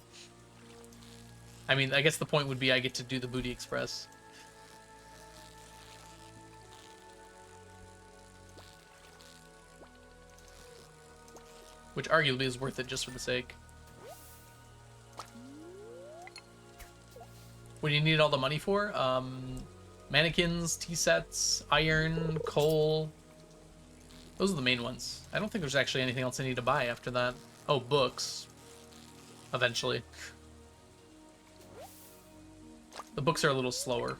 I mean, I guess the point would be I get to do the Booty Express. Which arguably is worth it just for the sake. What do you need all the money for? Mannequins, tea sets, iron, coal. Those are the main ones. I don't think there's actually anything else I need to buy after that. Oh, books. Eventually. The books are a little slower.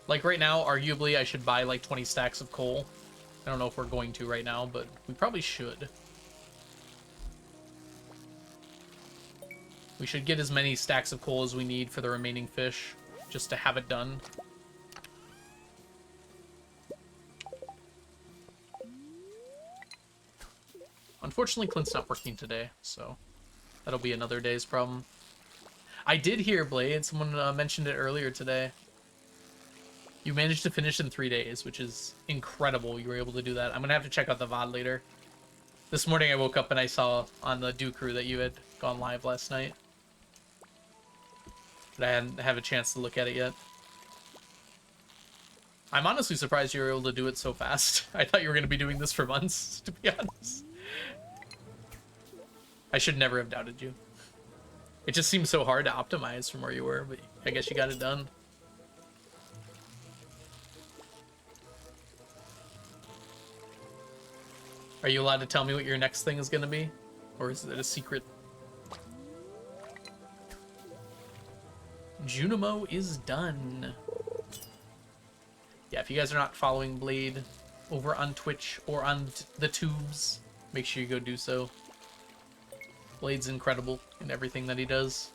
Like right now, arguably I should buy like 20 stacks of coal. I don't know if we're going to right now, but we probably should. We should get as many stacks of coal as we need for the remaining fish, just to have it done. Unfortunately, Clint's not working today, so that'll be another day's problem. I did hear, Blade, someone mentioned it earlier today. You managed to finish in 3 days, which is incredible. You were able to do that. I'm going to have to check out the VOD later. This morning I woke up and I saw on the Dew Crew that you had gone live last night. But I hadn't had a chance to look at it yet. I'm honestly surprised you were able to do it so fast. I thought you were going to be doing this for months, to be honest. I should never have doubted you. It just seems so hard to optimize from where you were, but I guess you got it done. Are you allowed to tell me what your next thing is going to be? Or is it a secret? Junimo is done. Yeah, if you guys are not following Blade over on Twitch or on the tubes, make sure you go do so. Blade's incredible in everything that he does.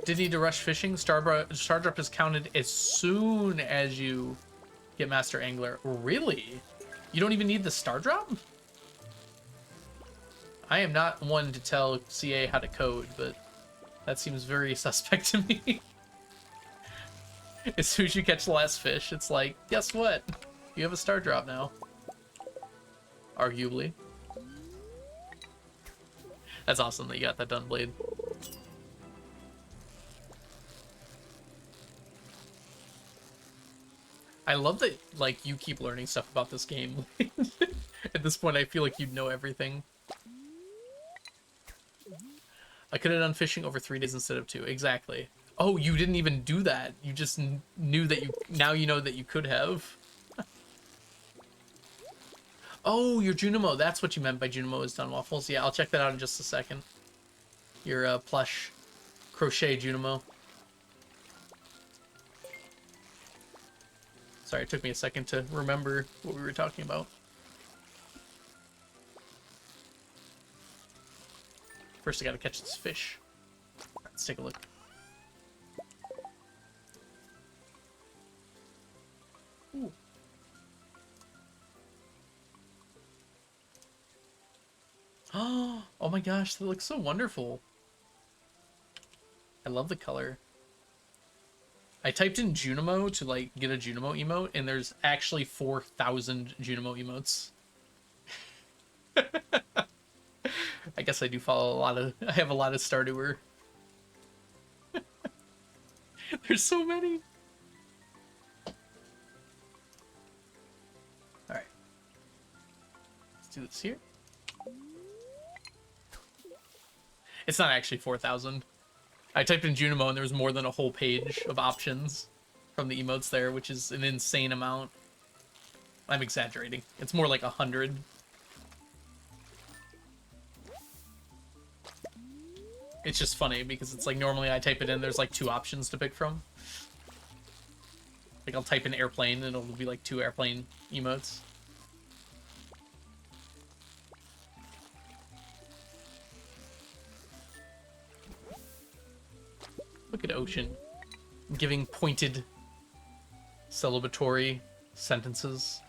Didn't need to rush fishing. Star drop is counted as soon as you get Master Angler. Really? You don't even need the star drop? I am not one to tell CA how to code, but that seems very suspect to me. As soon as you catch the last fish, it's like, guess what? You have a star drop now. Arguably. That's awesome that you got that done, Blade. I love that, like, you keep learning stuff about this game. At this point, I feel like you'd know everything. I could have done fishing over 3 days instead of 2. Exactly. Oh, you didn't even do that. You just knew that you... Now you know that you could have. Oh, your Junimo. That's what you meant by Junimo is done waffles. Yeah, I'll check that out in just a second. Your plush crochet Junimo. Sorry, it took me a second to remember what we were talking about. First, I gotta catch this fish. Let's take a look. Ooh. Oh my gosh, that looks so wonderful. I love the color. I typed in Junimo to like get a Junimo emote, and there's actually 4,000 Junimo emotes. I guess I do follow a lot of... I have a lot of Stardewer. There's so many. Alright. Let's do this here. It's not actually 4,000. I typed in Junimo and there was more than a whole page of options from the emotes there, which is an insane amount. I'm exaggerating. It's more like 100. It's just funny because it's like normally I type it in, there's like 2 options to pick from. Like I'll type in airplane and it'll be like 2 airplane emotes. Look at Ocean giving pointed celebratory sentences.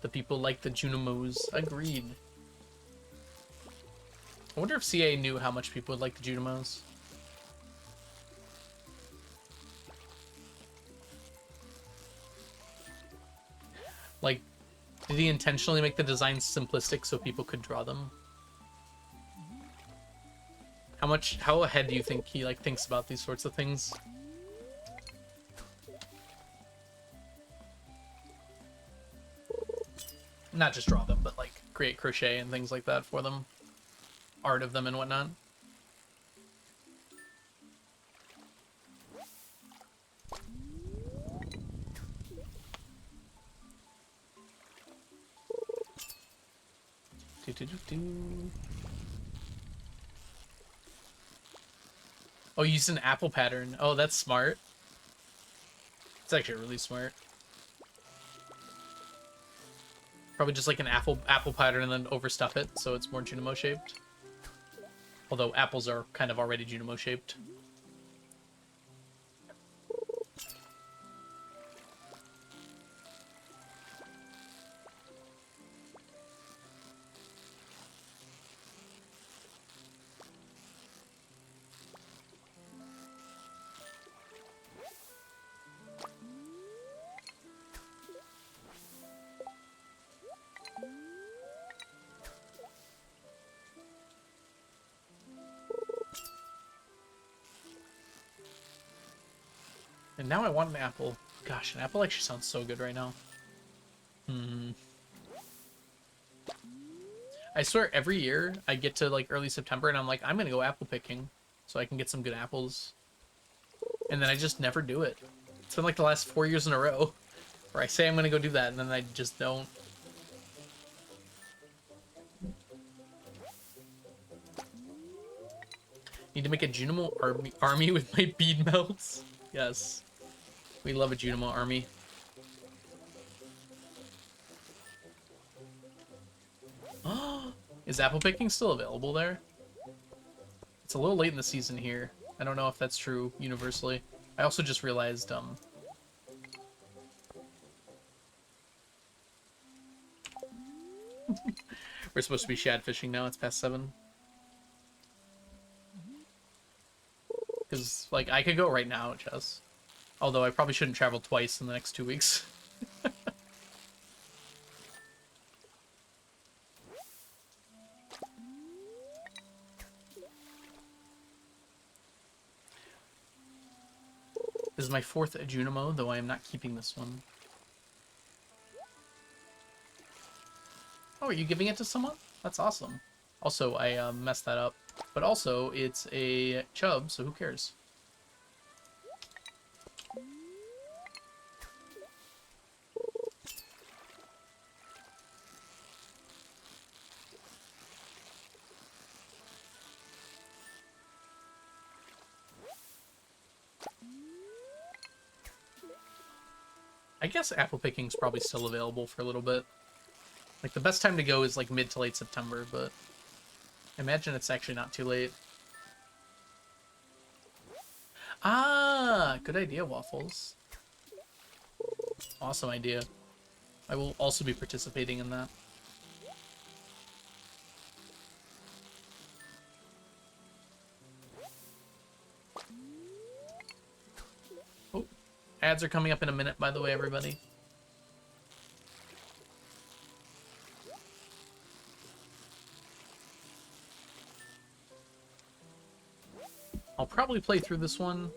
The people like the Junimos. Agreed. I wonder if CA knew how much people would like the Junimos. Like, did he intentionally make the designs simplistic so people could draw them? How ahead do you think he like thinks about these sorts of things? Not just draw them, but like create crochet and things like that for them. Art of them and whatnot. Oh, you used an apple pattern. Oh, that's smart. It's actually really smart. Probably just like an apple pattern and then overstuff it so it's more Junimo shaped. Although apples are kind of already Junimo shaped. And now I want an apple. Gosh, an apple actually sounds so good right now. I swear every year I get to like early September and I'm like, I'm gonna go apple picking so I can get some good apples. And then I just never do it. It's been like the last 4 years in a row where I say I'm gonna go do that and then I just don't. Need to make a Junimo army with my bead melts. Yes. We love a Junimo army. Is apple picking still available there? It's a little late in the season here. I don't know if that's true universally. I also just realized, we're supposed to be shad fishing now. It's past 7. Because, like, I could go right now, Jess. Although I probably shouldn't travel twice in the next 2 weeks. This is my 4th Junimo, though I am not keeping this one. Oh, are you giving it to someone? That's awesome. Also, I messed that up. But also, it's a chub, so who cares? I guess apple picking's probably still available for a little bit. Like, the best time to go is, like, mid to late September, but I imagine it's actually not too late. Ah, good idea, Waffles. Awesome idea. I will also be participating in that. Oh, ads are coming up in a minute, by the way, everybody. I'll probably play through this one.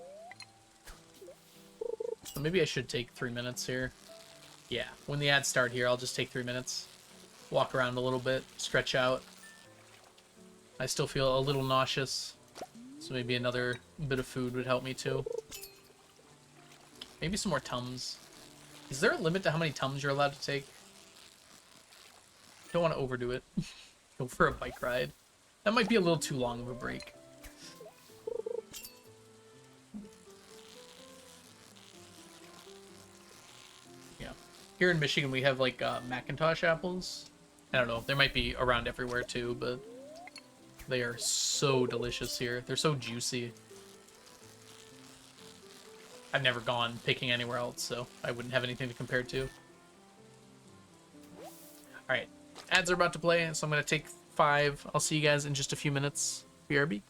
So maybe I should take 3 minutes here. Yeah, when the ads start here, I'll just take 3 minutes. Walk around a little bit, stretch out. I still feel a little nauseous, so maybe another bit of food would help me too. Maybe some more Tums. Is there a limit to how many Tums you're allowed to take? Don't want to overdo it. Go for a bike ride. That might be a little too long of a break. Here in Michigan, we have, like, Macintosh apples. I don't know, they might be around everywhere, too, but they are so delicious here. They're so juicy. I've never gone picking anywhere else, so I wouldn't have anything to compare to. Alright, ads are about to play, so I'm going to take 5. I'll see you guys in just a few minutes. BRB.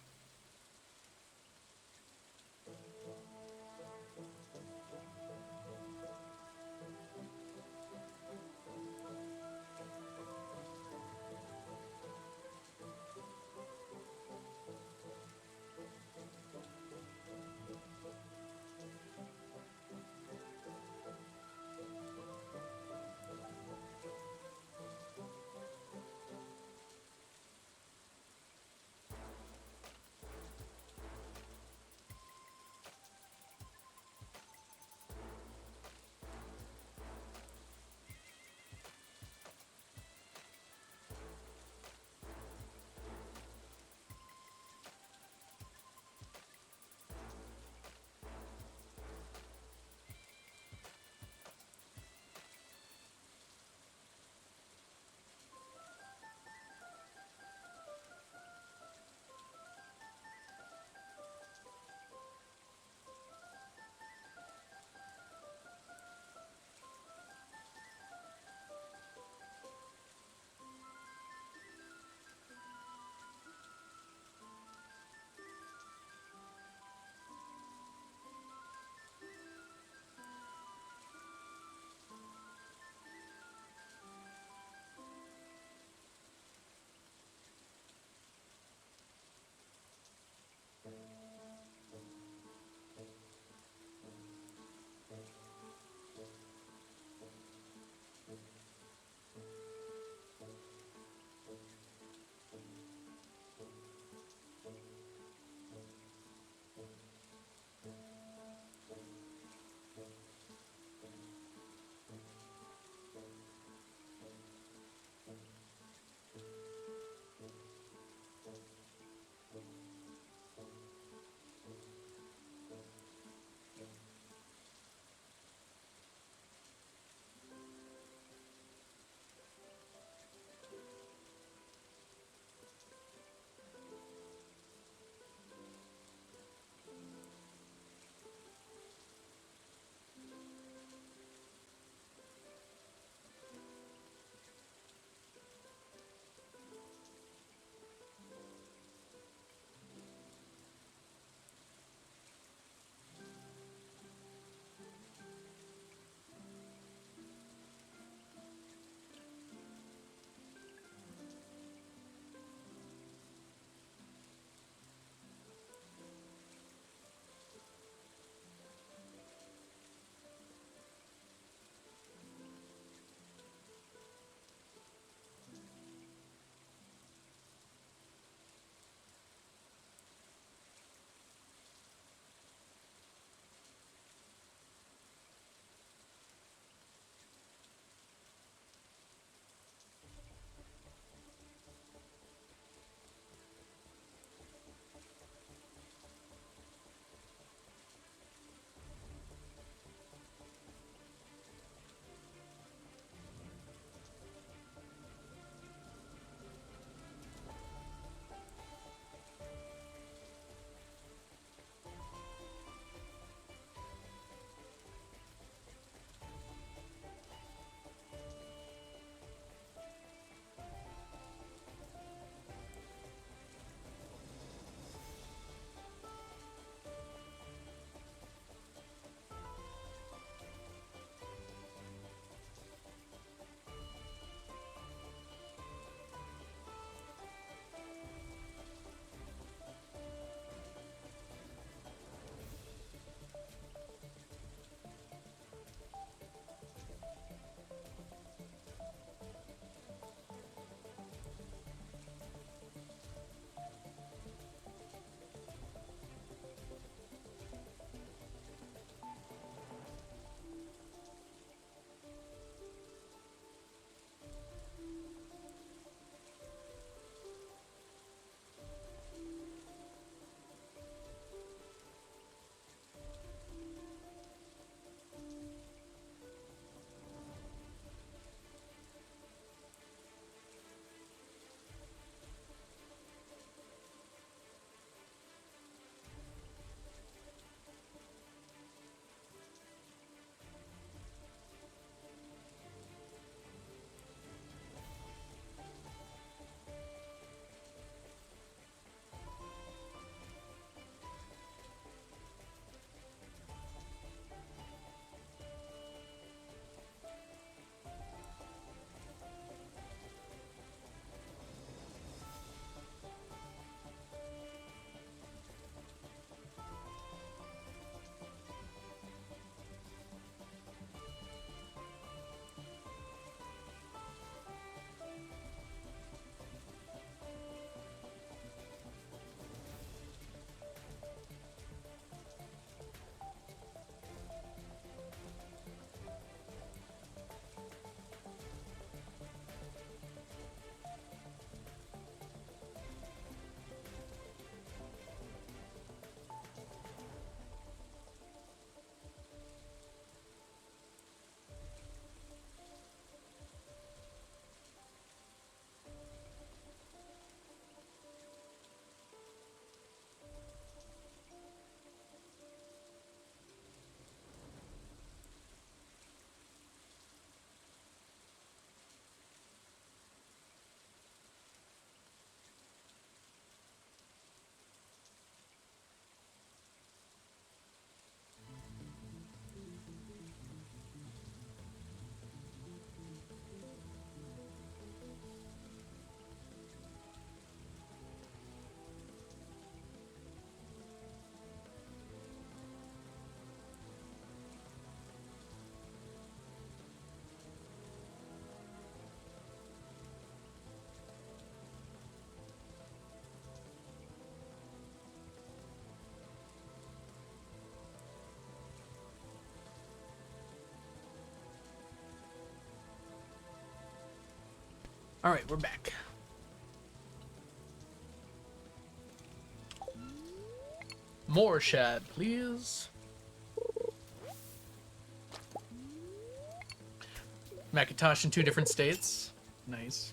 All right, we're back. More shad, please. Macintosh in 2 different states. Nice.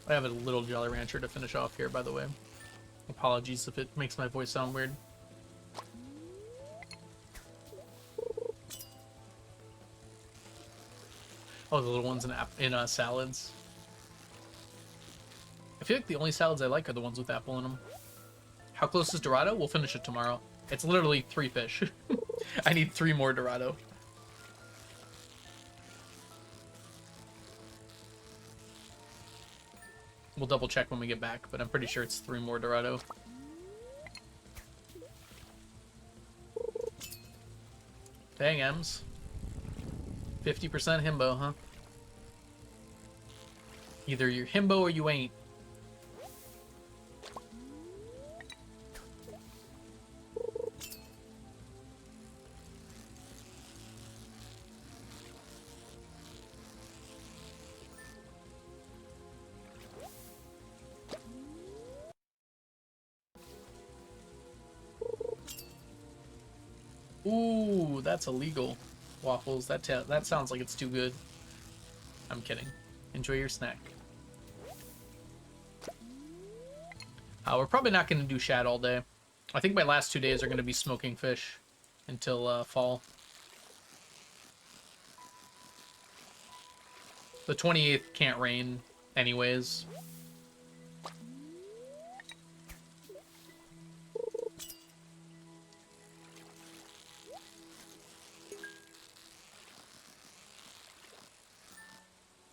I have a little Jolly Rancher to finish off here, by the way. Apologies if it makes my voice sound weird. Oh, the little ones in salads. I feel like the only salads I like are the ones with apple in them. How close is Dorado? We'll finish it tomorrow. It's literally 3 fish. I need 3 more Dorado. We'll double check when we get back, but I'm pretty sure it's 3 more Dorado. Dang, Ems. 50% himbo, huh? Either you're himbo or you ain't. Ooh, that's illegal. Waffles, that sounds like it's too good. I'm kidding. Enjoy your snack. We're probably not going to do shad all day. I think my last 2 days are going to be smoking fish until fall. The 28th can't rain anyways.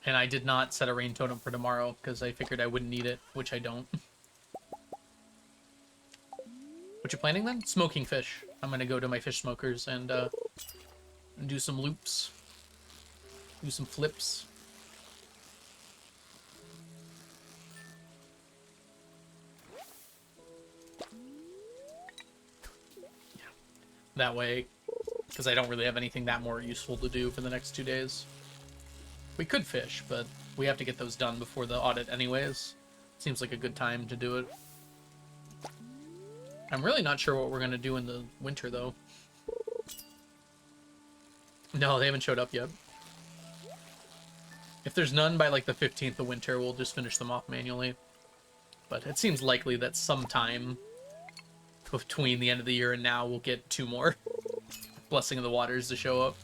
And I did not set a rain totem for tomorrow because I figured I wouldn't need it, which I don't. What you planning then? Smoking fish. I'm gonna go to my fish smokers and do some loops. Do some flips. Yeah. That way, because I don't really have anything that more useful to do for the next 2 days. We could fish, but we have to get those done before the audit anyways. Seems like a good time to do it. I'm really not sure what we're going to do in the winter, though. No, they haven't showed up yet. If there's none by, like, the 15th of winter, we'll just finish them off manually. But it seems likely that sometime between the end of the year and now, we'll get 2 more Blessing of the Waters to show up.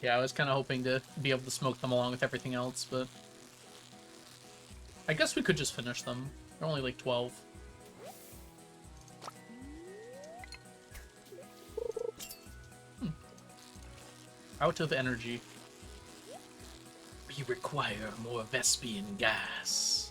Yeah, I was kind of hoping to be able to smoke them along with everything else, but I guess we could just finish them. They're only like 12. Out of energy. We require more Vespian gas.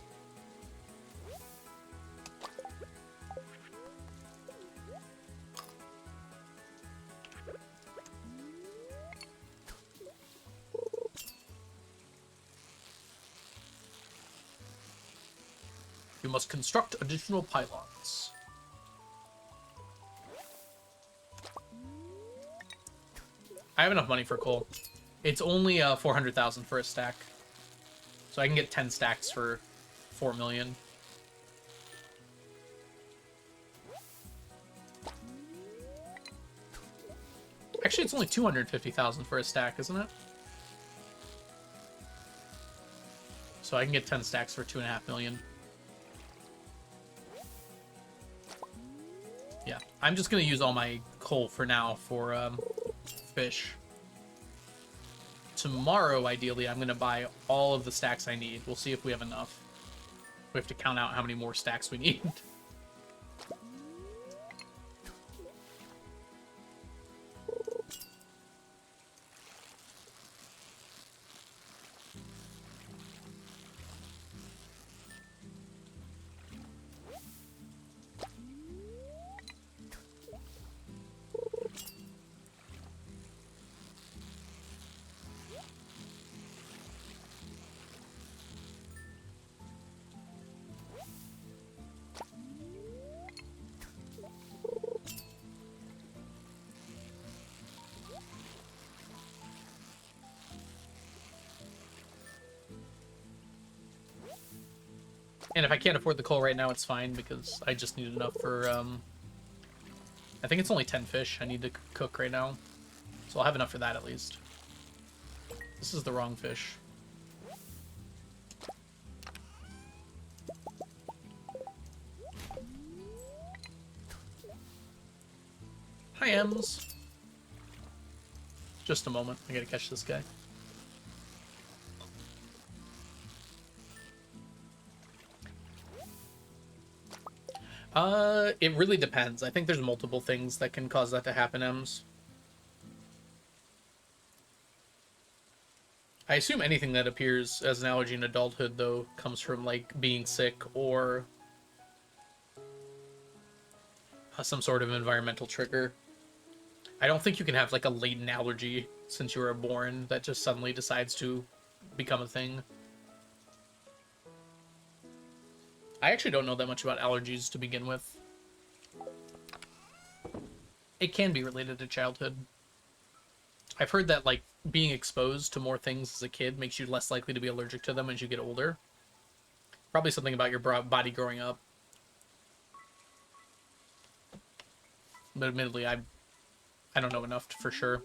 You must construct additional pylons. I have enough money for coal. It's only 400,000 for a stack. So I can get 10 stacks for 4 million. Actually, it's only 250,000 for a stack, isn't it? So I can get 10 stacks for 2.5 million. Yeah, I'm just gonna use all my coal for now for fish. Tomorrow, ideally, I'm gonna buy all of the stacks I need. We'll see if we have enough. We have to count out how many more stacks we need. And if I can't afford the coal right now, it's fine, because I just need enough for, I think it's only 10 fish I need to cook right now. So I'll have enough for that at least. This is the wrong fish. Hi, Ems. Just a moment. I gotta catch this guy. It really depends. I think there's multiple things that can cause that to happen, Ems. I assume anything that appears as an allergy in adulthood, though, comes from, like, being sick or some sort of environmental trigger. I don't think you can have, like, a latent allergy since you were born that just suddenly decides to become a thing. I actually don't know that much about allergies to begin with. It can be related to childhood. I've heard that, like, being exposed to more things as a kid makes you less likely to be allergic to them as you get older. Probably something about your body growing up. But admittedly, I don't know enough for sure.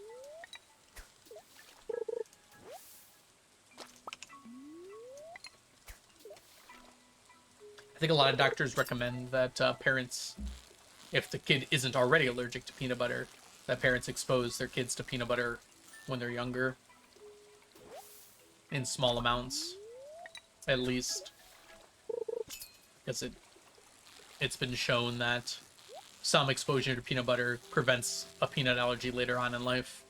I think a lot of doctors recommend that parents, if the kid isn't already allergic to peanut butter, that parents expose their kids to peanut butter when they're younger. In small amounts, at least. Because it's been shown that some exposure to peanut butter prevents a peanut allergy later on in life.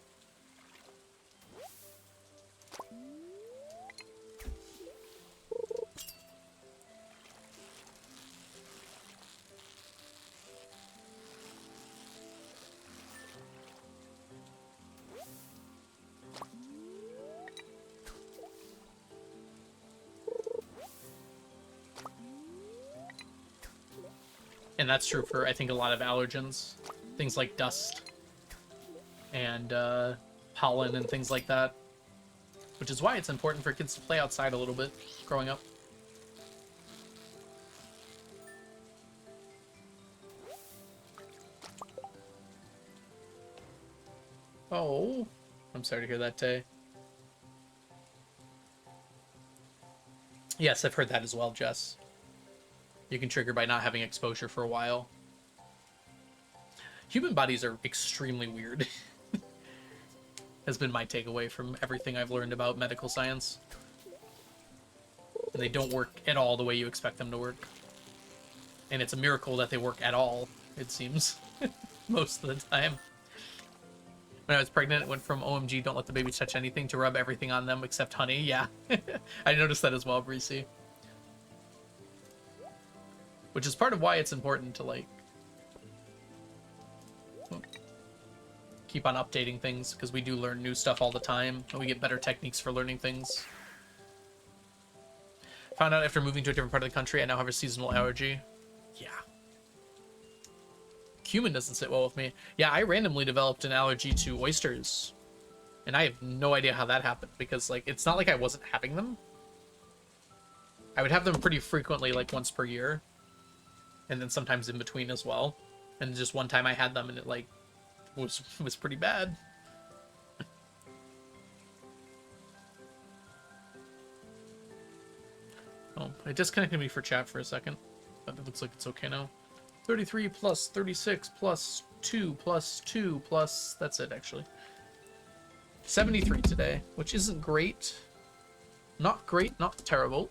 And that's true for, I think, a lot of allergens. Things like dust and pollen and things like that. Which is why it's important for kids to play outside a little bit growing up. Oh, I'm sorry to hear that, Tay. Yes, I've heard that as well, Jess. You can trigger by not having exposure for a while. Human bodies are extremely weird. Has been my takeaway from everything I've learned about medical science. And they don't work at all the way you expect them to work. And it's a miracle that they work at all, it seems. Most of the time. When I was pregnant, it went from OMG, don't let the baby touch anything, to rub everything on them except honey. Yeah. I noticed that as well, Breezy. Which is part of why it's important to, like, keep on updating things, because we do learn new stuff all the time, and we get better techniques for learning things. Found out after moving to a different part of the country, I now have a seasonal allergy. Yeah. Cumin doesn't sit well with me. Yeah, I randomly developed an allergy to oysters. And I have no idea how that happened, because, like, it's not like I wasn't having them. I would have them pretty frequently, like, once per year. And then sometimes in between as well. And just one time I had them and it, like, was pretty bad. Oh, it disconnected me for chat for a second. But it looks like it's okay now. 33 plus 36 plus 2 plus 2 plus... That's it, actually. 73 today, which isn't great. Not great, not terrible.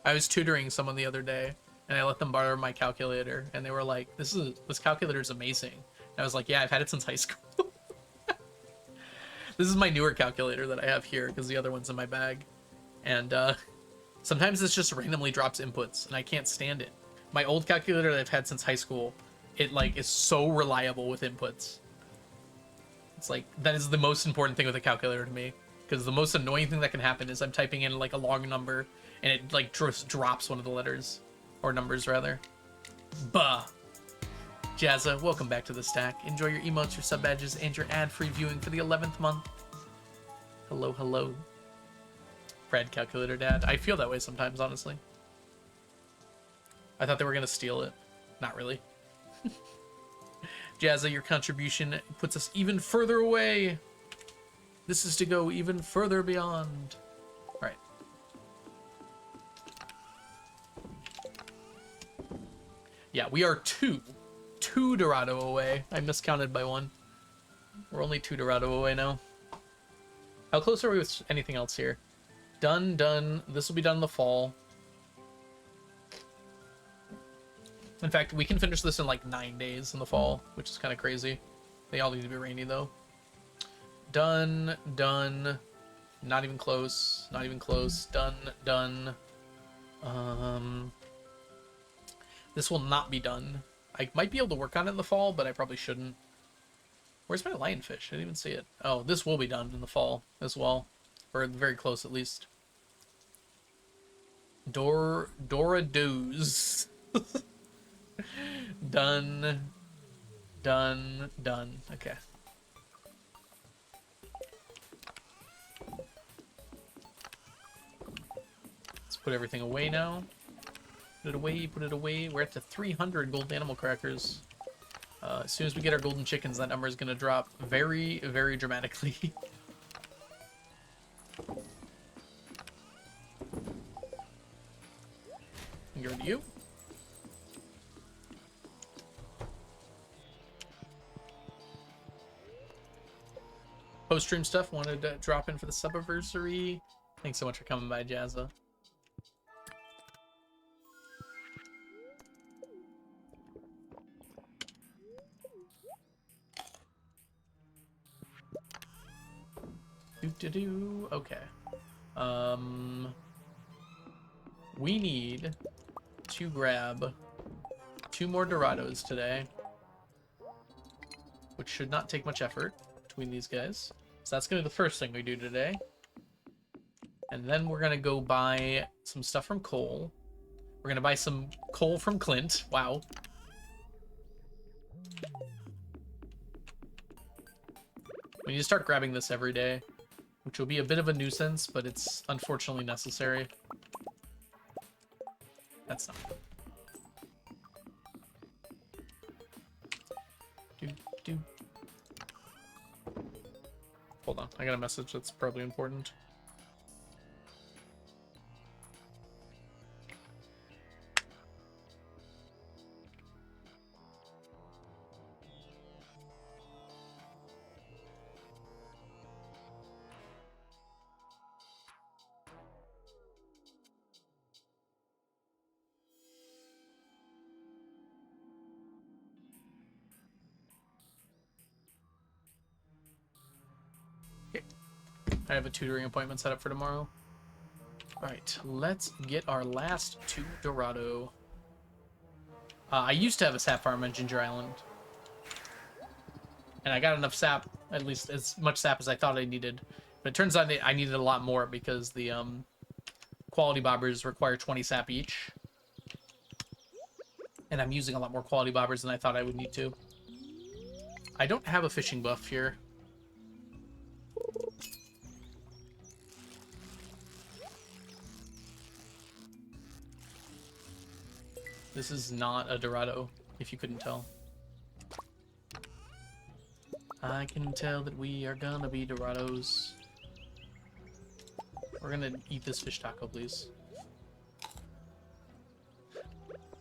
I was tutoring someone the other day, and I let them borrow my calculator, and they were like, this calculator is amazing. And I was like, yeah, I've had it since high school. This is my newer calculator that I have here, because the other one's in my bag. And sometimes this just randomly drops inputs, and I can't stand it. My old calculator that I've had since high school, it, like, is so reliable with inputs. It's like, that is the most important thing with a calculator to me. Because the most annoying thing that can happen is I'm typing in, like, a long number, and it, like, just drops one of the letters. Or numbers, rather. Bah! Jazza, welcome back to the stack. Enjoy your emotes, your sub badges, and your ad-free viewing for the 11th month. Hello, hello. Brad Calculator Dad. I feel that way sometimes, honestly. I thought they were going to steal it. Not really. Jazza, your contribution puts us even further away. This is to go even further beyond. All right. Yeah, we are two Dorado away. I miscounted by one. We're only 2 Dorado away now. How close are we with anything else here? Done, done. This will be done in the fall. In fact, we can finish this in like 9 days in the fall, which is kind of crazy. They all need to be rainy though. Done, done. Not even close. Not even close. Done, done. This will not be done. I might be able to work on it in the fall, but I probably shouldn't. Where's my lionfish? I didn't even see it. Oh, this will be done in the fall as well. Or very close, at least. Dorados. Done. Done. Done. Okay. Let's put everything away now. Put it away, put it away. We're at the 300 golden animal crackers. As soon as we get our golden chickens, that number is going to drop very, very dramatically. Go to you. Post-stream stuff. Wanted to drop in for the subiversary. Thanks so much for coming by, Jazza. Okay. We need to grab 2 more Dorados today, which should not take much effort between these guys. So that's gonna be the first thing we do today. And then we're gonna go buy some stuff from Cole. We're gonna buy some coal from Clint. Wow. We need to start grabbing this every day, which will be a bit of a nuisance, but it's unfortunately necessary. That's not. Do. Hold on, I got a message that's probably important. I have a tutoring appointment set up for tomorrow. Alright, let's get our last 2 Dorado. I used to have a sap farm on Ginger Island. And I got enough sap, at least as much sap as I thought I needed. But it turns out I needed a lot more because the quality bobbers require 20 sap each. And I'm using a lot more quality bobbers than I thought I would need to. I don't have a fishing buff here. This is not a Dorado, if you couldn't tell. I can tell that we are gonna be Dorados. We're gonna eat this fish taco, please.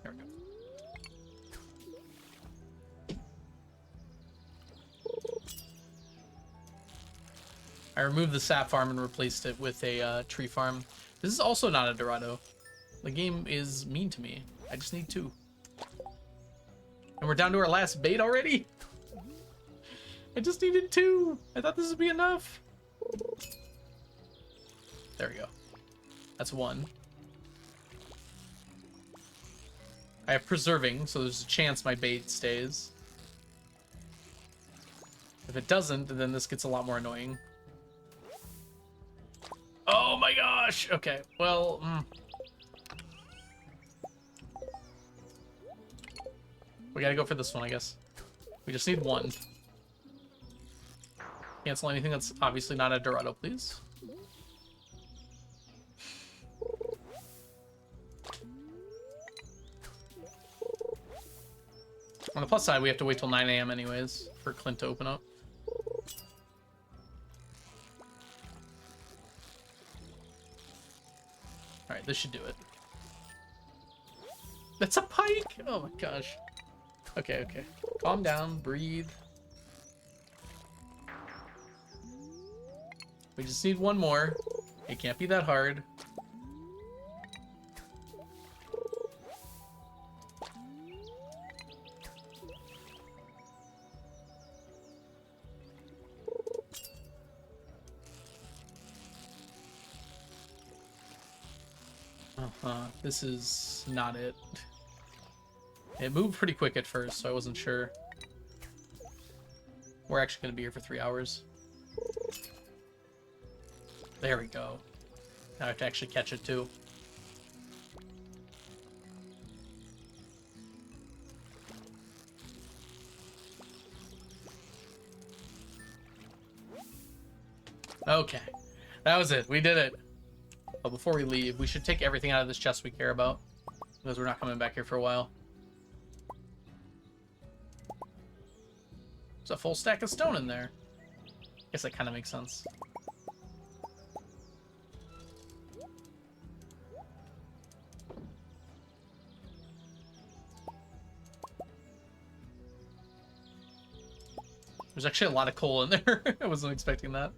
There we go. I removed the sap farm and replaced it with a tree farm. This is also not a Dorado. The game is mean to me. I just need 2. And we're down to our last bait already? I just needed 2. I thought this would be enough. There we go. That's 1. I have preserving, so there's a chance my bait stays. If it doesn't, then this gets a lot more annoying. Oh my gosh! Okay, well... We gotta go for this one, I guess. We just need one. Cancel anything that's obviously not a Dorado, please. On the plus side, we have to wait till 9 a.m. anyways for Clint to open up. Alright, this should do it. That's a pike! Oh my gosh. Okay, okay. Calm down, breathe. We just need one more. It can't be that hard. This is not it. It moved pretty quick at first, so I wasn't sure. We're actually going to be here for 3 hours. There we go. Now I have to actually catch it too. Okay. That was it. We did it. But before we leave, we should take everything out of this chest we care about, because we're not coming back here for a while. There's a full stack of stone in there. Guess that kind of makes sense. There's actually a lot of coal in there. I wasn't expecting that.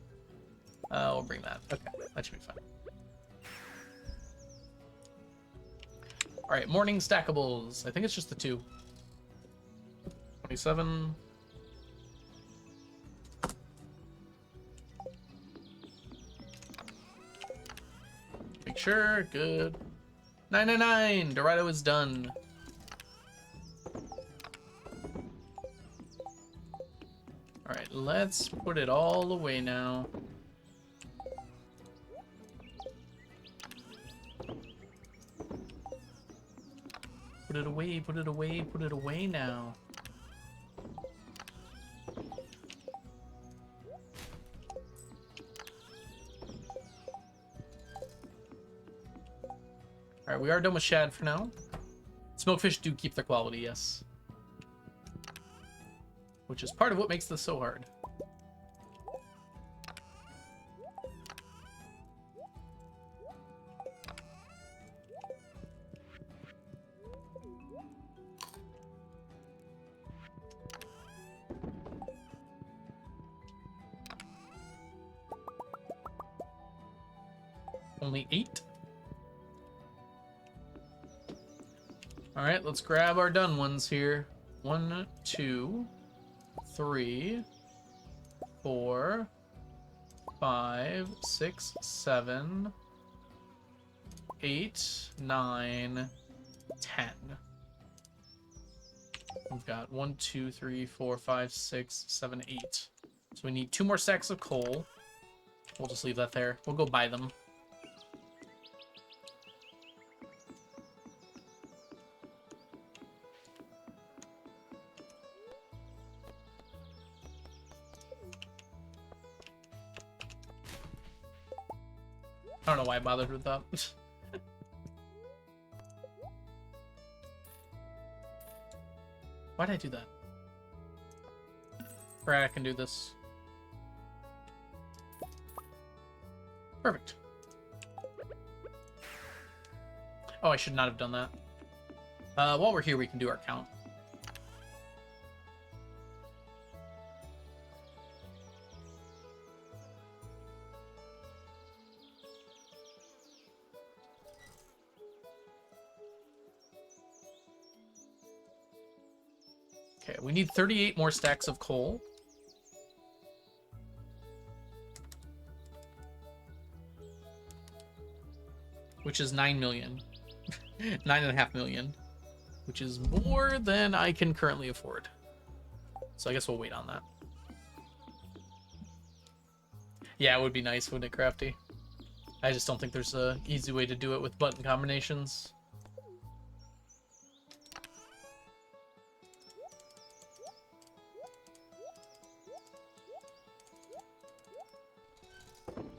We'll bring that. Okay, that should be fine. Alright, morning stackables. I think it's just the 2. 27. Make sure. Good. 999! Dorado is done. Alright, let's put it all away now. Put it away, put it away, put it away now. Alright, we are done with shad for now. Smokefish do keep their quality, yes. Which is part of what makes this so hard. Only 8. All right, let's grab our done ones here. 1, 2, 3, 4, 5, 6, 7, 8, 9, 10. We've got 1, 2, 3, 4, 5, 6, 7, 8. So we need 2 more stacks of coal. We'll just leave that there. We'll go buy them. I don't know why I bothered with that. Why did I do that? Alright, I can do this. Perfect. Oh, I should not have done that. While we're here, we can do our count. Okay, we need 38 more stacks of coal. Which is 9 million. 9.5 million. Which is more than I can currently afford. So I guess we'll wait on that. Yeah, it would be nice, wouldn't it, Crafty? I just don't think there's a easy way to do it with button combinations.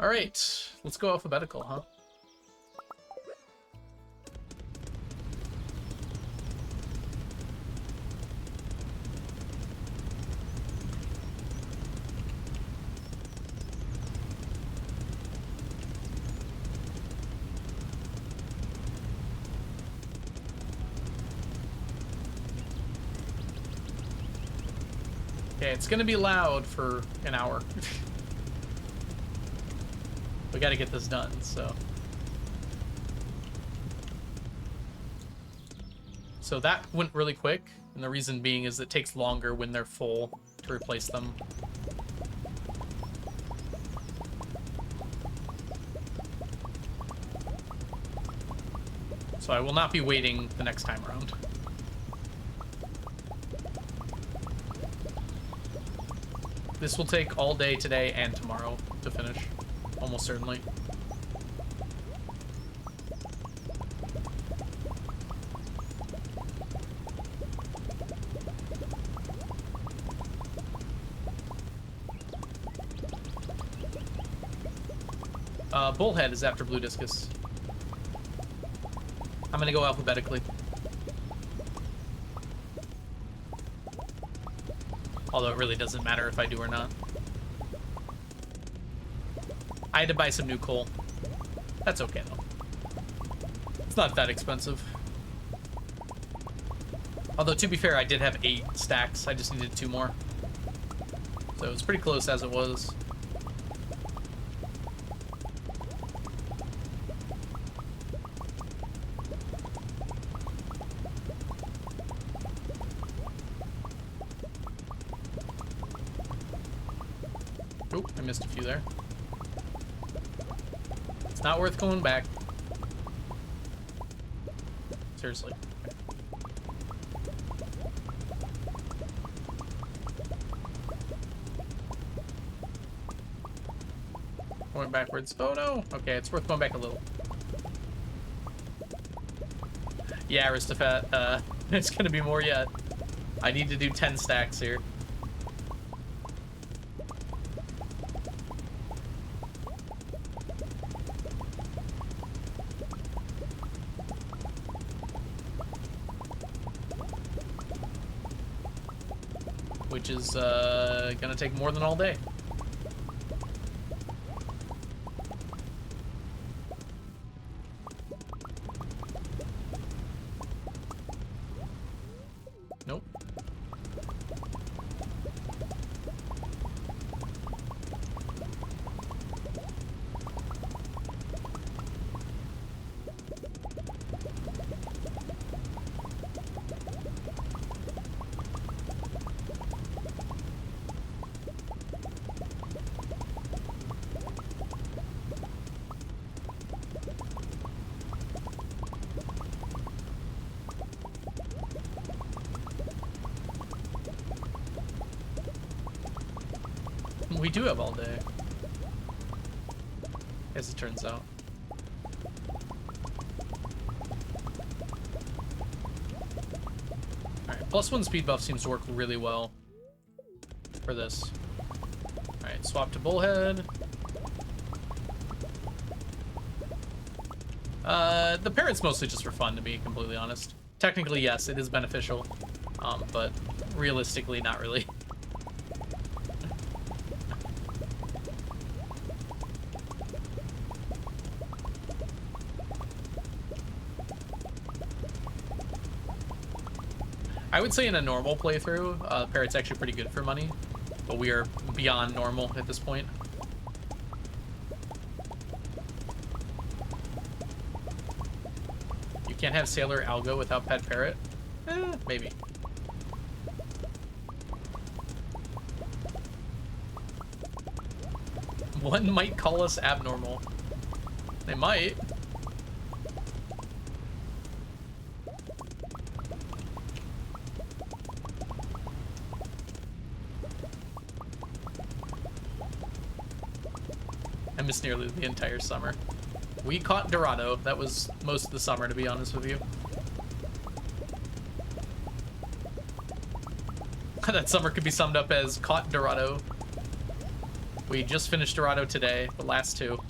All right, let's go alphabetical, huh? Okay, it's gonna be loud for an hour. We gotta get this done, so. So that went really quick, and the reason being is it takes longer when they're full to replace them. So I will not be waiting the next time around. This will take all day today and tomorrow to finish, almost certainly. Bullhead is after Blue Discus. I'm gonna go alphabetically. Although it really doesn't matter if I do or not. I had to buy some new coal. That's okay though. It's not that expensive. Although to be fair, I did have 8 stacks. I just needed 2 more. So it was pretty close as it was. Oh, I missed a few there. It's not worth going back. Seriously. Going backwards. Oh no! Okay, it's worth going back a little. Yeah, Aristophat, it's gonna be more yet. I need to do 10 stacks here. Which is gonna take more than all day. Nope. We do have all day, as it turns out. Alright, +1 speed buff seems to work really well for this. Alright, swap to Bullhead. The parrot's mostly just for fun, to be completely honest. Technically, yes, it is beneficial, but realistically, not really. I would say in a normal playthrough, Parrot's actually pretty good for money, but we are beyond normal at this point. You can't have Sailor Algo without Pet Parrot? Maybe. One might call us abnormal. They might. I missed nearly the entire summer. We caught Dorado. That was most of the summer, to be honest with you. That summer could be summed up as caught Dorado We just finished Dorado today, the last two.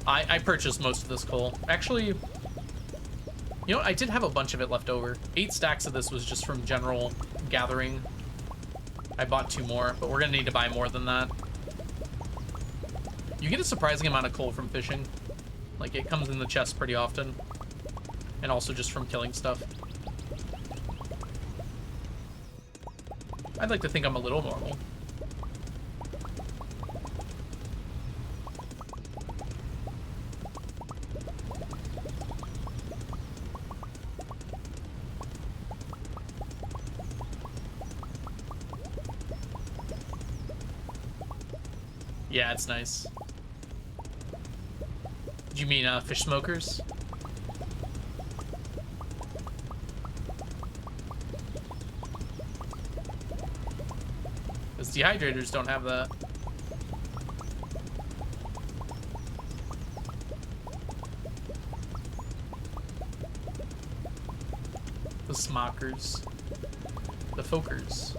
I purchased most of this coal. Actually, you know what? I did have a bunch of it left over. 8 stacks of this was just from general gathering. I bought 2 more, but we're gonna need to buy more than that. You get a surprising amount of coal from fishing. Like, it comes in the chest pretty often. And also just from killing stuff. I'd like to think I'm a little normal. Yeah, it's nice. Do you mean fish smokers? Because dehydrators don't have that. The smokers. The folkers.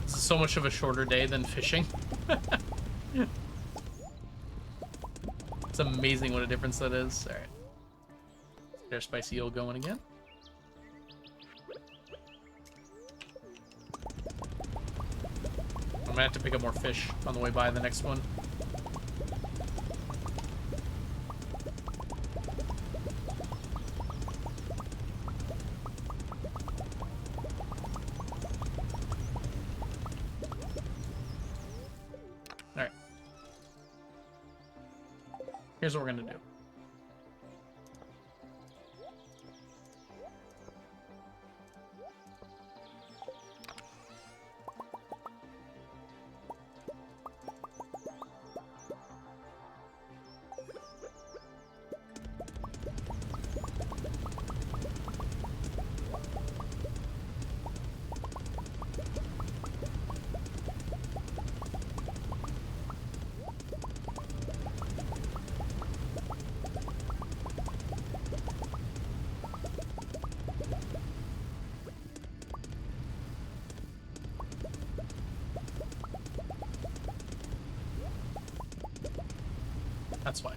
So much of a shorter day than fishing. It's amazing what a difference that is. All right, there's spicy eel going again. I'm gonna have to pick up more fish on the way by the next one. Here's what we're gonna do. That's why.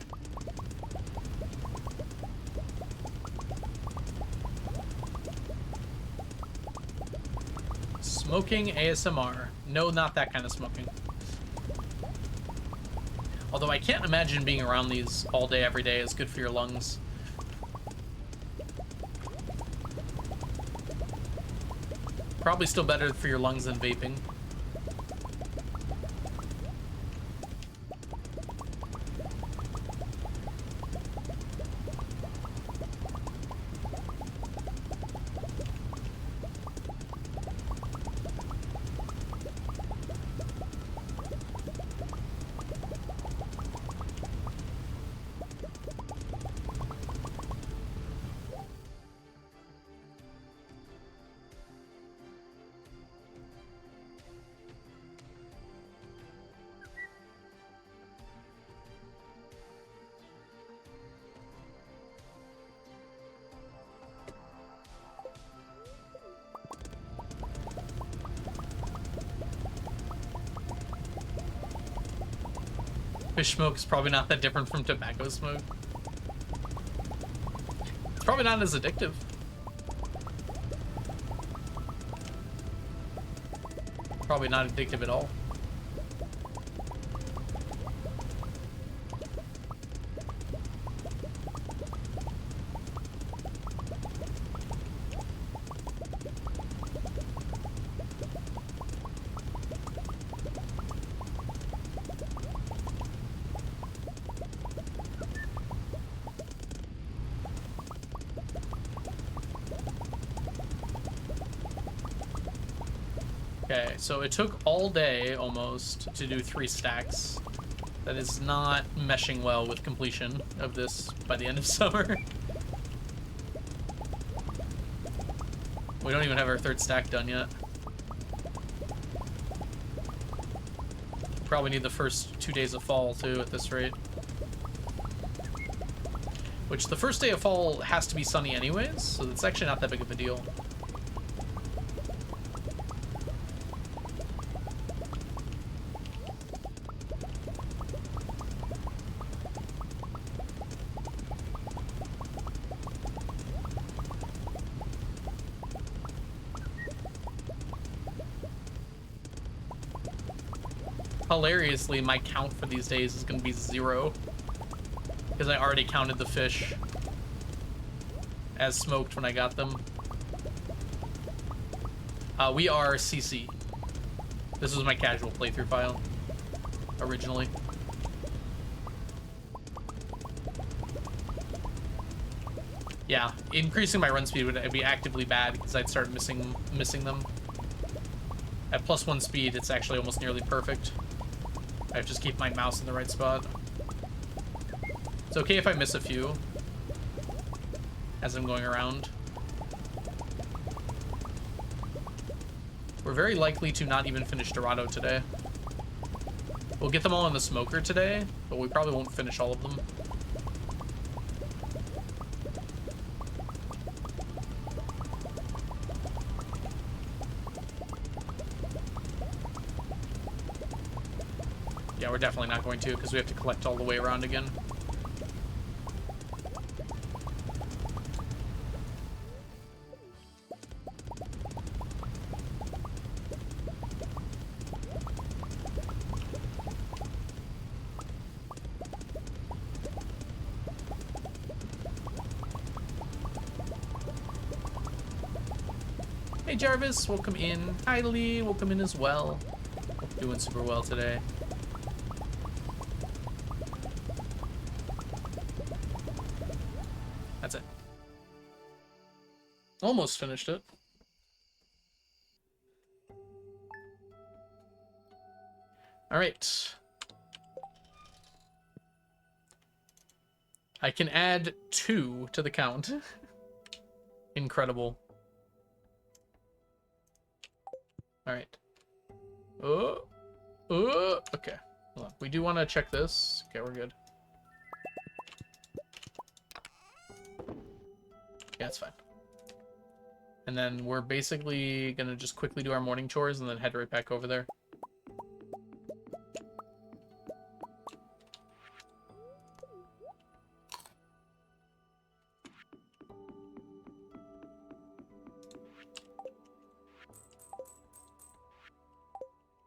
Smoking ASMR. No, not that kind of smoking. Although I can't imagine being around these all day, every day is good for your lungs. Probably still better for your lungs than vaping. Fish smoke is probably not that different from tobacco smoke. It's probably not as addictive. Probably not addictive at all. Okay, so it took all day almost to do 3 stacks. That is not meshing well with completion of this by the end of summer. We don't even have our 3rd stack done yet. Probably need the first 2 days of fall too at this rate. Which the first day of fall has to be sunny anyways, so it's actually not that big of a deal. Hilariously, my count for these days is going to be 0. Because I already counted the fish as smoked when I got them. We are CC. This was my casual playthrough file, originally. Yeah, increasing my run speed would be actively bad because I'd start missing them. At +1 speed, it's actually almost nearly perfect. I have to just keep my mouse in the right spot. It's okay if I miss a few as I'm going around. We're very likely to not even finish Dorado today. We'll get them all in the smoker today, but we probably won't finish all of them. Yeah, we're definitely not going to, because we have to collect all the way around again. Hey Jarvis, welcome in. Hi Lee, welcome in as well. Hope you're doing super well today. That's it. Almost finished it. All right. I can add 2 to the count. Incredible. All right. Okay. Hold on. We do want to check this. Okay, we're good. Yeah, it's fine. And then we're basically gonna just quickly do our morning chores and then head right back over there.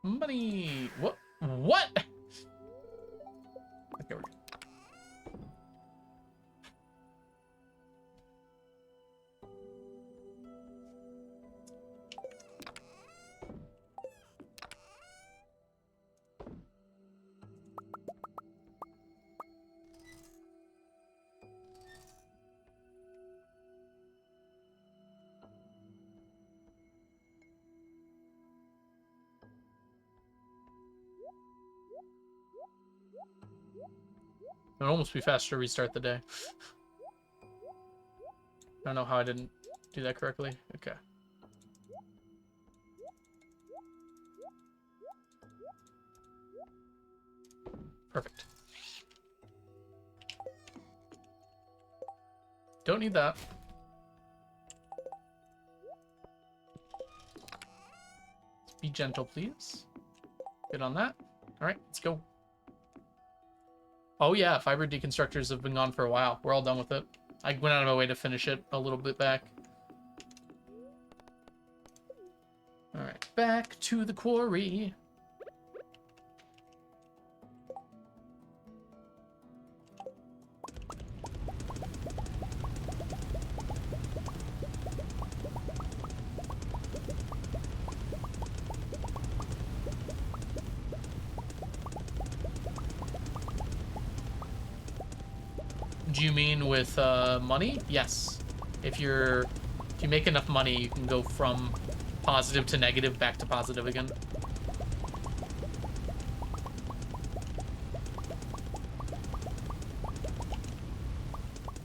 Money! What? What? Okay, we're good. It would almost be faster to restart the day. I don't know how I didn't do that correctly. Okay. Perfect. Don't need that. Be gentle, please. Good on that. All right, let's go. Oh yeah, fiber deconstructors have been gone for a while. We're all done with it. I went out of my way to finish it a little bit back. All right, back to the quarry. Do you mean with money? Yes. If you make enough money, you can go from positive to negative, back to positive again.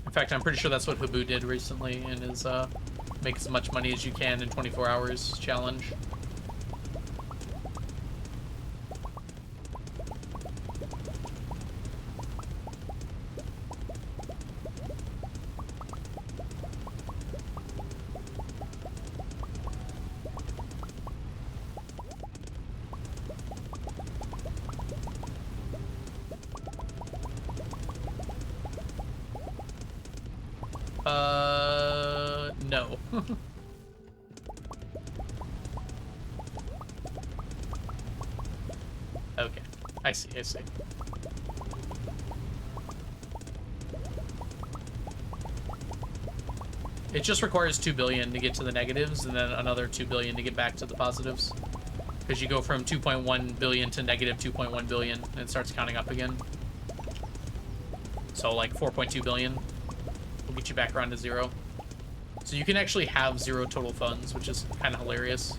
In fact, I'm pretty sure that's what Habu did recently in his make as much money as you can in 24 hours challenge. No. Okay, I see. It just requires 2 billion to get to the negatives, and then another 2 billion to get back to the positives. Because you go from 2.1 billion to negative 2.1 billion, and it starts counting up again. So like 4.2 billion will get you back around to 0. So you can actually have 0 total funds, which is kind of hilarious.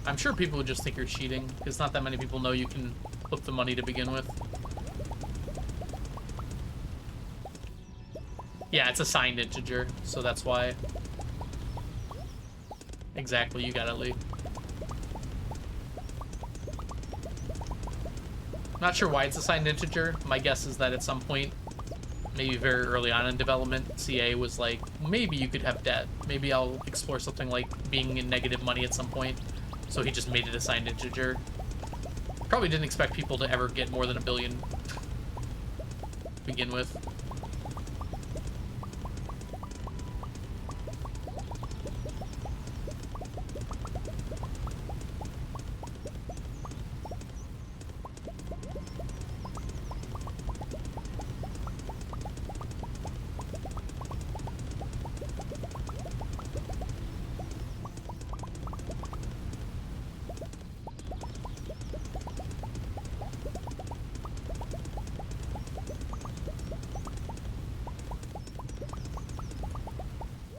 I'm sure people would just think you're cheating, because not that many people know you can flip the money to begin with. Yeah, it's a signed integer, so that's why. Exactly, you got it, Lee. Not sure why it's a signed integer. My guess is that at some point, maybe very early on in development, CA was like, maybe you could have debt. Maybe I'll explore something like being in negative money at some point. So he just made it a signed integer. Probably didn't expect people to ever get more than 1 billion to begin with.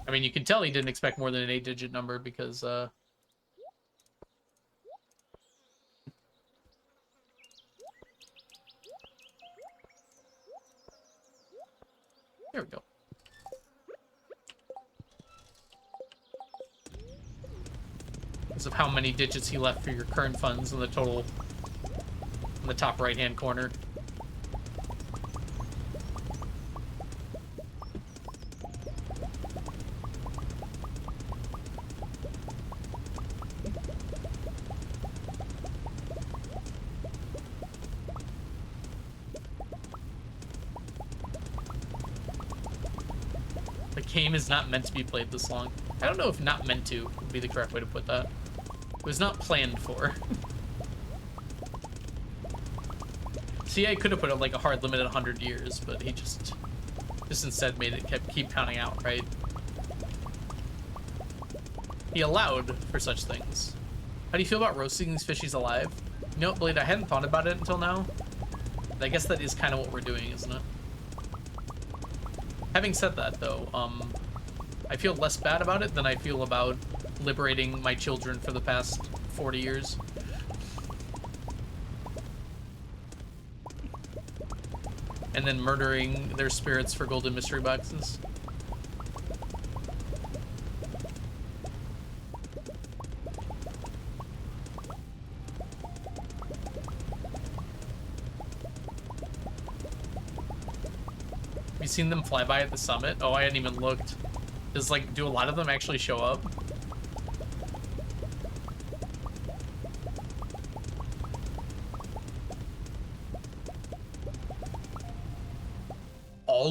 I mean, you can tell he didn't expect more than an 8-digit number because, there we go. Because of how many digits he left for your current funds in the total in the top right-hand corner. Game is not meant to be played this long. I don't know if not meant to would be the correct way to put that. It was not planned for. See, I could have put it like a hard limit at 100 years, but he just instead made it keep counting out, right? He allowed for such things. How do you feel about roasting these fishies alive? You know what, Blade, I hadn't thought about it until now. I guess that is kind of what we're doing, isn't it? Having said that, though, I feel less bad about it than I feel about liberating my children for the past 40 years. And then murdering their spirits for golden mystery boxes. Have you seen them fly by at the summit? Oh, I hadn't even looked. Do a lot of them actually show up?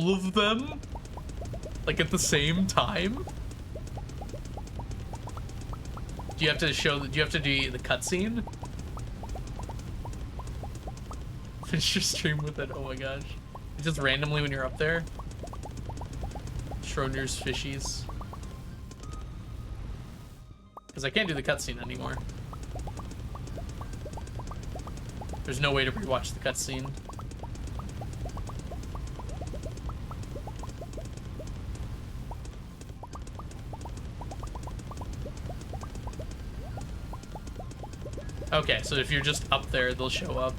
all of them? Like at the same time? Do you have to show, do you have to do the cutscene? Finish your stream with it, oh my gosh. It's just randomly when you're up there. Schrodinger's fishies. Because I can't do the cutscene anymore. There's no way to rewatch the cutscene. Okay, so if you're just up there, they'll show up.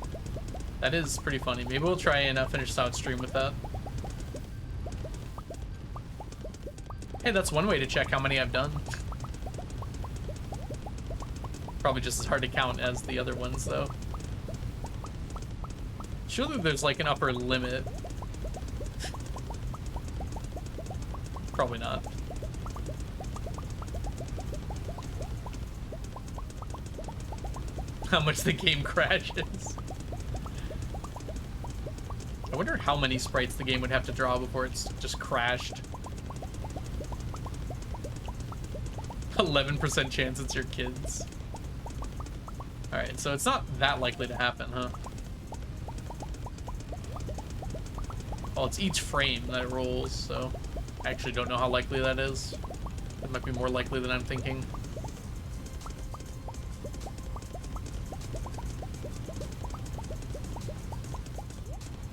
That is pretty funny. Maybe we'll try and finish out stream with that. Hey, that's one way to check how many I've done. Probably just as hard to count as the other ones, though. Surely there's like an upper limit. Probably not. How much the game crashes. I wonder how many sprites the game would have to draw before it's just crashed. 11% chance it's your kids. Alright, so it's not that likely to happen, huh? Well, it's each frame that it rolls, so I actually don't know how likely that is. It might be more likely than I'm thinking.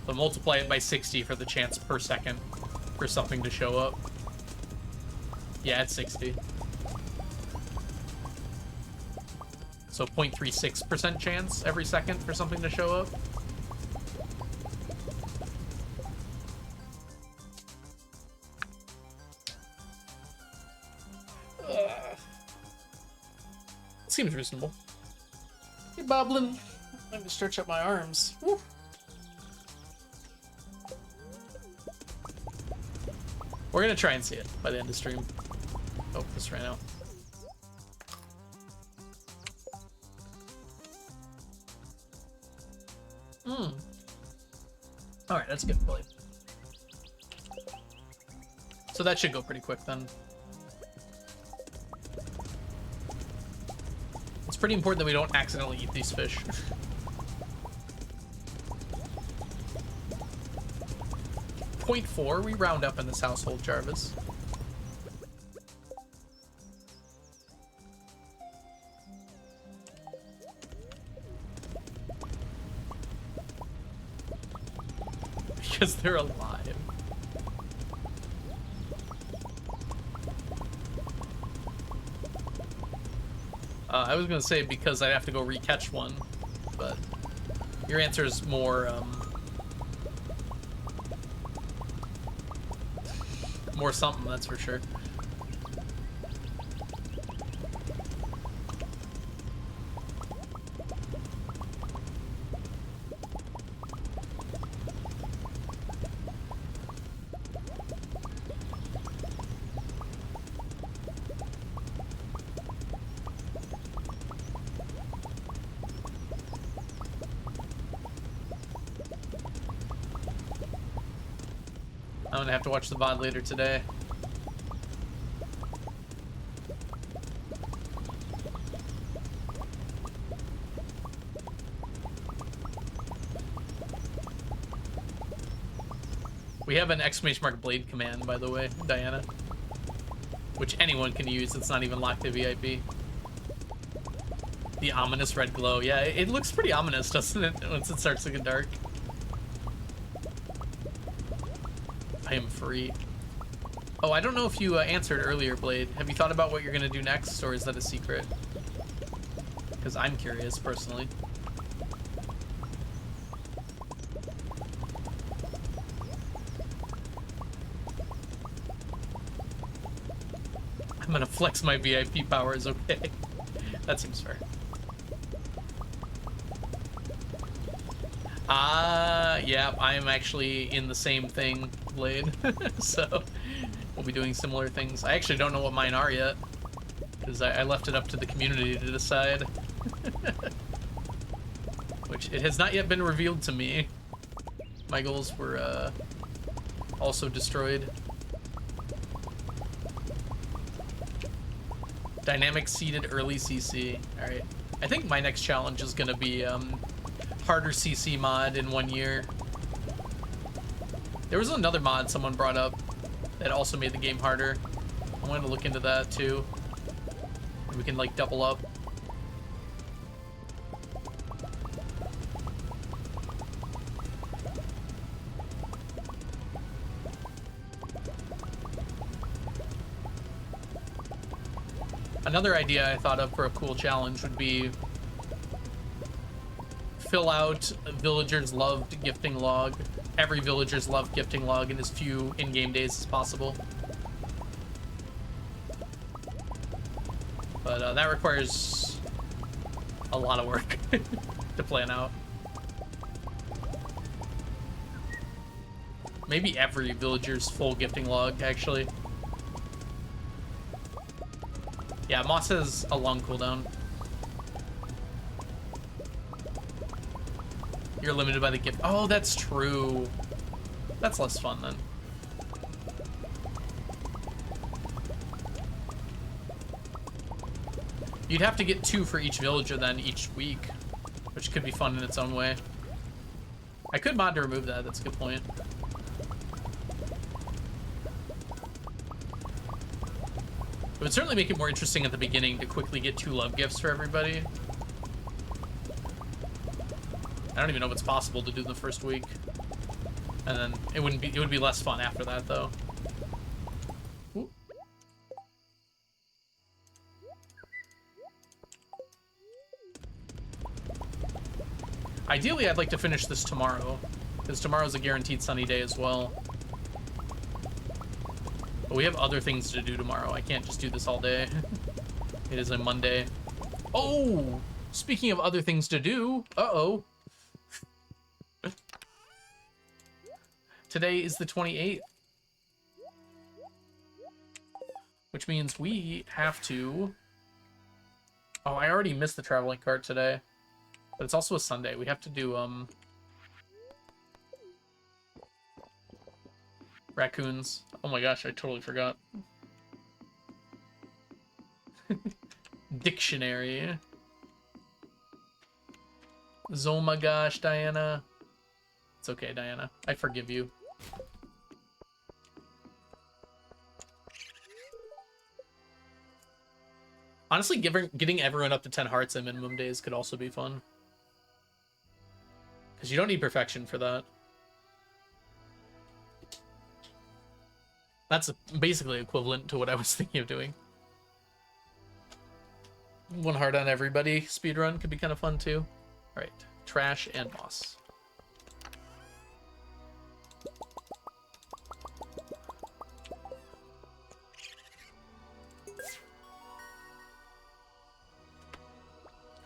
So multiply it by 60 for the chance per second for something to show up. Yeah, it's 60. So 0.36% chance every second for something to show up. Seems reasonable. Hey, Boblin. Let me stretch up my arms. Woo. We're gonna try and see it by the end of stream. Oh, this ran out. Alright, that's a good play. So that should go pretty quick then. It's pretty important that we don't accidentally eat these fish. 0.4 we round up in this household, Jarvis. Because they're alive. I was gonna say because I have to go re-catch one, but your answer is more, more something, that's for sure. I'm gonna have to watch the VOD later today. We have an exclamation mark blade command, by the way, Diana, which anyone can use. It's not even locked to VIP. The ominous red glow. Yeah, it looks pretty ominous, doesn't it, once it starts to get dark? I am free. Oh, I don't know if you answered earlier, Blade. Have you thought about what you're gonna do next, or is that a secret? Because I'm curious, personally. I'm gonna flex my VIP powers, okay? That seems fair. Yeah, I'm actually in the same thing, Blade. So, we'll be doing similar things. I actually don't know what mine are yet, because I left it up to the community to decide. Which, it has not yet been revealed to me. My goals were, also destroyed. Dynamic seeded early CC. Alright. I think my next challenge is gonna be harder CC mod in 1 year. There was another mod someone brought up that also made the game harder. I wanted to look into that too. We can like double up. Another idea I thought of for a cool challenge would be fill out villagers loved gifting log. Every villager's loved gifting log in as few in-game days as possible. But that requires a lot of work to plan out. Maybe every villager's full gifting log, actually. Yeah, Moss has a long cooldown. You're limited by the gift. Oh, that's true. That's less fun then. You'd have to get 2 for each villager then each week, which could be fun in its own way. I could mod to remove that. That's a good point. It would certainly make it more interesting at the beginning to quickly get 2 love gifts for everybody. I don't even know if it's possible to do the first week. And then it would be less fun after that though. Ooh. Ideally, I'd like to finish this tomorrow, because tomorrow's a guaranteed sunny day as well. But we have other things to do tomorrow. I can't just do this all day. It is a Monday. Oh! Speaking of other things to do, uh-oh. Today is the 28th. Which means we have to... Oh, I already missed the traveling cart today. But it's also a Sunday. We have to do, raccoons. Oh my gosh, I totally forgot. Dictionary. Oh my gosh, Diana. It's okay, Diana. I forgive you. Honestly, getting everyone up to 10 hearts in minimum days could also be fun. Because you don't need perfection for that. That's basically equivalent to what I was thinking of doing. 1 heart on everybody speedrun could be kind of fun too. Alright, trash and moss.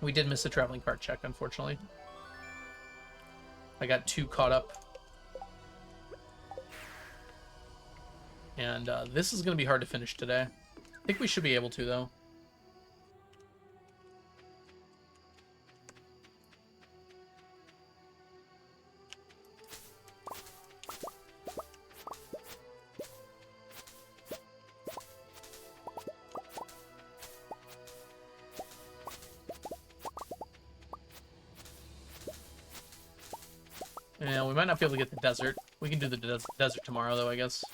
We did miss a traveling cart check, unfortunately. I got too caught up. And this is going to be hard to finish today. I think we should be able to, though. Yeah, we might not be able to get the desert. We can do the desert tomorrow, though, I guess.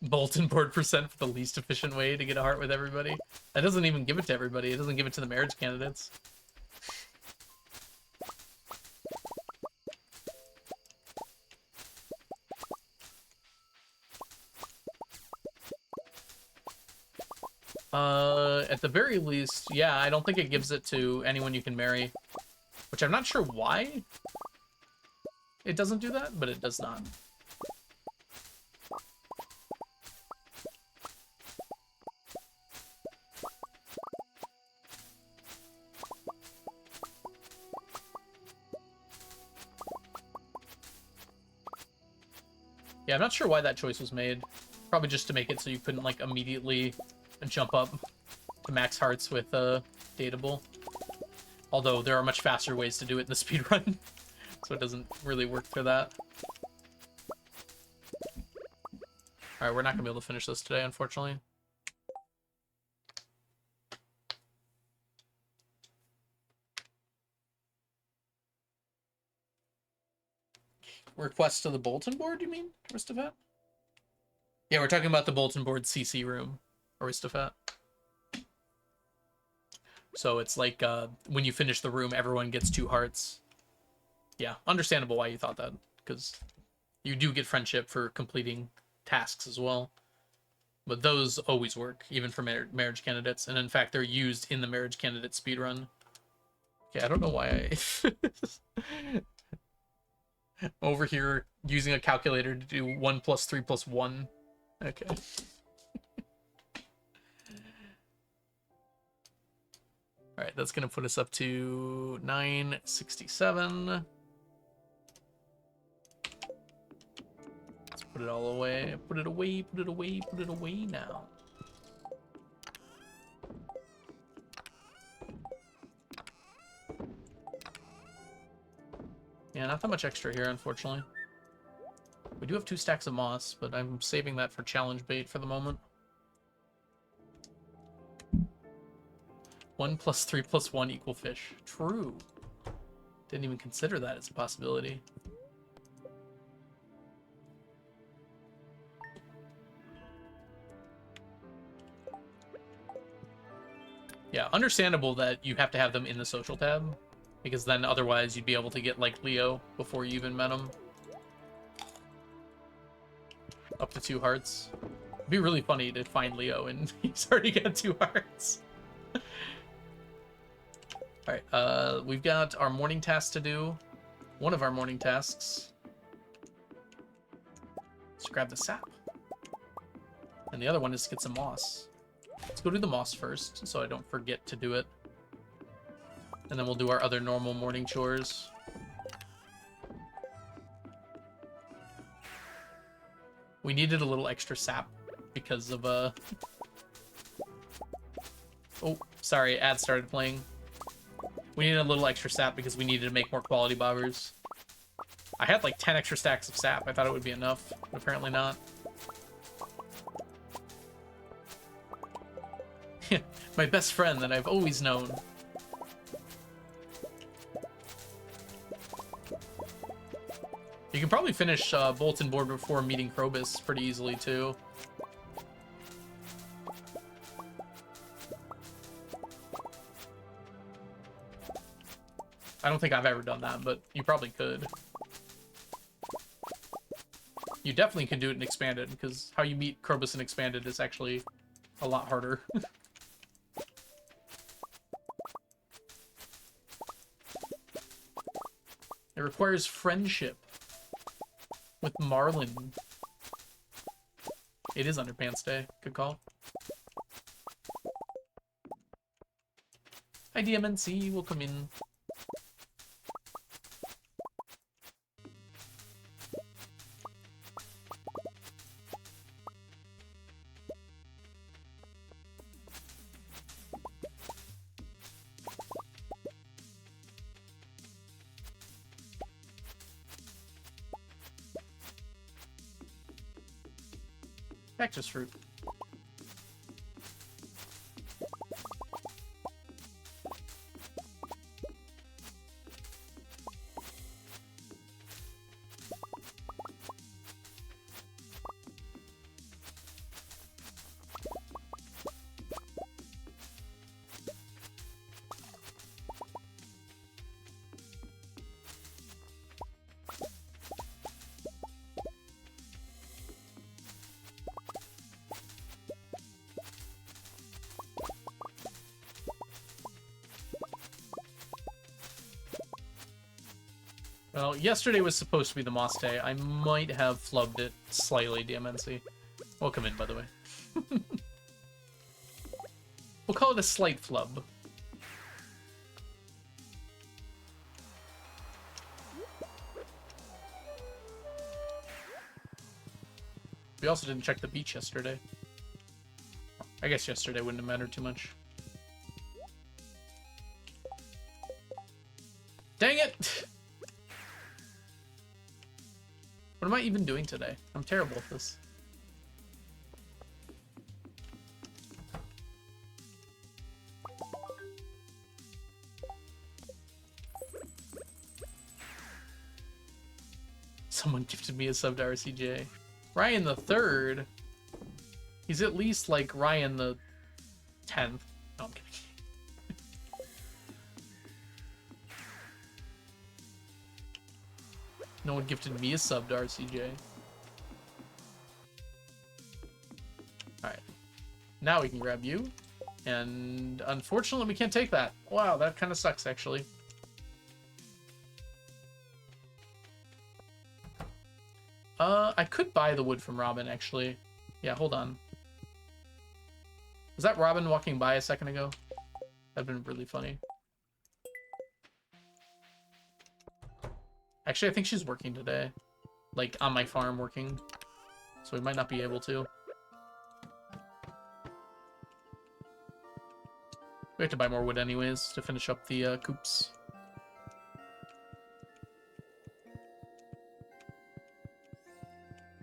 Bulletin board percent for the least efficient way to get a heart with everybody. That doesn't even give it to everybody. It doesn't give it to the marriage candidates. At the very least, yeah, I don't think it gives it to anyone you can marry. Which I'm not sure why it doesn't do that, but it does not. Yeah, I'm not sure why that choice was made. Probably just to make it so you couldn't, like, immediately jump up to max hearts with Dateable. Although there are much faster ways to do it in the speedrun, so it doesn't really work for that. Alright, we're not going to be able to finish this today, unfortunately. Request to the bulletin board, you mean, Aristophat? Yeah, we're talking about the bulletin board CC room, Aristophat. So it's like when you finish the room, everyone gets 2 hearts. Yeah, understandable why you thought that, because you do get friendship for completing tasks as well. But those always work, even for marriage candidates. And in fact, they're used in the marriage candidate speedrun. Okay, I don't know why I... Over here, using a calculator to do 1 + 3 + 1. Okay. Alright, that's going to put us up to 967. Let's put it all away. Put it away, put it away, put it away now. Yeah, not that much extra here, unfortunately. We do have 2 stacks of moss, but I'm saving that for challenge bait for the moment. 1 + 3 + 1 = fish. True. Didn't even consider that as a possibility. Yeah, understandable that you have to have them in the social tab, because then otherwise you'd be able to get like Leo before you even met him. Up to 2 hearts. It'd be really funny to find Leo and he's already got 2 hearts. Alright, we've got our morning task to do. One of our morning tasks. Let's grab the sap. And the other one is to get some moss. Let's go do the moss first, so I don't forget to do it. And then we'll do our other normal morning chores. We needed a little extra sap because of Oh, sorry, ad started playing. We needed a little extra sap because we needed to make more quality bobbers. I had like 10 extra stacks of sap. I thought it would be enough, but apparently not. My best friend that I've always known. You can probably finish Bulletin Board before meeting Krobus pretty easily, too. I don't think I've ever done that, but you probably could. You definitely can do it in Expanded, because how you meet Krobus in Expanded is actually a lot harder. It requires friendship with Marlin. It is Underpants Day. Good call. Hi, DMNC. Welcome in. Cactus fruit. Well, yesterday was supposed to be the Moss Day. I might have flubbed it slightly, DMNC. Welcome in, by the way. We'll call it a slight flub. We also didn't check the beach yesterday. I guess yesterday wouldn't have mattered too much. Dang it! What am I even doing today? I'm terrible at this. Someone gifted me a sub to RCJ. Ryan the 3rd. He's at least like Ryan the 10th. No, I'm kidding. No one gifted me a sub to RCJ. Alright. Now we can grab you. And unfortunately, we can't take that. Wow, that kind of sucks, actually. I could buy the wood from Robin, actually. Yeah, hold on. Was that Robin walking by a second ago? That'd been really funny. Actually, I think she's working today. Like, on my farm working. So we might not be able to. We have to buy more wood anyways to finish up the coops.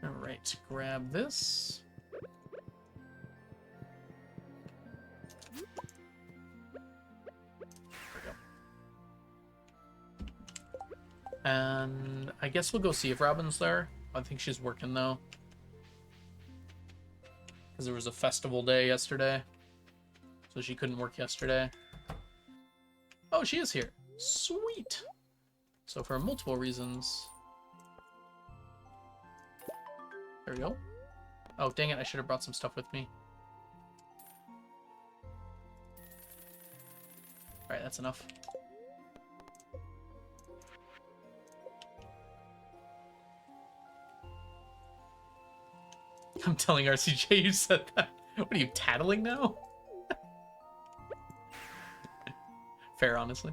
Alright, grab this. And I guess we'll go see if Robin's there. I think she's working, though. Because there was a festival day yesterday. So she couldn't work yesterday. Oh, she is here. Sweet! So for multiple reasons... There we go. Oh, dang it. I should have brought some stuff with me. Alright, that's enough. I'm telling RCJ you said that. What are you, tattling now? Fair, honestly.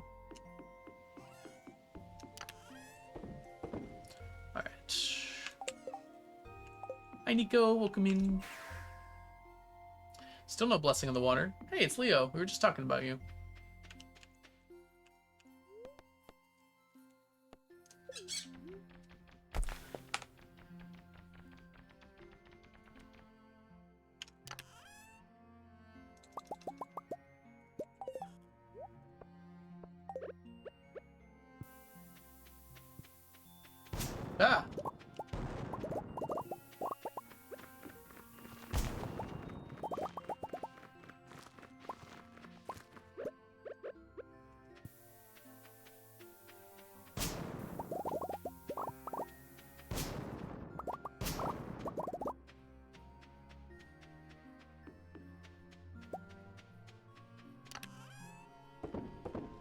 Alright. Hi, Nico. Welcome in. Still no blessing on the water. Hey, it's Leo. We were just talking about you. Ah!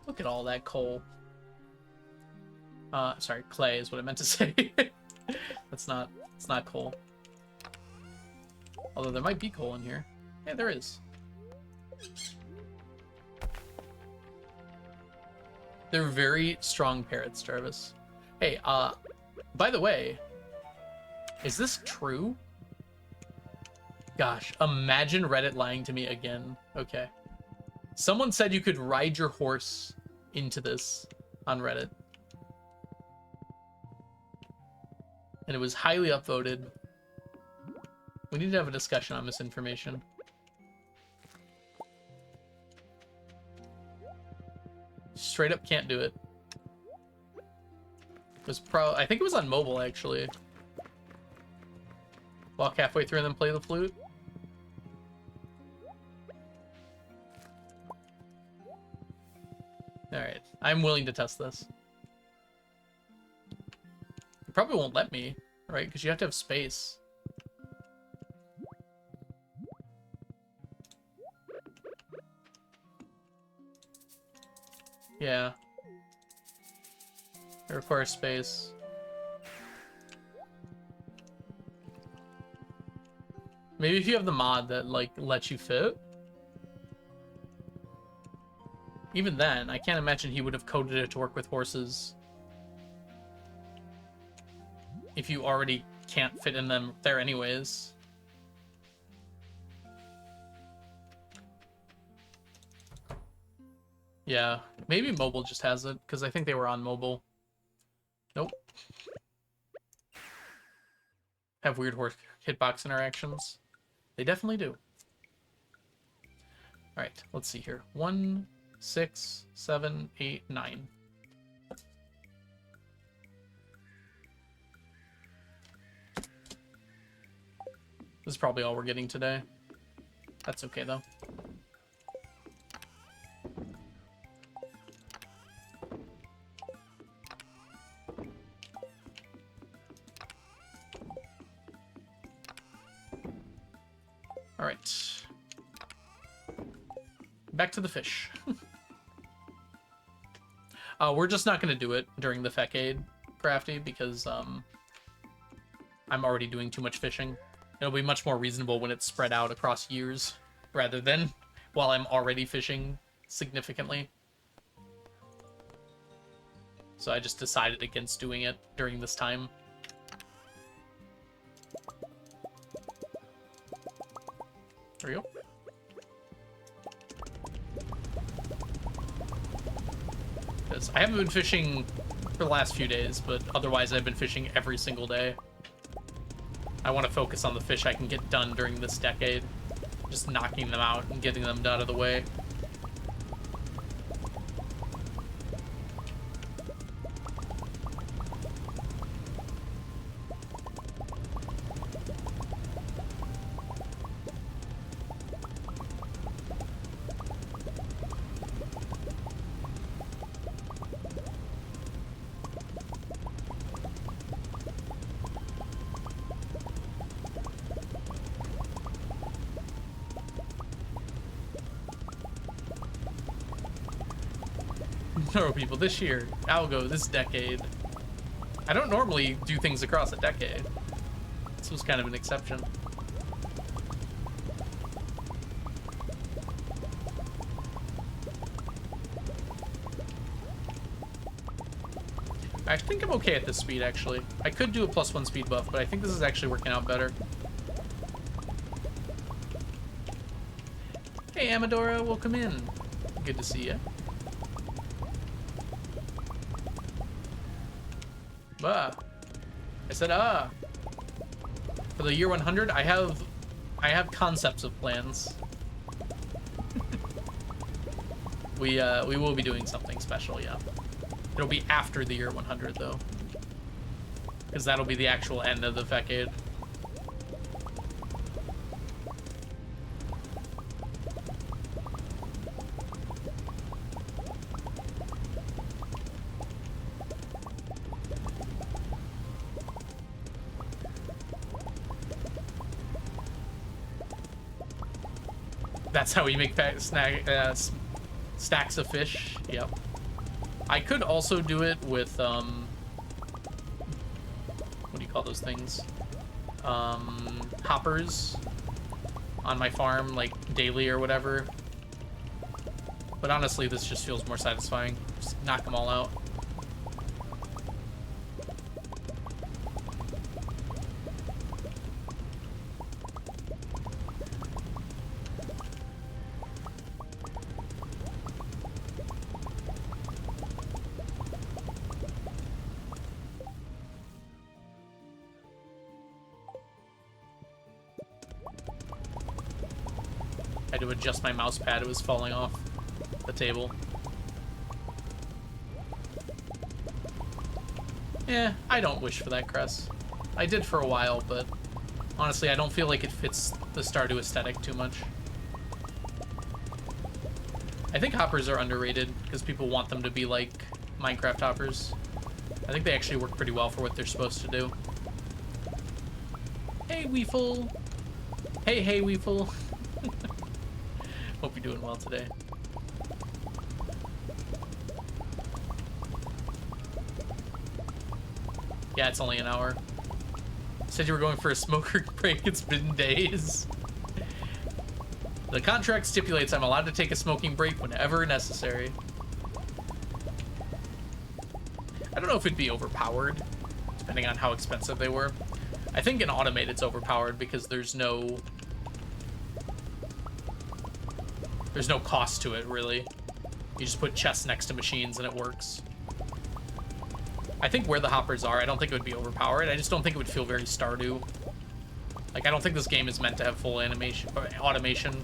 Look at all that coal. Sorry, clay is what I meant to say. It's not coal. Although there might be coal in here. Yeah, there is. They're very strong parrots, Jarvis. Hey, by the way, is this true? Gosh, imagine Reddit lying to me again. Okay. Someone said you could ride your horse into this on Reddit. And it was highly upvoted. We need to have a discussion on misinformation. Straight up can't do it. It was I think it was on mobile, actually. Walk halfway through and then play the flute. Alright, I'm willing to test this. It probably won't let me, right? Because you have to have space. Yeah. It requires space. Maybe if you have the mod that, like, lets you fit. Even then, I can't imagine he would have coded it to work with horses. If you already can't fit in them there anyways. Yeah, maybe mobile just has it, because I think they were on mobile. Nope. Have weird horse hitbox interactions. They definitely do. Alright, let's see here. 1, 6, 7, 8, 9. This is probably all we're getting today. That's okay, though. All right. Back to the fish. We're just not going to do it during the Fecade, Crafty, because I'm already doing too much fishing. It'll be much more reasonable when it's spread out across years, rather than while I'm already fishing significantly. So I just decided against doing it during this time. There we go. Because I haven't been fishing for the last few days, but otherwise I've been fishing every single day. I want to focus on the fish I can get done during this decade. Just knocking them out and getting them out of the way. No, people, this year, Algo, this decade. I don't normally do things across a decade. This was kind of an exception. I think I'm okay at this speed, actually. I could do a +1 speed buff, but I think this is actually working out better. Hey, Amadora, welcome in. Good to see you. Ah. I said for the year 100 I have concepts of plans. we will be doing something special, yeah. It'll be after the year 100 though, because that'll be the actual end of the Fecade. That's how we make stacks of fish. Yep. I could also do it with what do you call those things? Hoppers on my farm, like daily or whatever. But honestly, this just feels more satisfying. Just knock them all out. To adjust my mouse pad, it was falling off the table. Yeah, I don't wish for that crest. I did for a while, but honestly, I don't feel like it fits the Stardew aesthetic too much. I think hoppers are underrated because people want them to be like Minecraft hoppers. I think they actually work pretty well for what they're supposed to do. Hey, Weeful! Hey, Weeful! Hope you're doing well today. Yeah, it's only an hour. Said you were going for a smoker break. It's been days. The contract stipulates I'm allowed to take a smoking break whenever necessary. I don't know if it'd be overpowered, depending on how expensive they were. I think in automated's overpowered because there's no cost to it, really. You just put chests next to machines and it works. I think where the hoppers are, I don't think it would be overpowered. I just don't think it would feel very Stardew. Like, I don't think this game is meant to have full animation or automation.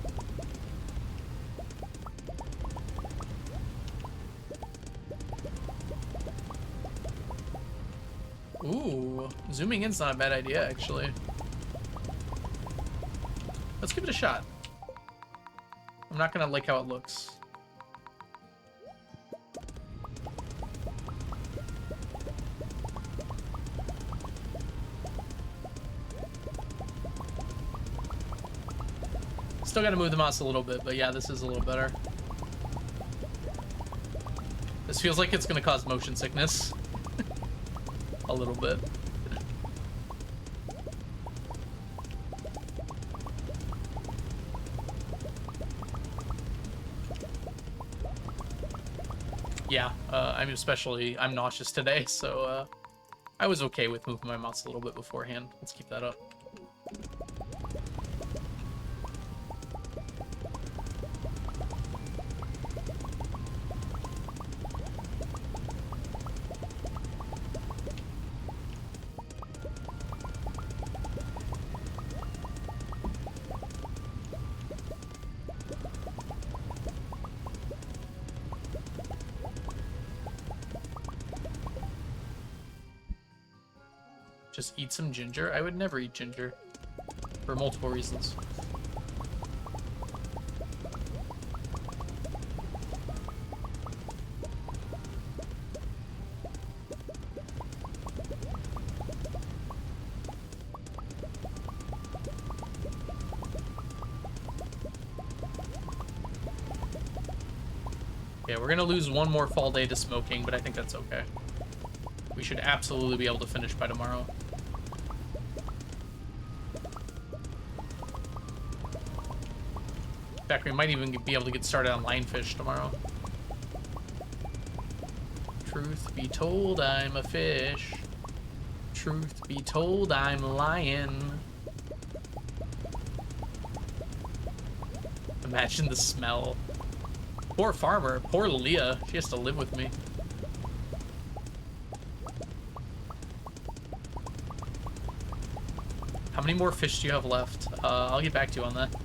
Ooh, zooming in's not a bad idea, actually. Let's give it a shot. I'm not gonna like how it looks. Still gotta move the mouse a little bit, but yeah, this is a little better. This feels like it's gonna cause motion sickness. A little bit. Yeah, I'm nauseous today, so I was okay with moving my mouse a little bit beforehand. Let's keep that up. Just eat some ginger? I would never eat ginger. For multiple reasons. Yeah, we're gonna lose one more fall day to smoking, but I think that's okay. We should absolutely be able to finish by tomorrow. In fact, we might even be able to get started on lionfish tomorrow. Truth be told, I'm a fish. Truth be told, I'm lying. Imagine the smell. Poor farmer, poor Leah. She has to live with me. How many more fish do you have left? I'll get back to you on that.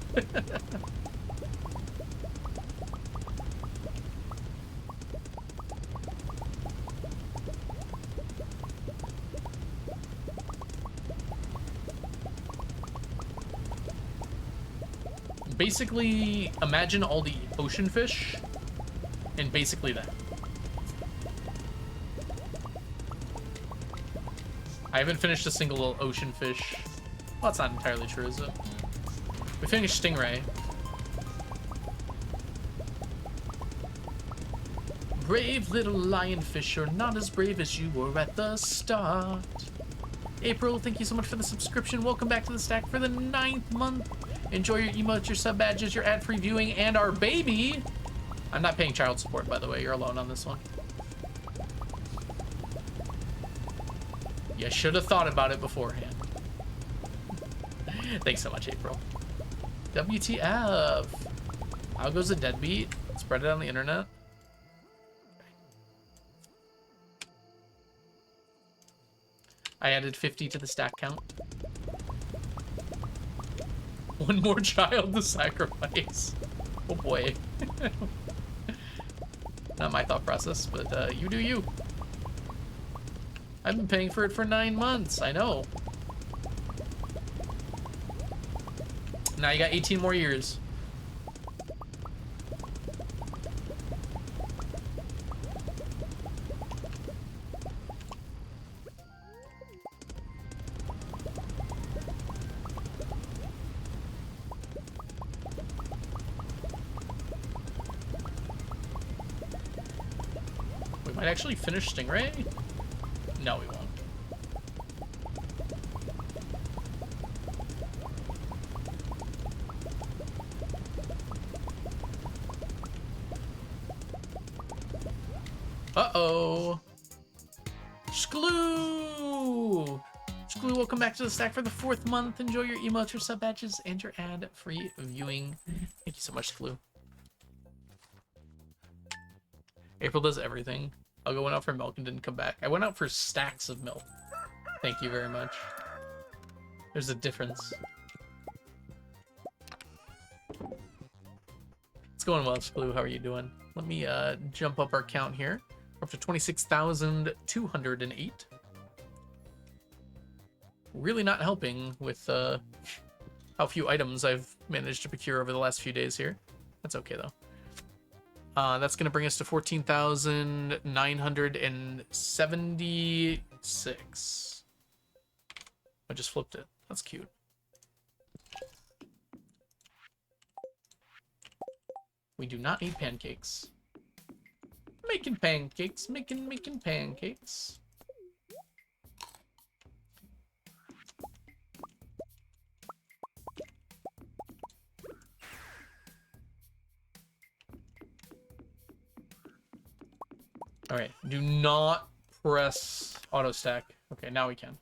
Basically, imagine all the ocean fish, and basically that. I haven't finished a single ocean fish. Well, that's not entirely true, is it? We finished Stingray. Brave little lionfish, you're not as brave as you were at the start. April, thank you so much for the subscription. Welcome back to the stack for the 9th month. Enjoy your emotes, your sub badges, your ad-free viewing, and our baby. I'm not paying child support, by the way. You're alone on this one. You should have thought about it beforehand. Thanks so much, April. WTF? How goes a deadbeat? Spread it on the internet. I added 50 to the stack count. One more child to sacrifice. Oh boy. Not my thought process, but you do you. I've been paying for it for 9 months. I know. Now you got 18 more years. We might actually finish Stingray? No, we won't. Uh-oh. Sklu! Sklu, welcome back to the stack for the 4th month. Enjoy your emotes, your sub badges, and your ad-free viewing. Thank you so much, Sklu. April does everything. I'll go went out for milk and didn't come back. I went out for stacks of milk. Thank you very much. There's a difference. It's going well, Blue. How are you doing? Let me jump up our count here. We're up to 26,208. Really not helping with how few items I've managed to procure over the last few days here. That's okay, though. That's going to bring us to 14,976. I just flipped it. That's cute. We do not need pancakes. Making pancakes. Making pancakes. All right, do not press auto stack. Okay, now we can.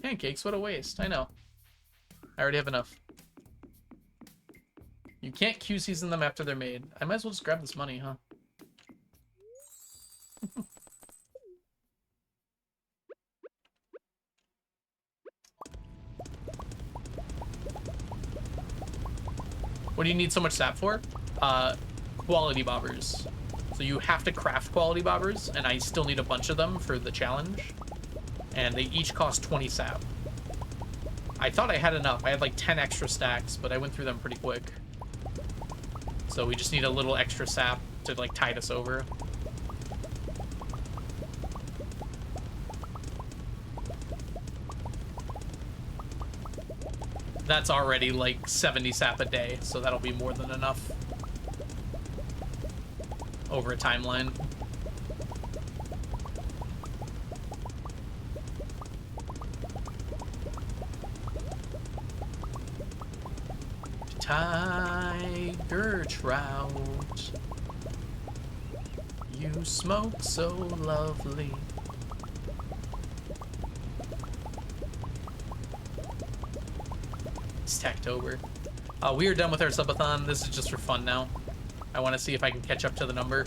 Pancakes, what a waste. I know. I already have enough. You can't Q-season them after they're made. I might as well just grab this money, huh? What do you need so much sap for? Quality bobbers. So you have to craft quality bobbers, and I still need a bunch of them for the challenge. And they each cost 20 sap. I thought I had enough. I had like 10 extra stacks, but I went through them pretty quick. So we just need a little extra sap to like tide us over. That's already like 70 sap a day, so that'll be more than enough over a timeline. Tiger Trout, you smoke so lovely. It's Tactober. We are done with our subathon. This is just for fun now. I want to see if I can catch up to the number.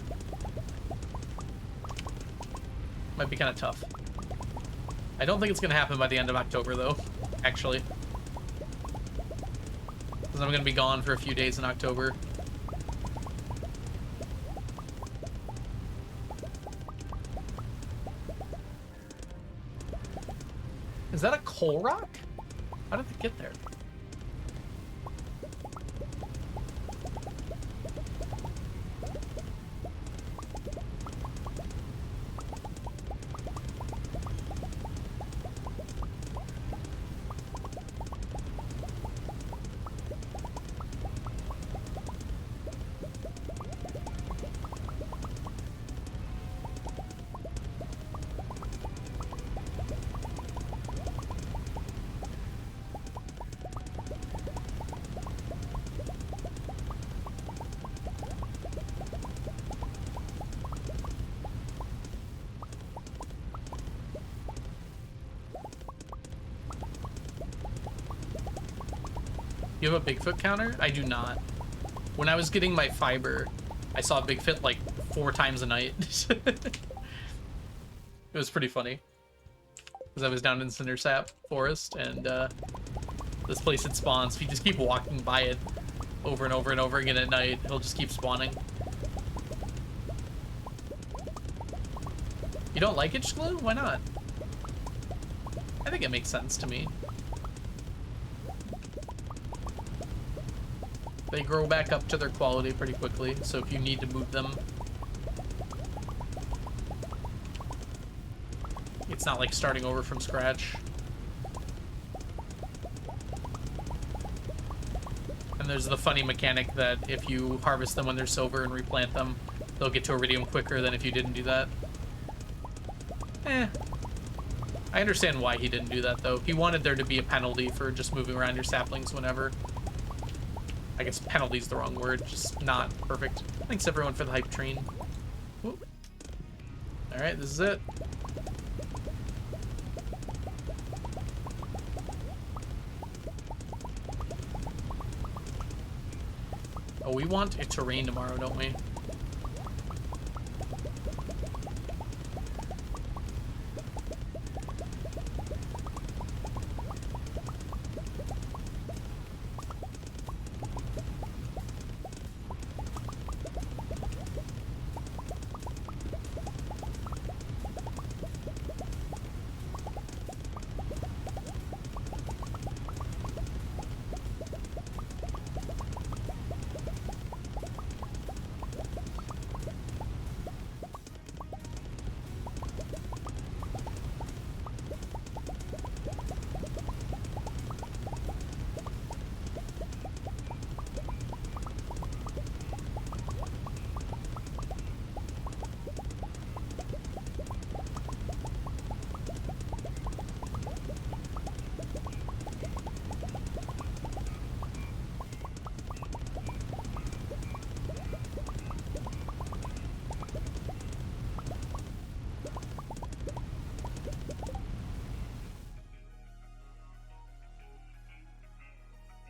Might be kind of tough. I don't think it's going to happen by the end of October, though, actually. Because I'm going to be gone for a few days in October. Is that a coal rock? How did it get there? You have a Bigfoot counter? I do not. When I was getting my fiber, I saw Bigfoot like 4 times a night. It was pretty funny. Because I was down in Cindersap Forest, and this place it spawns. If you just keep walking by it over and over and over again at night, it'll just keep spawning. You don't like it, Shglue? Why not? I think it makes sense to me. They grow back up to their quality pretty quickly, so if you need to move them, it's not like starting over from scratch. And there's the funny mechanic that if you harvest them when they're silver and replant them, they'll get to iridium quicker than if you didn't do that. I understand why he didn't do that, though. He wanted there to be a penalty for just moving around your saplings whenever. I guess penalty's the wrong word, just not perfect. Thanks everyone for the hype train. Alright, this is it. Oh, we want it to rain tomorrow, don't we?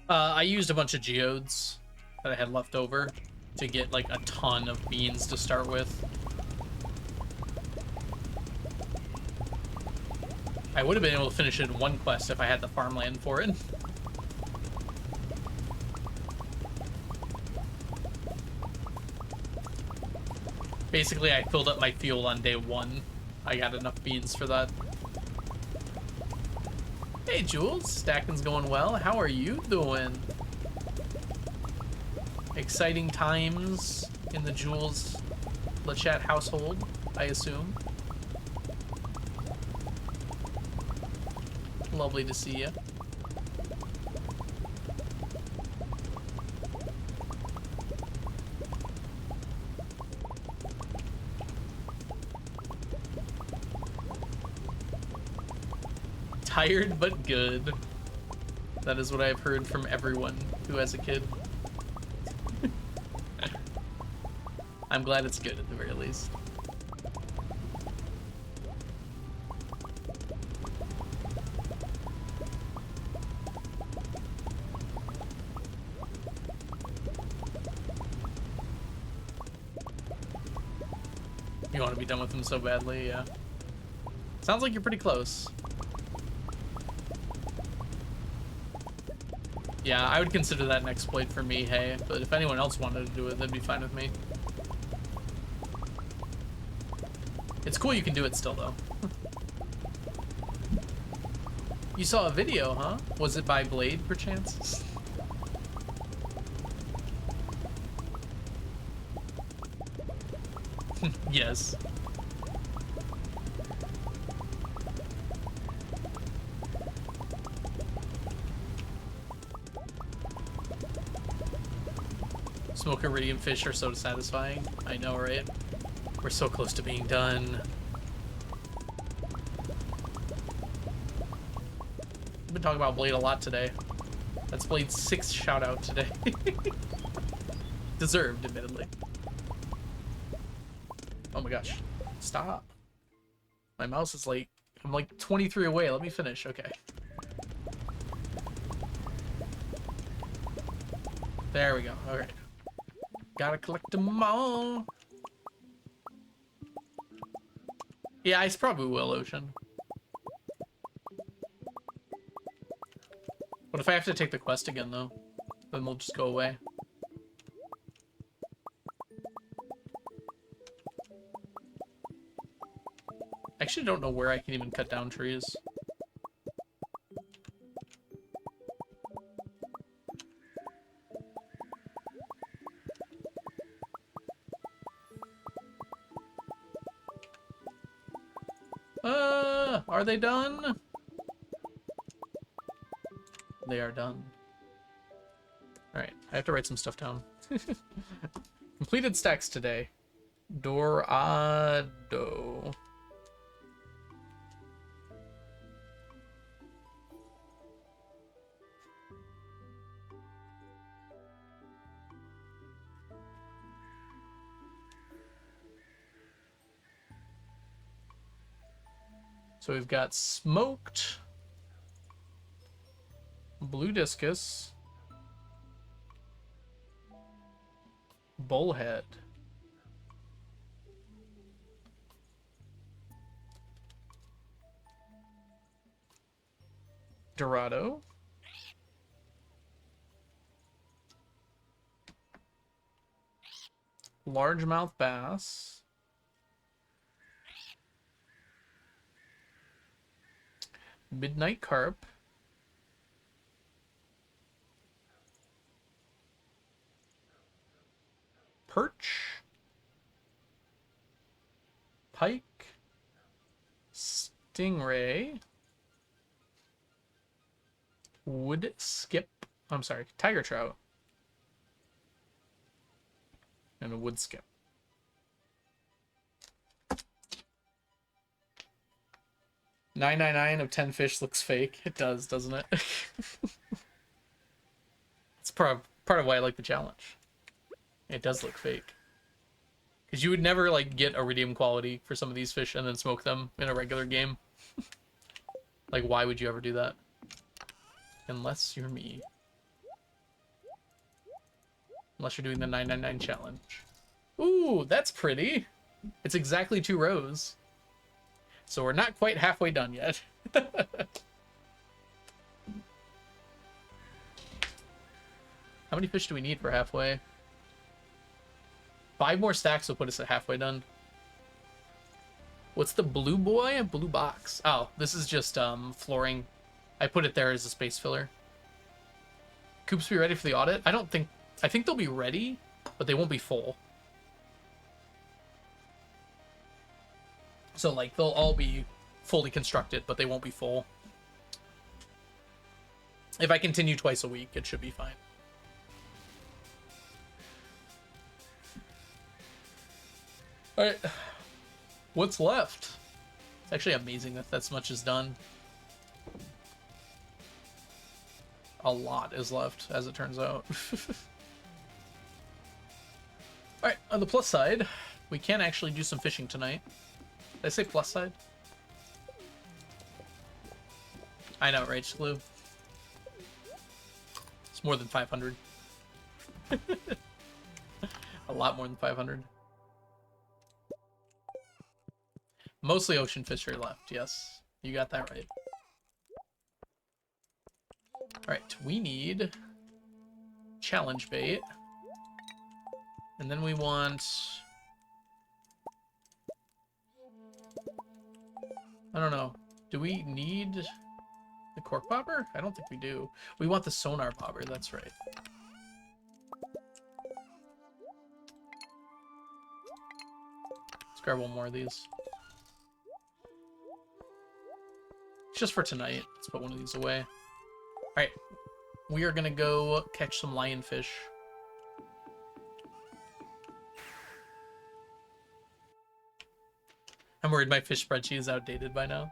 I used a bunch of geodes that I had left over to get like a ton of beans to start with. I would have been able to finish it in one quest if I had the farmland for it. Basically, I filled up my fuel on day 1. I got enough beans for that. Hey, Jules. Stacking's going well. How are you doing? Exciting times in the Jules LeChat household, I assume. Lovely to see you. Tired but good. That is what I've heard from everyone who has a kid. I'm glad it's good at the very least. You want to be done with him so badly, yeah. Sounds like you're pretty close. Yeah, I would consider that an exploit for me, hey, but if anyone else wanted to do it, that'd be fine with me. It's cool you can do it still, though. You saw a video, huh? Was it by Blade, perchance? Yes. Smoke iridium fish are so satisfying. I know, right? We're so close to being done. I've been talking about Blade a lot today. That's Blade's 6th shout out today. Deserved, admittedly. Oh my gosh. Stop. My mouse is like, I'm like 23 away. Let me finish. Okay. There we go. All right. Gotta collect them all. Yeah, I probably will, Ocean. What if I have to take the quest again, though? Then they'll just go away. I actually don't know where I can even cut down trees. Are they done? They are done. Alright, I have to write some stuff down. Completed stacks today. Dorado. So we've got smoked Blue Discus, Bullhead. Dorado. Largemouth Bass. Midnight Carp. Perch. Pike. Stingray. Woodskip. I'm sorry, Tiger Trout. And a Woodskip. $9.99 of 10 fish looks fake. It does, doesn't it? It's part of why I like the challenge. It does look fake. Because you would never like get iridium quality for some of these fish and then smoke them in a regular game. Like, why would you ever do that? Unless you're me. Unless you're doing the 9.99 challenge. Ooh, that's pretty. It's exactly 2 rows. So we're not quite halfway done yet. How many fish do we need for halfway? 5 more stacks will put us at halfway done. What's the blue boy? Blue box. Oh, this is just flooring. I put it there as a space filler. Coops be ready for the audit? I think they'll be ready, but they won't be full. So like they'll all be fully constructed, but they won't be full. If I continue twice a week, it should be fine. All right, what's left? It's actually amazing that that much is done. A lot is left, as it turns out. All right, on the plus side, we can actually do some fishing tonight. Did I say plus side? I know, right, Glue? It's more than 500. A lot more than 500. Mostly ocean fish are left, yes. You got that right. Alright, we need challenge bait. And then we want... I don't know. Do we need the cork bobber? I don't think we do. We want the sonar bobber, that's right. Let's grab one more of these. Just for tonight. Let's put one of these away. Alright. We are gonna go catch some lionfish. I'm worried my fish spreadsheet is outdated by now.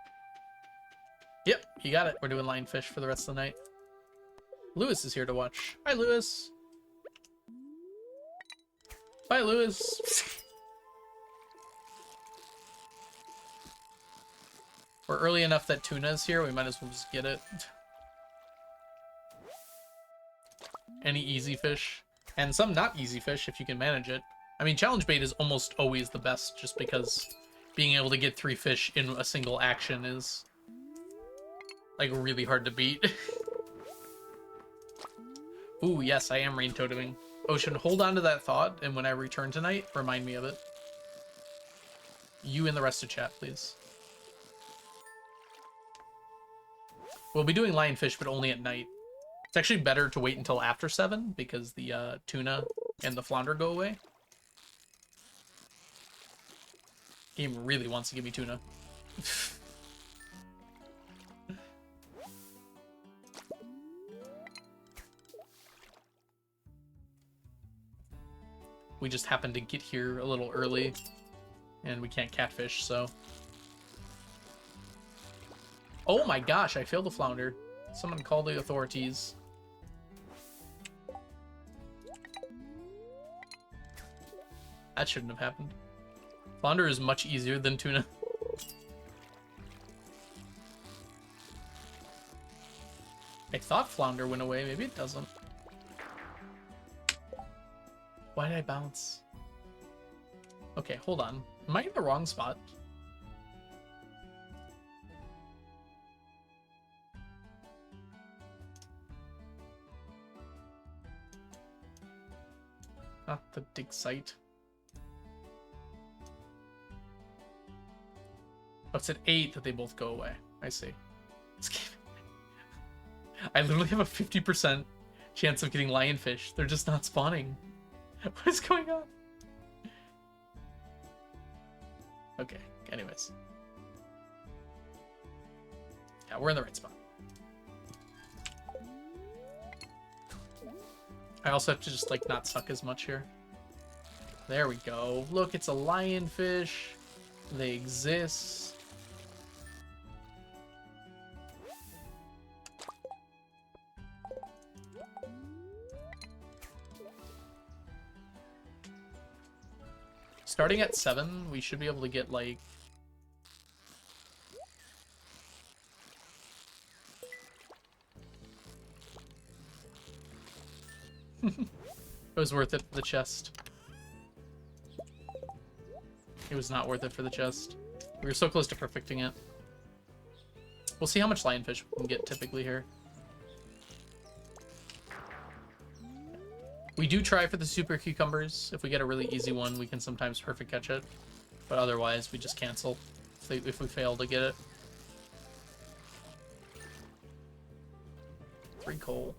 Yep, you got it. We're doing lionfish for the rest of the night. Lewis is here to watch. Hi, Lewis. Bye, Lewis. We're early enough that tuna's here. We might as well just get it. Any easy fish. And some not easy fish if you can manage it. I mean, challenge bait is almost always the best just because being able to get 3 fish in a single action is like really hard to beat. Ooh, yes, I am rain toteming. Ocean, hold on to that thought, and when I return tonight, remind me of it. You and the rest of chat, please. We'll be doing lionfish, but only at night. It's actually better to wait until after 7 because the tuna and the flounder go away. Game really wants to give me tuna. We just happened to get here a little early, and we can't catfish, so... Oh my gosh, I failed the flounder. Someone call the authorities. That shouldn't have happened. Flounder is much easier than tuna. I thought flounder went away. Maybe it doesn't. Why did I bounce? Okay, hold on. Am I in the wrong spot? Not the dig site. Oh, it's at 8 that they both go away. I see. I literally have a 50% chance of getting lionfish. They're just not spawning. What is going on? Okay, anyways. Yeah, we're in the right spot. I also have to just, like, not suck as much here. There we go. Look, it's a lionfish. They exist. Starting at 7, we should be able to get, like... It was worth it for the chest. It was not worth it for the chest. We were so close to perfecting it. We'll see how much lionfish we can get typically here. We do try for the super cucumbers. If we get a really easy one, we can sometimes perfect catch it. But otherwise, we just cancel if we fail to get it. 3 coal.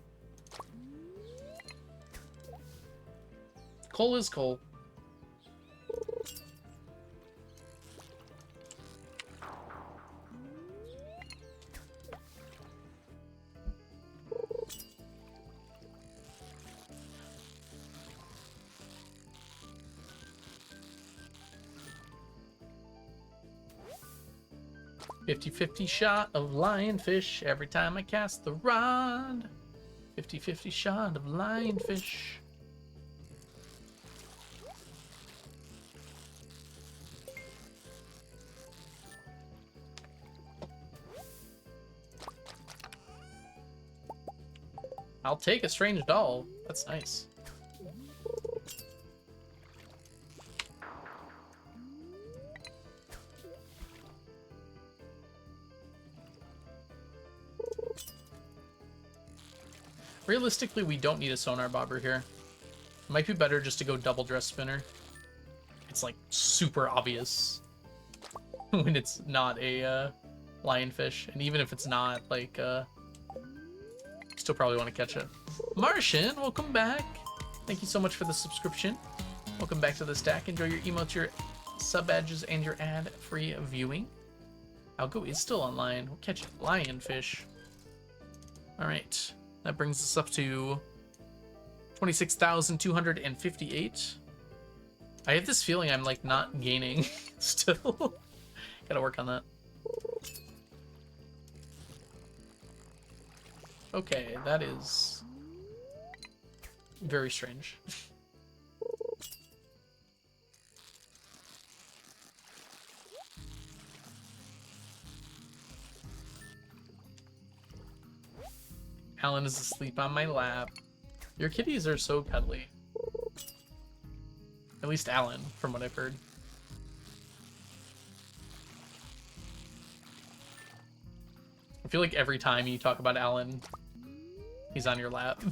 Coal is coal. "50-50 shot of lionfish every time I cast the rod. 50-50 shot of lionfish." I'll take a strange doll. That's nice. Realistically, we don't need a sonar bobber here. It might be better just to go double dress spinner. It's like super obvious when it's not a lionfish, and even if it's not, like, still probably want to catch it. Martian, welcome back. Thank you so much for the subscription. Welcome back to the stack. Enjoy your emotes, your sub badges, and your ad-free viewing. Algo is still online. We'll catch lionfish. All right. That brings us up to 26,258. I have this feeling I'm, like, not gaining still. Gotta work on that. Okay, that is very strange. Alan is asleep on my lap. Your kitties are so cuddly. At least Alan, from what I've heard. I feel like every time you talk about Alan, he's on your lap.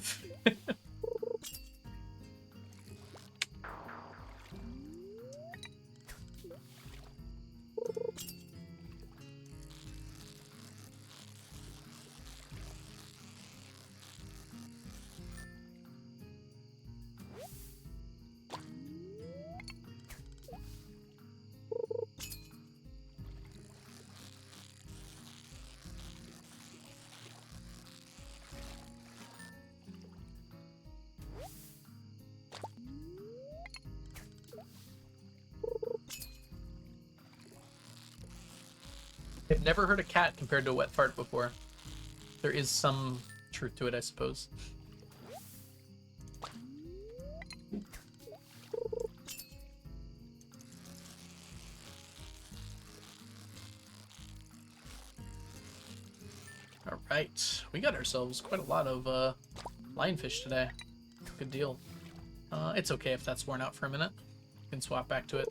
I've never heard a cat compared to a wet fart before. There is some truth to it, I suppose. Alright, we got ourselves quite a lot of lionfish today. Good deal. It's okay if that's worn out for a minute. You can swap back to it.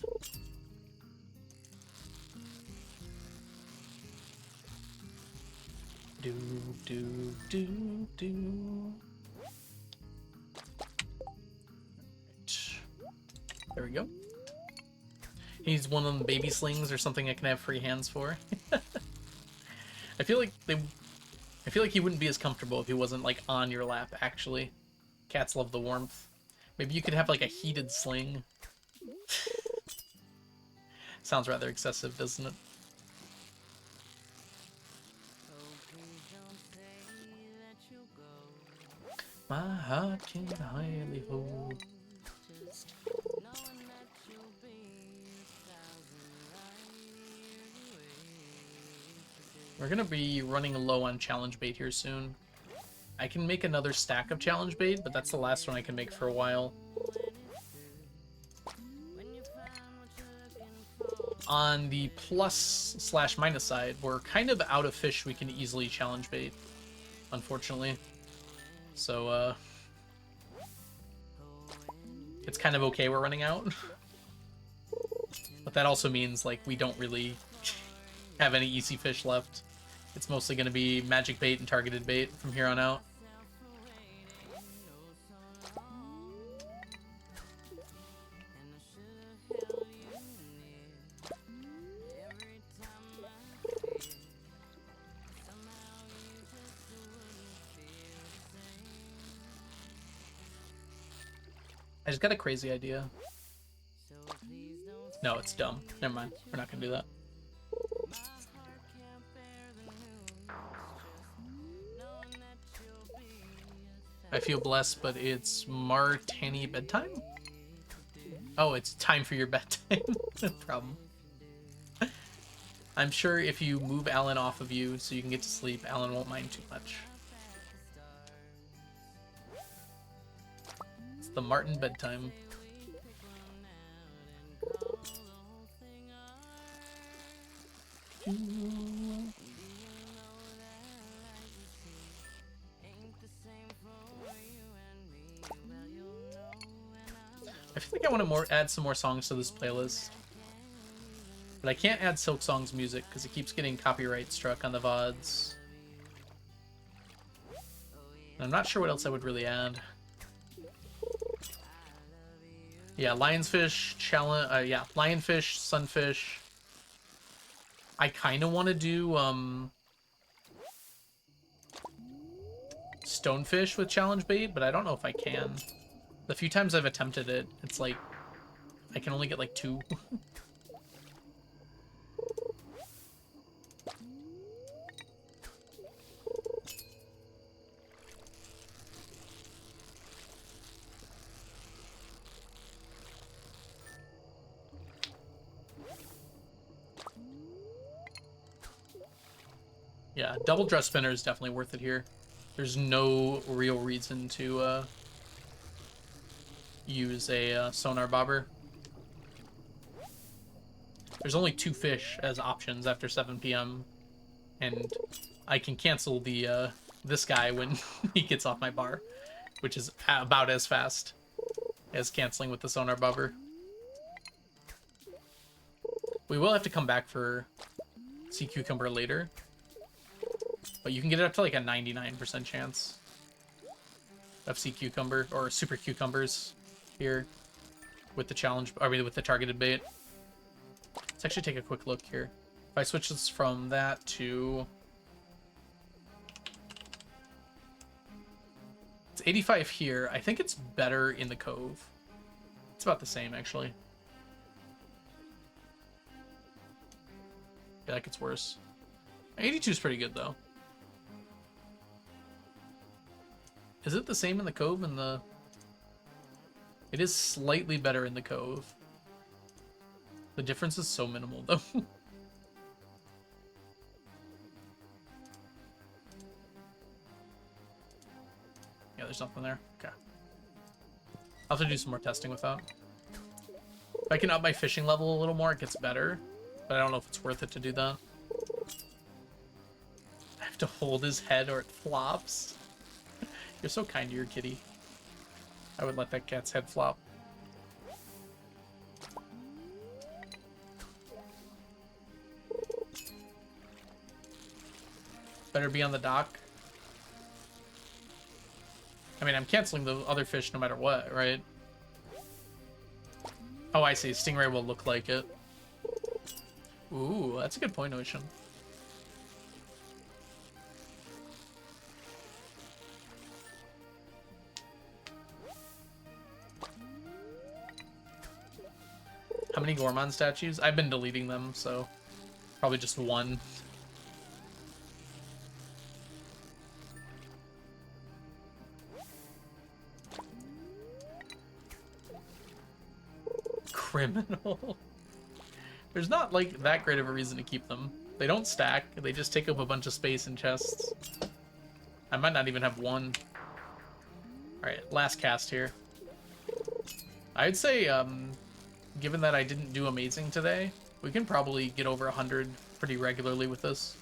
Do, do, do, do. There we go. He's one of them baby slings or something I can have free hands for. I feel like he wouldn't be as comfortable if he wasn't like on your lap, actually. Cats love the warmth. Maybe you could have like a heated sling. Sounds rather excessive, doesn't it? My heart can highly hold. We're gonna be running low on challenge bait here soon. I can make another stack of challenge bait, but that's the last one I can make for a while. On the plus/minus side, we're kind of out of fish we can easily challenge bait, unfortunately. So, it's kind of okay we're running out. But that also means, like, we don't really have any easy fish left. It's mostly going to be magic bait and targeted bait from here on out. I just got a crazy idea. No, it's dumb. Never mind. We're not going to do that. I feel blessed, but it's Martini bedtime? Oh, it's time for your bedtime. No problem. I'm sure if you move Alan off of you so you can get to sleep, Alan won't mind too much. It's the Martin bedtime. I feel like I want to add some more songs to this playlist. But I can't add Silk Song's music because it keeps getting copyright struck on the VODs. And I'm not sure what else I would really add. Yeah, Lionfish, Lionfish, Sunfish. I kind of want to do Stonefish with challenge bait, but I don't know if I can. The few times I've attempted it, it's like I can only get like 2. Yeah, double dress spinner is definitely worth it here. There's no real reason to use a sonar bobber. There's only 2 fish as options after 7 p.m. and I can cancel the this guy when he gets off my bar, which is about as fast as canceling with the sonar bobber. We will have to come back for sea cucumber later, but you can get it up to like a 99% chance of sea cucumber or super cucumbers here with the challenge, I mean with the targeted bait. Let's actually take a quick look here. If I switch this from that to... It's 85 here. I think it's better in the cove. It's about the same, actually. I feel like it's worse. 82 is pretty good, though. Is it the same in the cove and the... It is slightly better in the cove. The difference is so minimal, though. Yeah, there's nothing there. Okay. I'll have to do some more testing with that. If I can up my fishing level a little more, it gets better. But I don't know if it's worth it to do that. I have to hold his head or it flops. You're so kind to your kitty. I would let that cat's head flop. Better be on the dock. I mean, I'm canceling the other fish no matter what, right? Oh, I see. Stingray will look like it. Ooh, that's a good point, Ocean. How many Gormon statues? I've been deleting them, so probably just one. Criminal. There's not, like, that great of a reason to keep them. They don't stack. They just take up a bunch of space in chests. I might not even have one. Alright, last cast here. I'd say, given that I didn't do amazing today, we can probably get over 100 pretty regularly with this.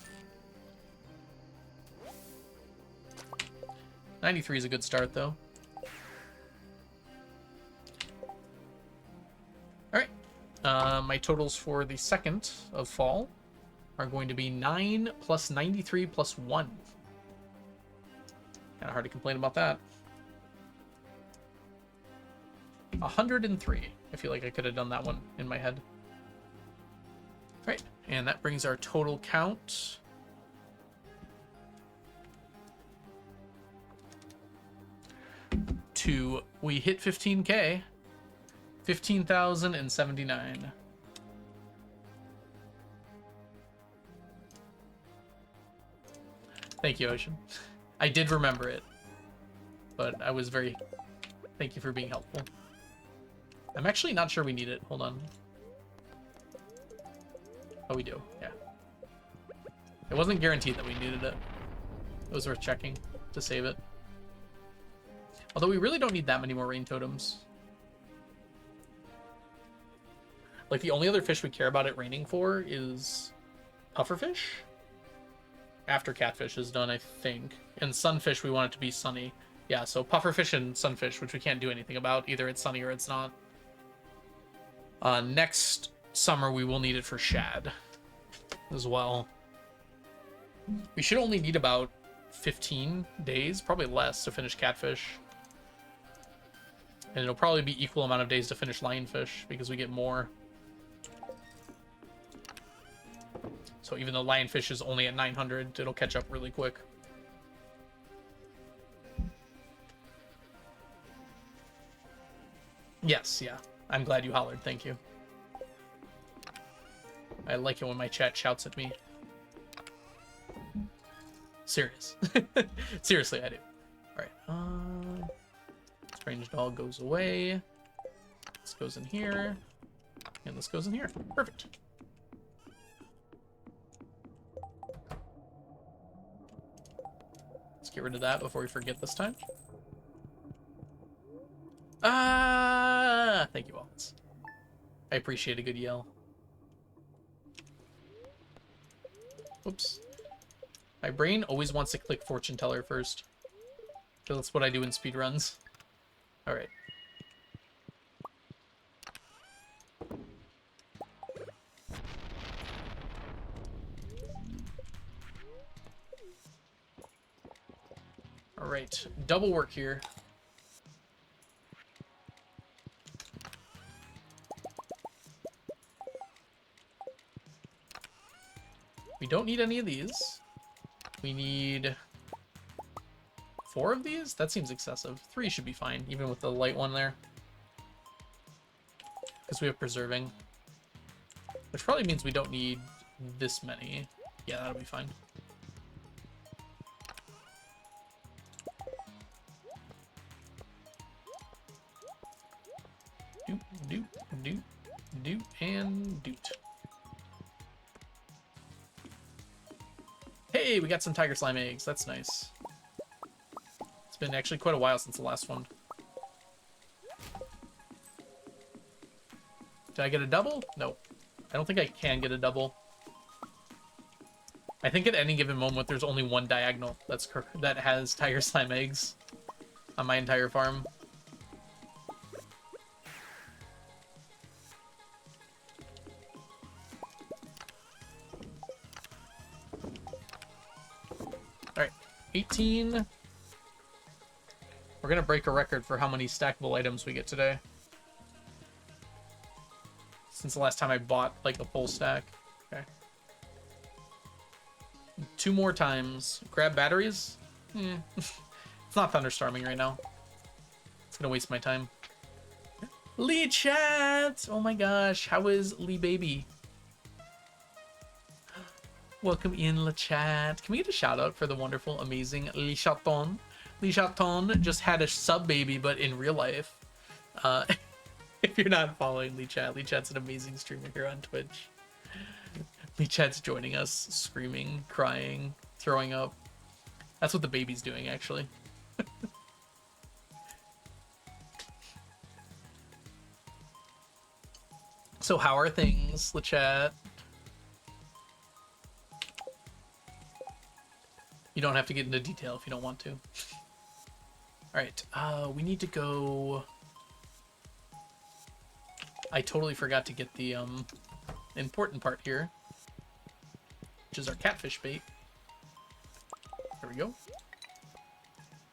93 is a good start, though. Alright. My totals for the 2nd of fall are going to be 9 plus 93 plus 1. Kind of hard to complain about that. 103. I feel like I could have done that one in my head. Right, and that brings our total count to, we hit 15K, 15,079. Thank you, Ocean. I did remember it, but I was very... Thank you for being helpful. I'm actually not sure we need it. Hold on. Oh, we do. Yeah. It wasn't guaranteed that we needed it. It was worth checking to save it. Although we really don't need that many more rain totems. Like, the only other fish we care about it raining for is pufferfish. After catfish is done, I think. And sunfish, we want it to be sunny. Yeah, so pufferfish and sunfish, which we can't do anything about. Either it's sunny or it's not. Next summer, we will need it for shad as well. We should only need about 15 days, probably less, to finish catfish. And it'll probably be equal amount of days to finish lionfish, because we get more. So even though lionfish is only at 900, it'll catch up really quick. Yes, yeah. I'm glad you hollered, thank you. I like it when my chat shouts at me. Serious. Seriously, I do. Alright, strange dog goes away. This goes in here. And this goes in here. Perfect. Let's get rid of that before we forget this time. Thank you, Wallace. I appreciate a good yell. Oops. My brain always wants to click fortune teller first. So that's what I do in speedruns. Alright. Alright, double work here. We don't need any of these. We need 4 of these? That seems excessive. 3 should be fine, even with the light one there. Because we have preserving. Which probably means we don't need this many. Yeah, that'll be fine. Doot, doot, doot, doot, and doot. Hey, we got some tiger slime eggs. That's nice. It's been actually quite a while since the last one. Did I get a double? No. I don't think I can get a double. I think at any given moment there's only one diagonal that has tiger slime eggs on my entire farm. 18. We're gonna break a record for how many stackable items we get today. Since the last time I bought like a full stack. Okay. 2 more times. Grab batteries? It's not thunderstorming right now. It's gonna waste my time. Lee chat! Oh my gosh, how is Lee baby? Welcome in the chat. Can we get a shout out for the wonderful, amazing Lee Chaton? Lee Chaton just had a sub baby, but in real life. If you're not following Lee Chat's an amazing streamer here on Twitch. Lee Chat's joining us, screaming, crying, throwing up. That's what the baby's doing, actually. So how are things, Lee Chat? You don't have to get into detail if you don't want to. Alright, we need to go... I totally forgot to get the important part here, which is our catfish bait. There we go.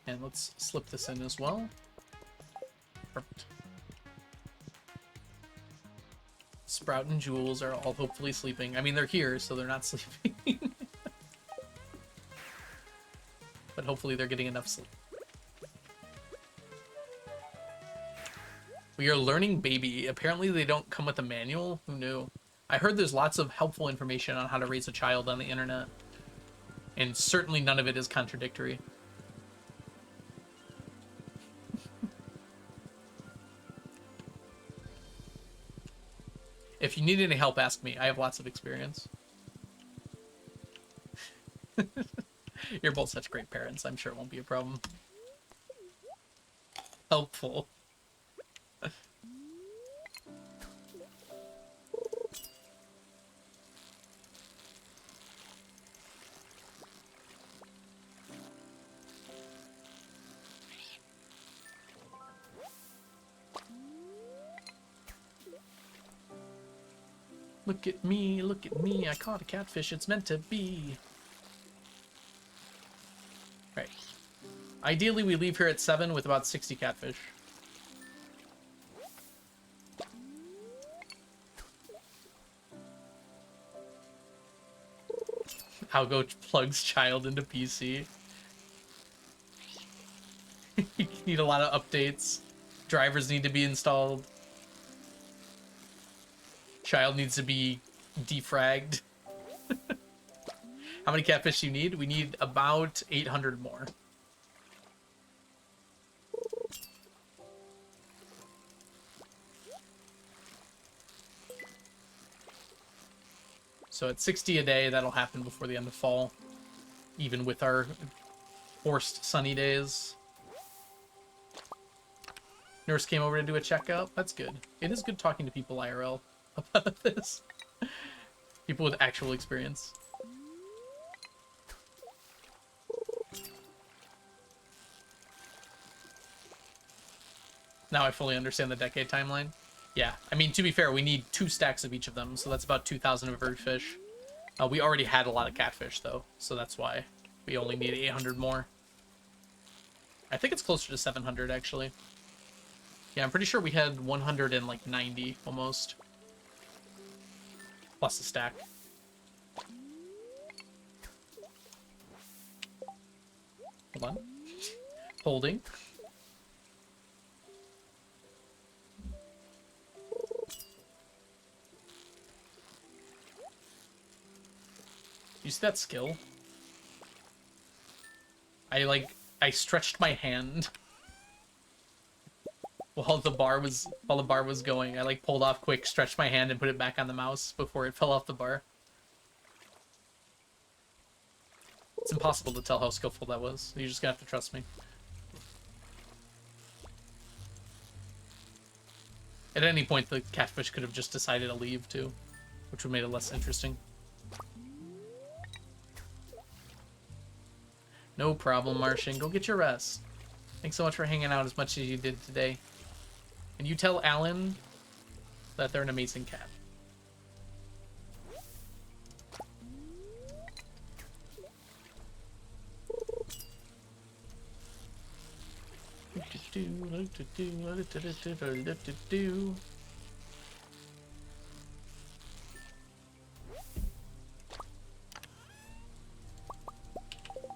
And let's slip this in as well. Perfect. Sprout and Jules are all hopefully sleeping. I mean, they're here, so they're not sleeping. But hopefully they're getting enough sleep. We are learning baby. Apparently they don't come with a manual. Who knew? I heard there's lots of helpful information on how to raise a child on the internet. And certainly none of it is contradictory. If you need any help, ask me. I have lots of experience. You're both such great parents. I'm sure it won't be a problem. Helpful. Look at me, I caught a catfish, it's meant to be. Right. Ideally, we leave here at 7 with about 60 catfish. Algo plugs child into PC. You need a lot of updates. Drivers need to be installed. Child needs to be defragged. How many catfish do you need? We need about 800 more. So at 60 a day, that'll happen before the end of fall. Even with our forced sunny days. Nurse came over to do a checkup. That's good. It is good talking to people IRL about this. People with actual experience. Now I fully understand the decade timeline. Yeah, I mean, to be fair, we need 2 stacks of each of them, so that's about 2,000 of every fish. We already had a lot of catfish, though, so that's why we only need 800 more. I think it's closer to 700, actually. Yeah, I'm pretty sure we had 190, almost. Plus a stack. Hold on. Holding. You see that skill? I stretched my hand while the bar was going. I pulled off quick, stretched my hand and put it back on the mouse before it fell off the bar. It's impossible to tell how skillful that was. You're just gonna have to trust me. At any point, the catfish could have just decided to leave too, which would have made it less interesting. No problem, Martian. Go get your rest. Thanks so much for hanging out as much as you did today. And you tell Alan that they're an amazing cat.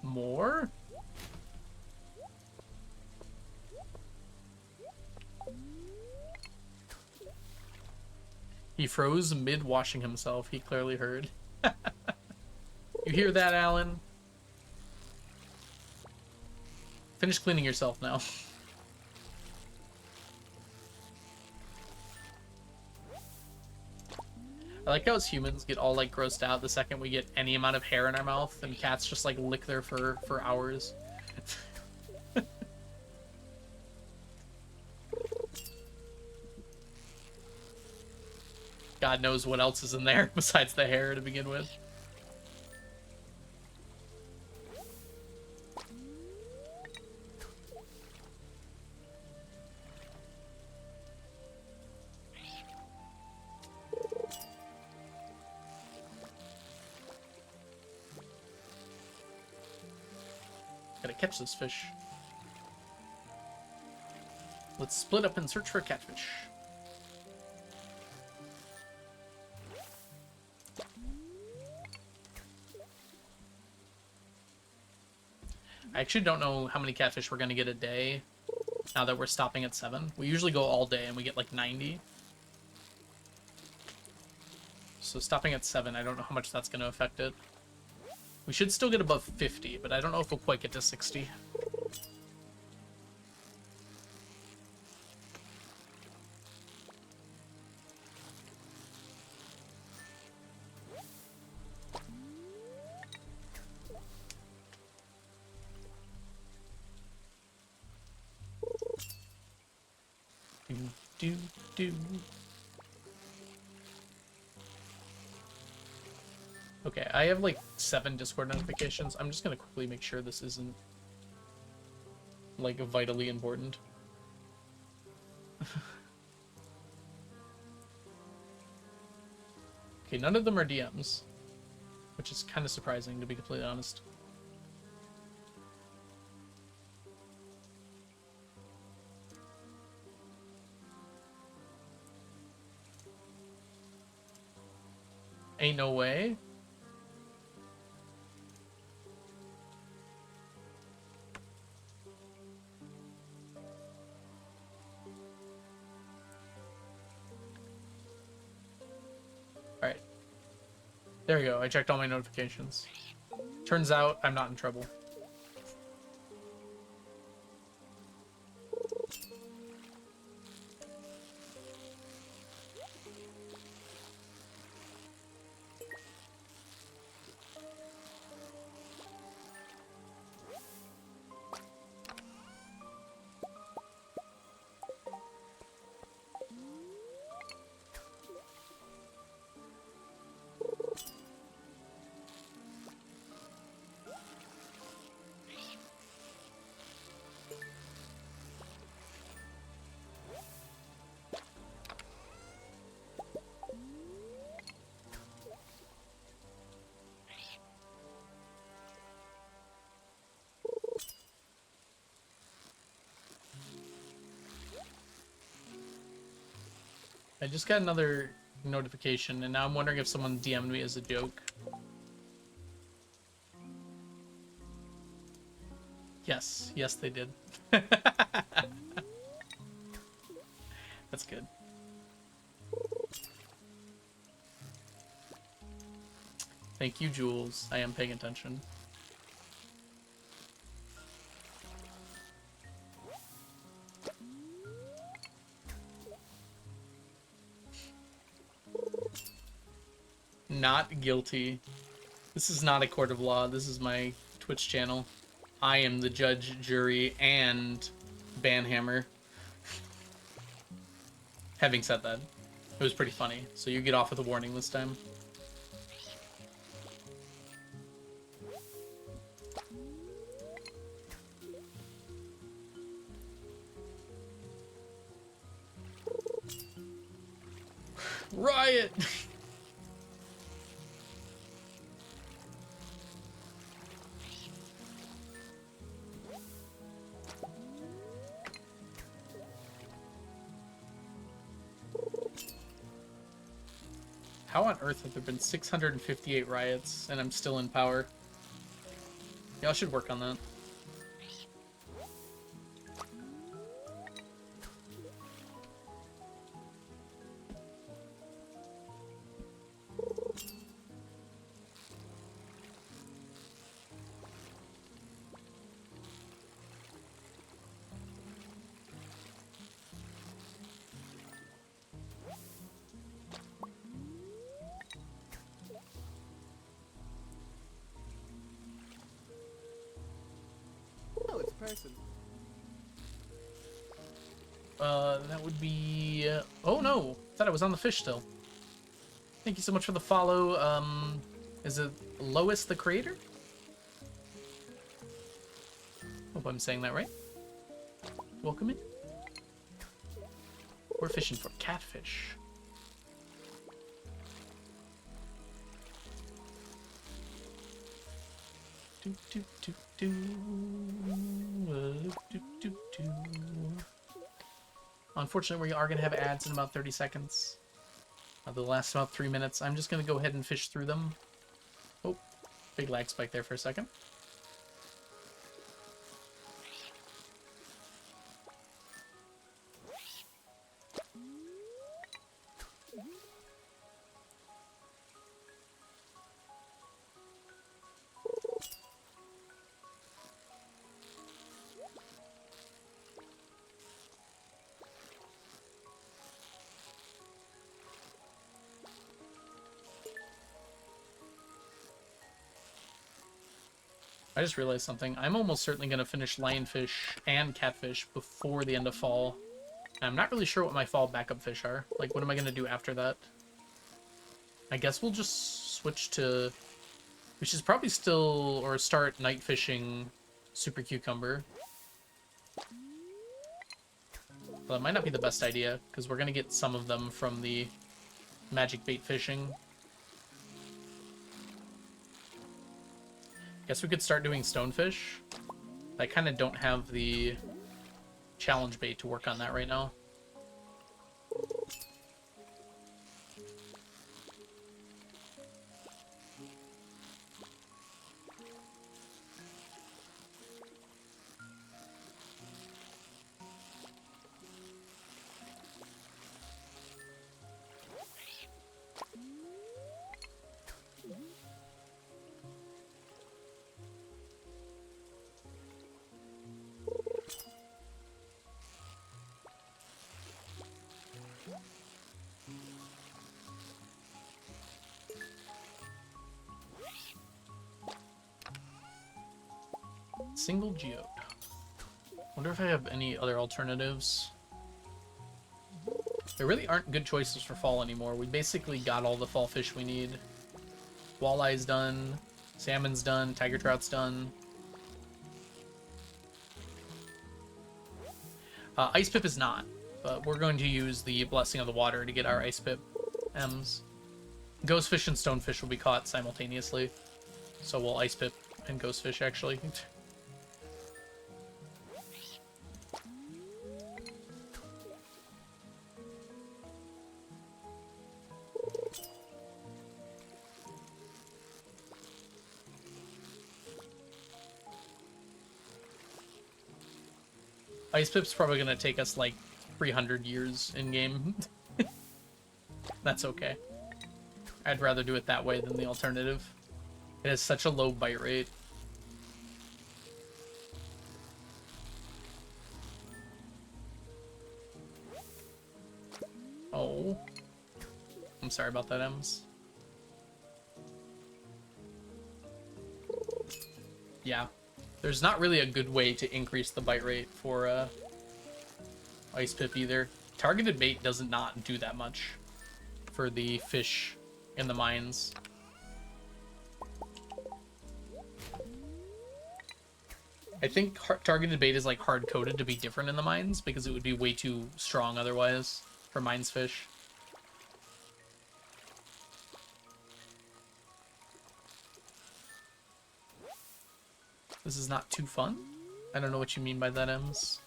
More? He froze mid-washing himself. He clearly heard. You hear that, Alan? Finish cleaning yourself now. I like how as humans get all like grossed out the second we get any amount of hair in our mouth, and cats just like lick their fur for hours. God knows what else is in there besides the hair to begin with. Gotta catch this fish. Let's split up and search for a catfish. I actually don't know how many catfish we're gonna get a day now that we're stopping at 7. We usually go all day and we get like 90. So stopping at 7, I don't know how much that's gonna affect it. We should still get above 50, but I don't know if we'll quite get to 60. Do. Okay, I have like 7 Discord notifications. I'm just gonna quickly make sure this isn't like vitally important. Okay, none of them are DMs, which is kind of surprising to be completely honest. Ain't no way. Alright. There we go. I checked all my notifications. Turns out I'm not in trouble. I just got another notification, and now I'm wondering if someone DM'd me as a joke. Yes, yes they did. That's good. Thank you, Jules. I am paying attention. Not guilty. This is not a court of law. This is my Twitch channel. I am the judge, jury, and banhammer. Having said that, it was pretty funny. So you get off with a warning this time. Riot! How on earth have there been 658 riots and I'm still in power? Y'all should work on that. Person. That would be... oh no! Thought I was on the fish still. Thank you so much for the follow. Is it Lois the creator? Hope I'm saying that right. Welcome in. We're fishing for catfish. Do, do, do, do. Do, do, do. Unfortunately, we are going to have ads in about 30 seconds. They'll last about 3 minutes. I'm just going to go ahead and fish through them. Oh, big lag spike there for a second. I just realized something. I'm almost certainly going to finish lionfish and catfish before the end of fall. And I'm not really sure what my fall backup fish are. Like, what am I going to do after that? I guess we'll just switch to... we should probably still... or start night fishing super cucumber. Well, it might not be the best idea, because we're going to get some of them from the magic bait fishing. Guess we could start doing stonefish. I kind of don't have the challenge bait to work on that right now. Single geode. Wonder if I have any other alternatives. There really aren't good choices for fall anymore. We basically got all the fall fish we need. Walleye's done. Salmon's done. Tiger trout's done. Ice pip is not, but we're going to use the blessing of the water to get our ice pip M's. Ghost fish and stonefish will be caught simultaneously, so we'll ice pip and ghost fish actually. Ice Pip's probably going to take us like 300 years in-game. That's okay. I'd rather do it that way than the alternative. It has such a low bite rate. Oh. I'm sorry about that, Ems. Yeah. There's not really a good way to increase the bite rate for Ice Pip either. Targeted bait does not do that much for the fish in the mines. I think targeted bait is like hard-coded to be different in the mines because it would be way too strong otherwise for mines fish. This is not too fun? I don't know what you mean by that, Ems.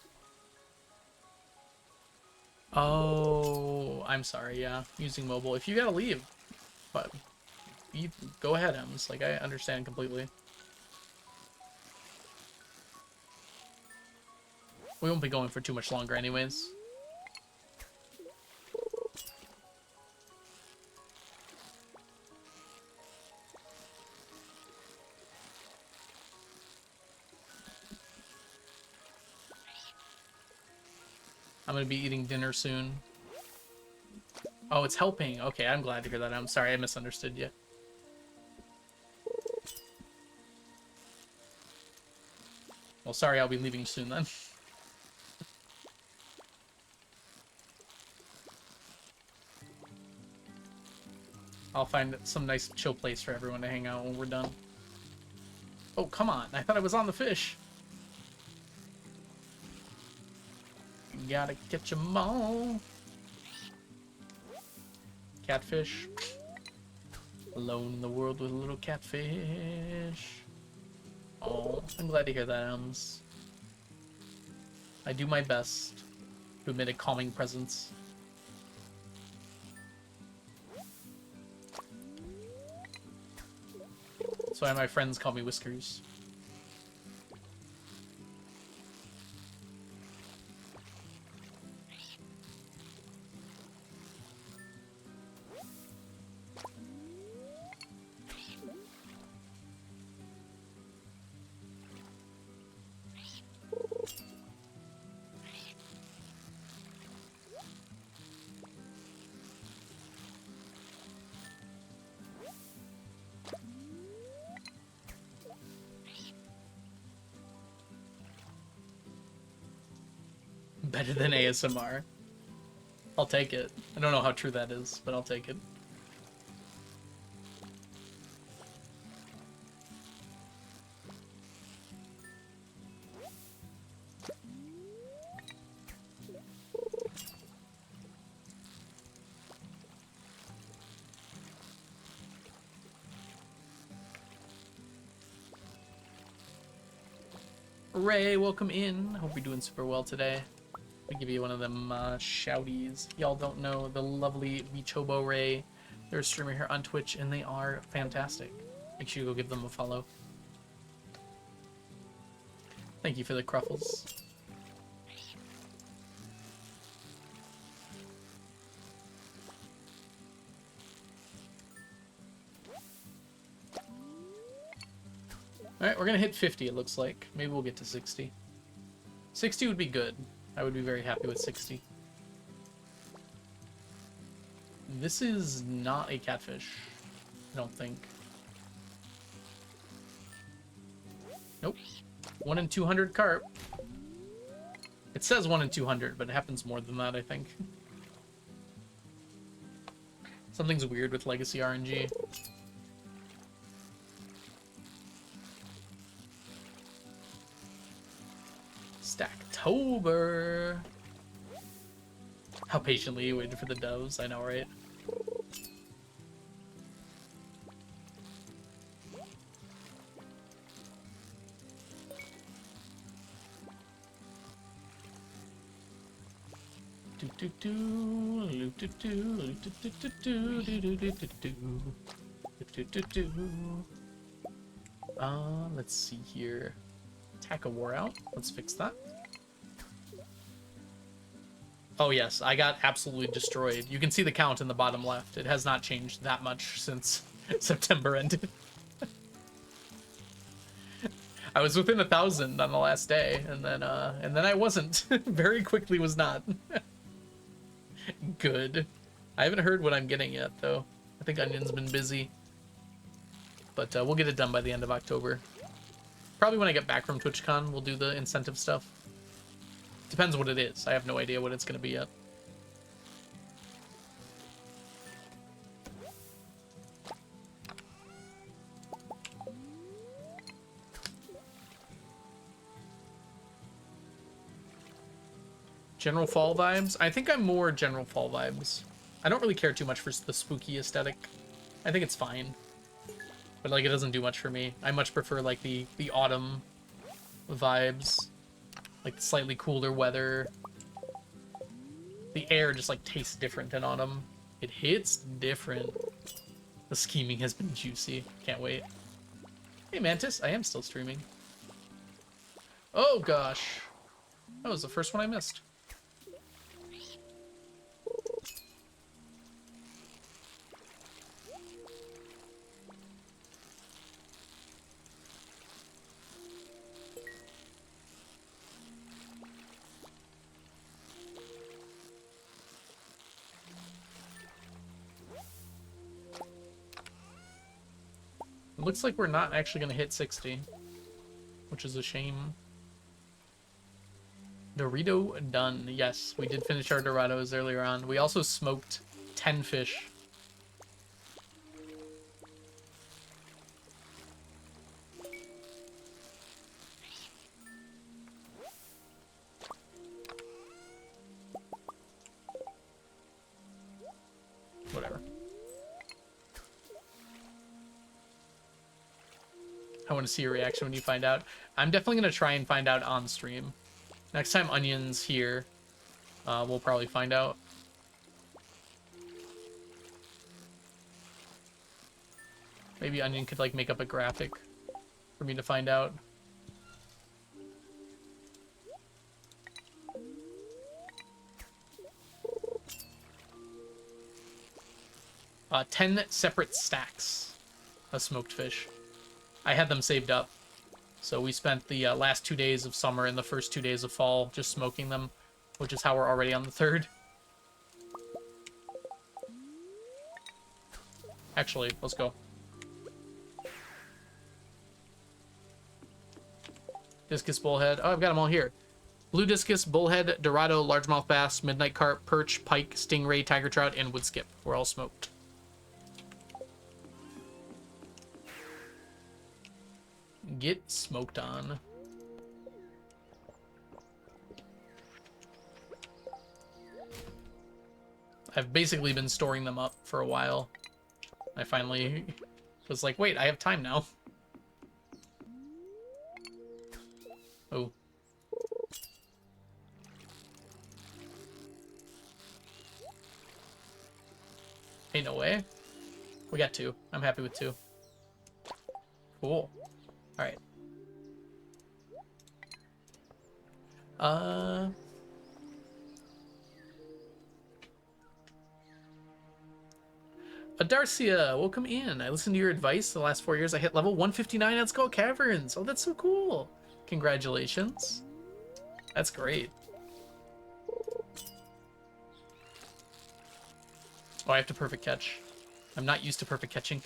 Oh, I'm sorry, yeah. Using mobile. If you gotta leave, But you go ahead, Ems. Like, I understand completely. We won't be going for too much longer anyways. I'm gonna be eating dinner soon. Oh, it's helping. Okay, I'm glad to hear that. I'm sorry, I misunderstood you. Well, sorry, I'll be leaving soon then. I'll find some nice chill place for everyone to hang out when we're done. Oh, come on. I thought I was on the fish. Gotta catch 'em all. Catfish. Alone in the world with a little catfish. Oh, I'm glad to hear that, Ems. I do my best to emit a calming presence. That's why my friends call me Whiskers. Better than ASMR. I'll take it. I don't know how true that is, but I'll take it. Ray, welcome in. Hope you're doing super well today. I'll give you one of them shouties. Y'all don't know the lovely Bichobo Ray. They're a streamer here on Twitch, and they are fantastic. Make sure you go give them a follow. Thank you for the cruffles. Alright, we're gonna hit 50, it looks like. Maybe we'll get to 60. 60 would be good. I would be very happy with 60. This is not a catfish, I don't think. Nope. 1 in 200 carp. It says 1 in 200, but it happens more than that, I think. Something's weird with Legacy RNG. Stacktober. How patiently you waited for the doves, I know, right? Let's see here. Attack a war out. Let's fix that. Oh yes, I got absolutely destroyed. You can see the count in the bottom left. It has not changed that much since September ended. I was within 1,000 on the last day, and then I wasn't. Very quickly was not. Good. I haven't heard what I'm getting yet, though. I think Onion's been busy. But we'll get it done by the end of October. Probably when I get back from TwitchCon, we'll do the incentive stuff. Depends what it is. I have no idea what it's going to be yet. General fall vibes? I think I'm more general fall vibes. I don't really care too much for the spooky aesthetic. I think it's fine. But like, it doesn't do much for me. I much prefer like the autumn vibes. Like the slightly cooler weather. The air just like tastes different in autumn. It hits different. The scheming has been juicy. Can't wait. Hey, Mantis. I am still streaming. Oh, gosh. That was the first one I missed. It looks like we're not actually going to hit 60, which is a shame. Dorado done. Yes, we did finish our Dorados earlier on. We also smoked 10 fish. Whatever. I want to see your reaction when you find out. I'm definitely going to try and find out on stream. Next time Onion's here, we'll probably find out. Maybe Onion could like make up a graphic for me to find out. Uh, 10 separate stacks of smoked fish. I had them saved up. So we spent the last 2 days of summer and the first 2 days of fall just smoking them, which is how we're already on the 3rd. Actually, let's go. Discus, Bullhead. Oh, I've got them all here. Blue Discus, Bullhead, Dorado, Largemouth Bass, Midnight Carp, Perch, Pike, Stingray, Tiger Trout, and Woodskip. We're all smoked. Get smoked on. I've basically been storing them up for a while. I finally was like, wait, I have time now. Oh. Ain't no way. We got 2. I'm happy with 2. Cool. Alright. Adarcia, welcome in. I listened to your advice the last 4 years. I hit level 159 at Skull Caverns. Oh, that's so cool. Congratulations. That's great. Oh, I have to perfect catch. I'm not used to perfect catching.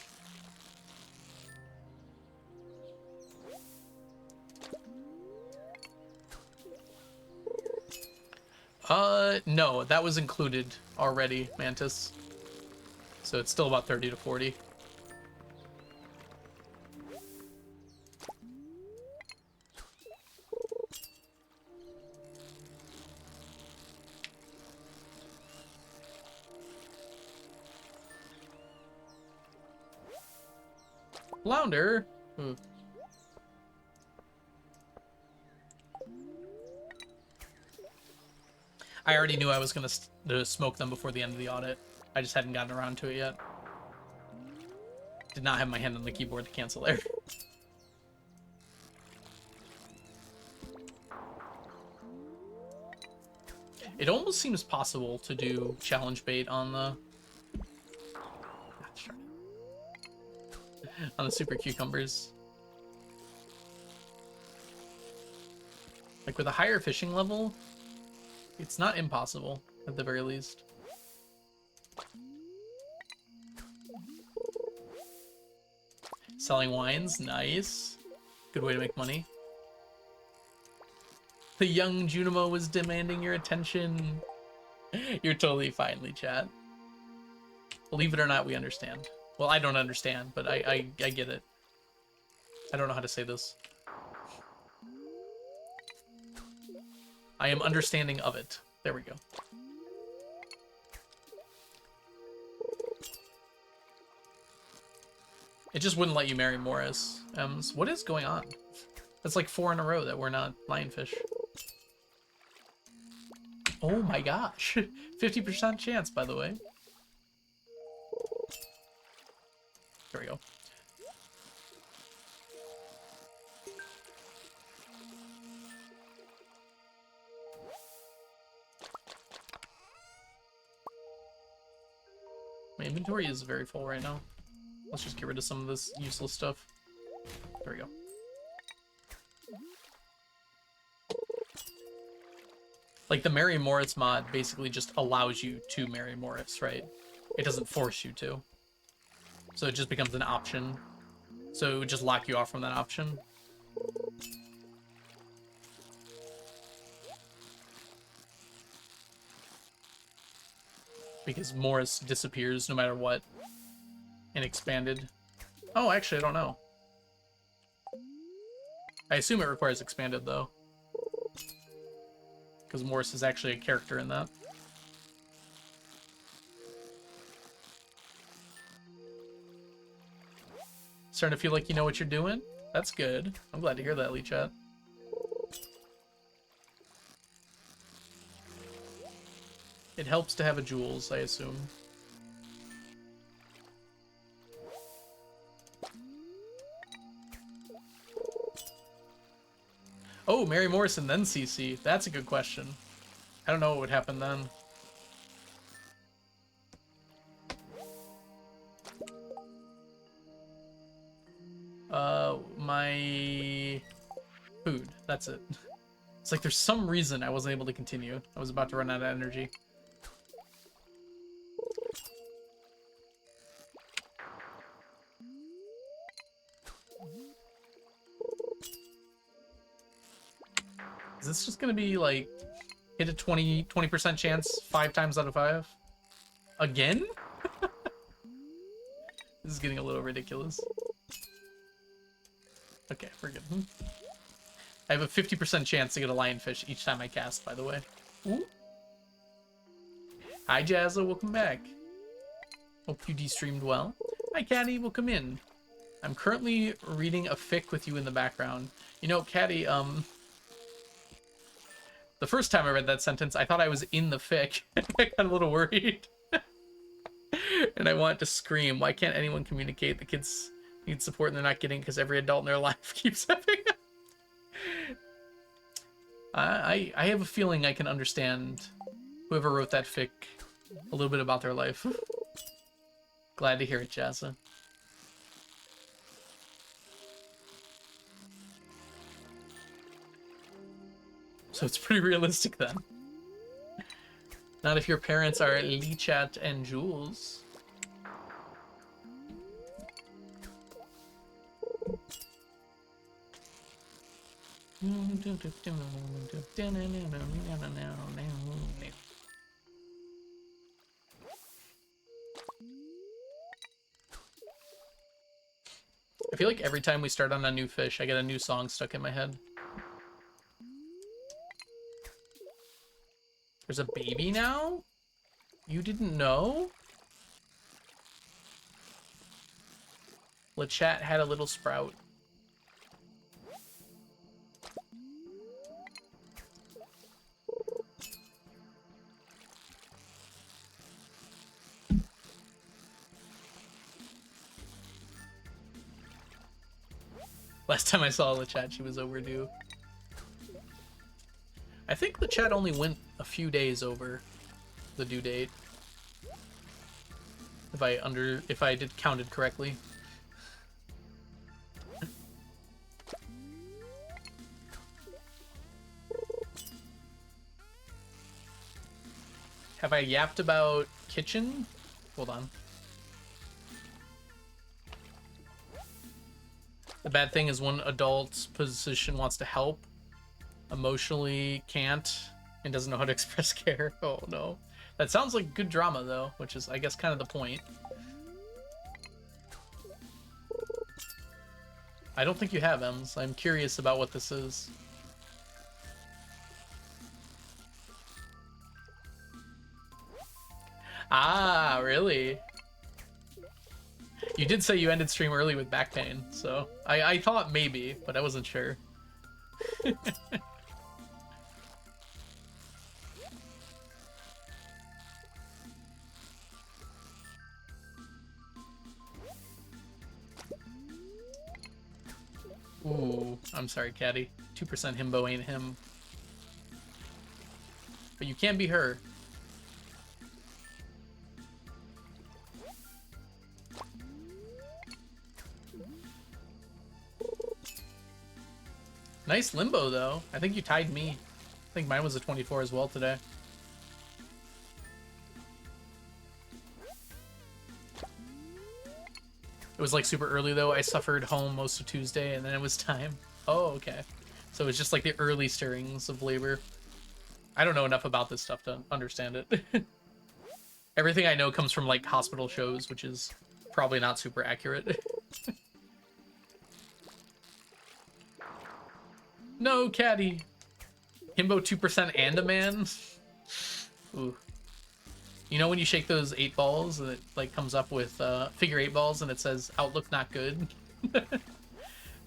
No, that was included already, Mantis. So it's still about 30 to 40. Flounder. Ooh. I already knew I was going to smoke them before the end of the audit. I just hadn't gotten around to it yet. Did not have my hand on the keyboard to cancel there. It almost seems possible to do challenge bait on the... on the super cucumbers. Like with a higher fishing level, it's not impossible at the very least. Selling wines, nice. Good way to make money. The young Junimo was demanding your attention. You're totally fine, Lee Chat. Believe it or not, we understand. Well, I don't understand, but I get it. I don't know how to say this. I am understanding of it. There we go. It just wouldn't let you marry Morris. What is going on? That's like 4 in a row that we're not lionfish. Oh my gosh. 50% chance, by the way. There we go. My inventory is very full right now. Let's just get rid of some of this useless stuff. There we go. Like, the Mary Morris mod basically just allows you to marry Morris, right? It doesn't force you to. So it just becomes an option. So it would just lock you off from that option. Because Morris disappears no matter what. And expanded. Oh, actually, I don't know. I assume it requires expanded, though. Because Morris is actually a character in that. Starting to feel like you know what you're doing? That's good. I'm glad to hear that, Lee Chat. It helps to have a Jules, I assume. Oh, Mary Morrison, then CC. That's a good question. I don't know what would happen then. My food. That's it. It's like there's some reason I wasn't able to continue. I was about to run out of energy. Is this just gonna be like hit a 20% chance 5 times out of 5? Again? This is getting a little ridiculous. Okay, we're good. I have a 50% chance to get a lionfish each time I cast, by the way. Ooh. Hi, Jazza, welcome back. Hope you de-streamed well. Hi, Caddy, welcome in. I'm currently reading a fic with you in the background. You know, Caddy, the first time I read that sentence, I thought I was in the fic. I got a little worried. And I wanted to scream, why can't anyone communicate? The kids need support and they're not getting because every adult in their life keeps having it. I have a feeling I can understand whoever wrote that fic a little bit about their life. Glad to hear it, Jazza. So it's pretty realistic then. Not if your parents are Lichat and Jules. I feel like every time we start on a new fish, I get a new song stuck in my head. There's a baby now? You didn't know? Lechat had a little sprout. Last time I saw Lechat, she was overdue. I think Lechat only went a few days over the due date. If I did counted correctly. Have I yapped about kitchen? Hold on. The bad thing is one adult's position wants to help, emotionally can't, and doesn't know how to express care. Oh no. That sounds like good drama though, which is I guess kind of the point. I don't think you have, Ems. I'm curious about what this is. Ah, really? You did say you ended stream early with back pain, so I thought maybe, but I wasn't sure. Ooh, I'm sorry, Caddy. 2% himbo ain't him. But you can be her. Nice limbo, though. I think you tied me. I think mine was a 24 as well today. It was like super early, though. I suffered home most of Tuesday, and then it was time. Oh, okay. So it was just like the early stirrings of labor. I don't know enough about this stuff to understand it. Everything I know comes from like hospital shows, which is probably not super accurate. No, Caddy. Himbo 2% and a man? Ooh. You know when you shake those 8 balls and it like comes up with figure 8 balls and it says outlook not good?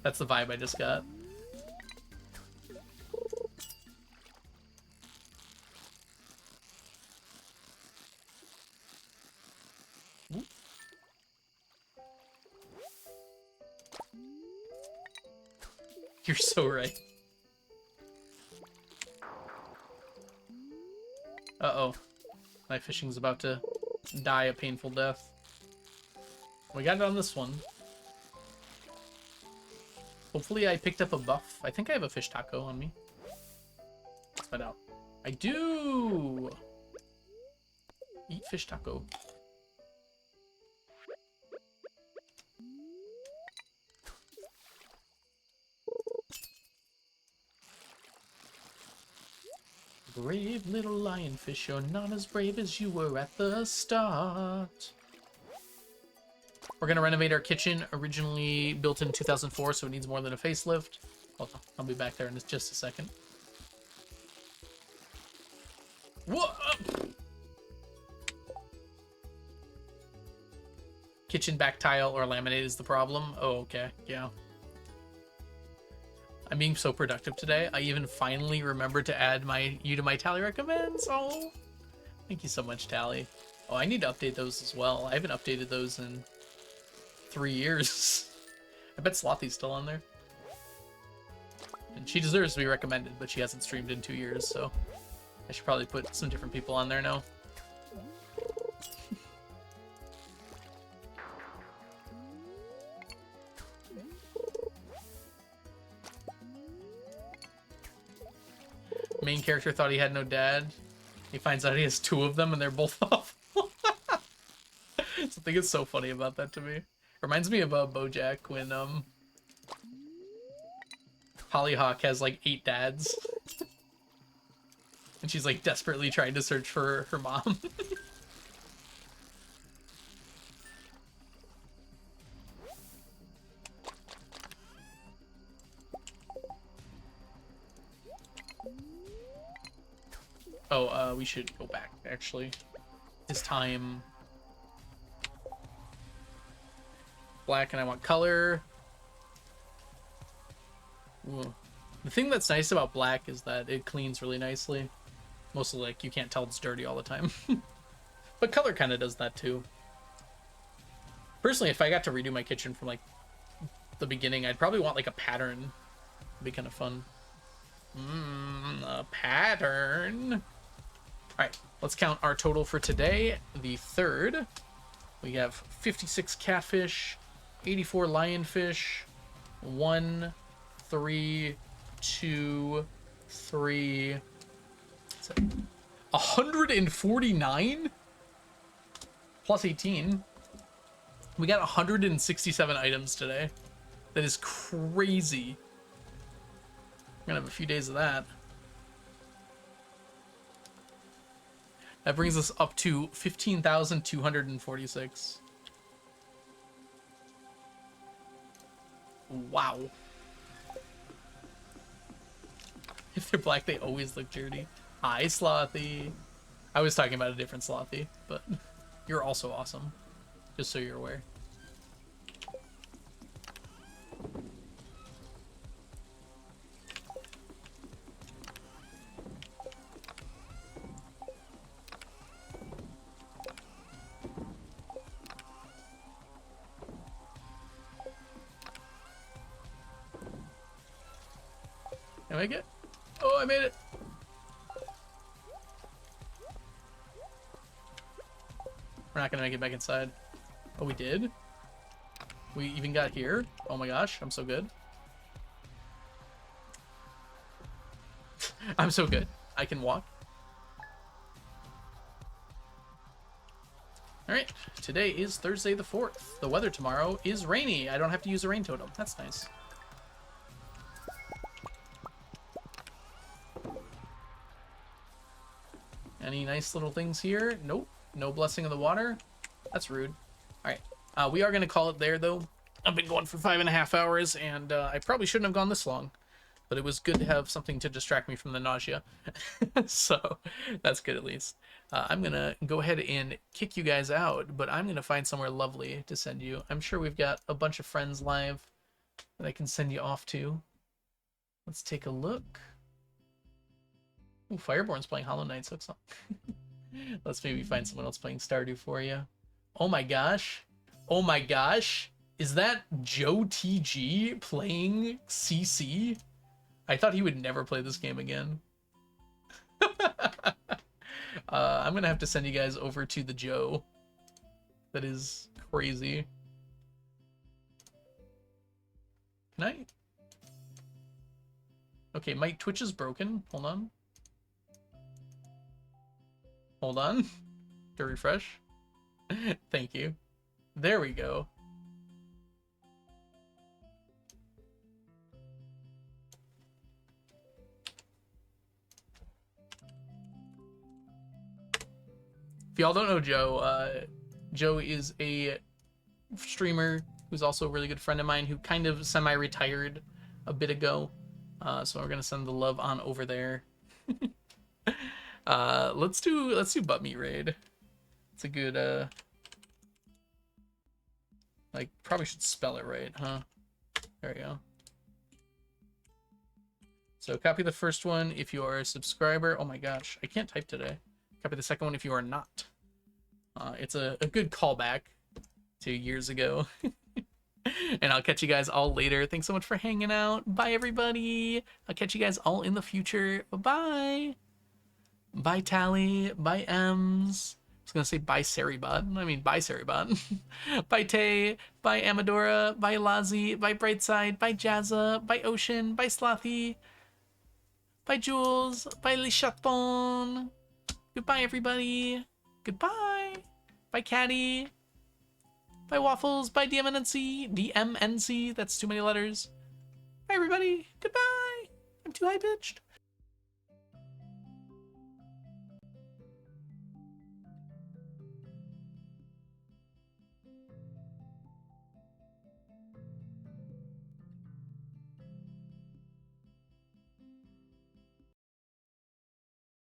That's the vibe I just got. Ooh. You're so right. Uh-oh. My fishing's about to die a painful death. We got it on this one. Hopefully I picked up a buff. I think I have a fish taco on me. Let's find out. I do! Eat fish taco. Brave little lionfish, you're not as brave as you were at the start. We're gonna renovate our kitchen, originally built in 2004, so it needs more than a facelift. Hold on, I'll be back there in just a second. Whoa! Kitchen back tile or laminate is the problem. Oh, okay, yeah. I'm being so productive today. I even finally remembered to add you to my Tally recommends. Oh, thank you so much, Tally. Oh, I need to update those as well. I haven't updated those in 3 years. I bet Slothy's still on there. And she deserves to be recommended, but she hasn't streamed in 2 years, so I should probably put some different people on there now. Main character thought he had no dad. He finds out he has 2 of them and they're both awful. Something is so funny about that to me. Reminds me of BoJack when Hollyhock has like 8 dads. And she's like desperately trying to search for her mom. Oh, we should go back, actually. This time... black, and I want color. Ooh. The thing that's nice about black is that it cleans really nicely. Mostly, like, you can't tell it's dirty all the time. But color kind of does that, too. Personally, if I got to redo my kitchen from, like, the beginning, I'd probably want, like, a pattern. It'd be kind of fun. A pattern. Alright, let's count our total for today. The 3rd. We have 56 catfish, 84 lionfish, 1, 3, 2, 3, 149 plus 18. We got 167 items today. That is crazy. We're gonna have a few days of that. That brings us up to 15,246. Wow. If they're black, they always look dirty. Hi, Slothy. I was talking about a different Slothy, but you're also awesome. Just so you're aware. Can I make it? Oh, I made it. We're not gonna make it back inside. Oh, we did? We even got here? Oh my gosh, I'm so good. I'm so good. I can walk. Alright, today is Thursday the 4th. The weather tomorrow is rainy. I don't have to use a rain totem. That's nice. Any nice little things here? Nope. No blessing of the water. That's rude. Alright. We are going to call it there, though. I've been going for 5.5 hours, and I probably shouldn't have gone this long. But it was good to have something to distract me from the nausea. So, that's good at least. I'm going to go ahead and kick you guys out, but I'm going to find somewhere lovely to send you. I'm sure we've got a bunch of friends live that I can send you off to. Let's take a look. Ooh, Fireborn's playing Hollow Knight, so it's not... Let's maybe find someone else playing Stardew for you. Oh my gosh. Oh my gosh. Is that Joe TG playing CC? I thought he would never play this game again. I'm gonna have to send you guys over to the Joe. That is crazy. Can I? Okay, my Twitch is broken. Hold on. Hold on. To refresh. Thank you. There we go. If y'all don't know Joe, Joe is a streamer who's also a really good friend of mine who kind of semi-retired a bit ago. So we're gonna send the love on over there. Let's do butt meat raid. It's a good like probably should spell it right, huh? There we go. So copy the first one if you are a subscriber. Oh my gosh, I can't type today. Copy the second one if you are not. It's a good callback to years ago. And I'll catch you guys all later. Thanks so much for hanging out. Bye, everybody. I'll catch you guys all in the future. Bye-bye. Bye, Tally. Bye, Ems. I was going to say bye, Saribot. I mean, bye, Saribot. Bye, Tay. Bye, Amadora. Bye, Lazi. Bye, Brightside. Bye, Jazza. Bye, Ocean. Bye, Slothy. Bye, Jules. Bye, Le Chaton. Goodbye, everybody. Goodbye. Bye, Caddy. Bye, Waffles. Bye, DMNC. DMNC. That's too many letters. Bye, everybody. Goodbye. I'm too high-pitched.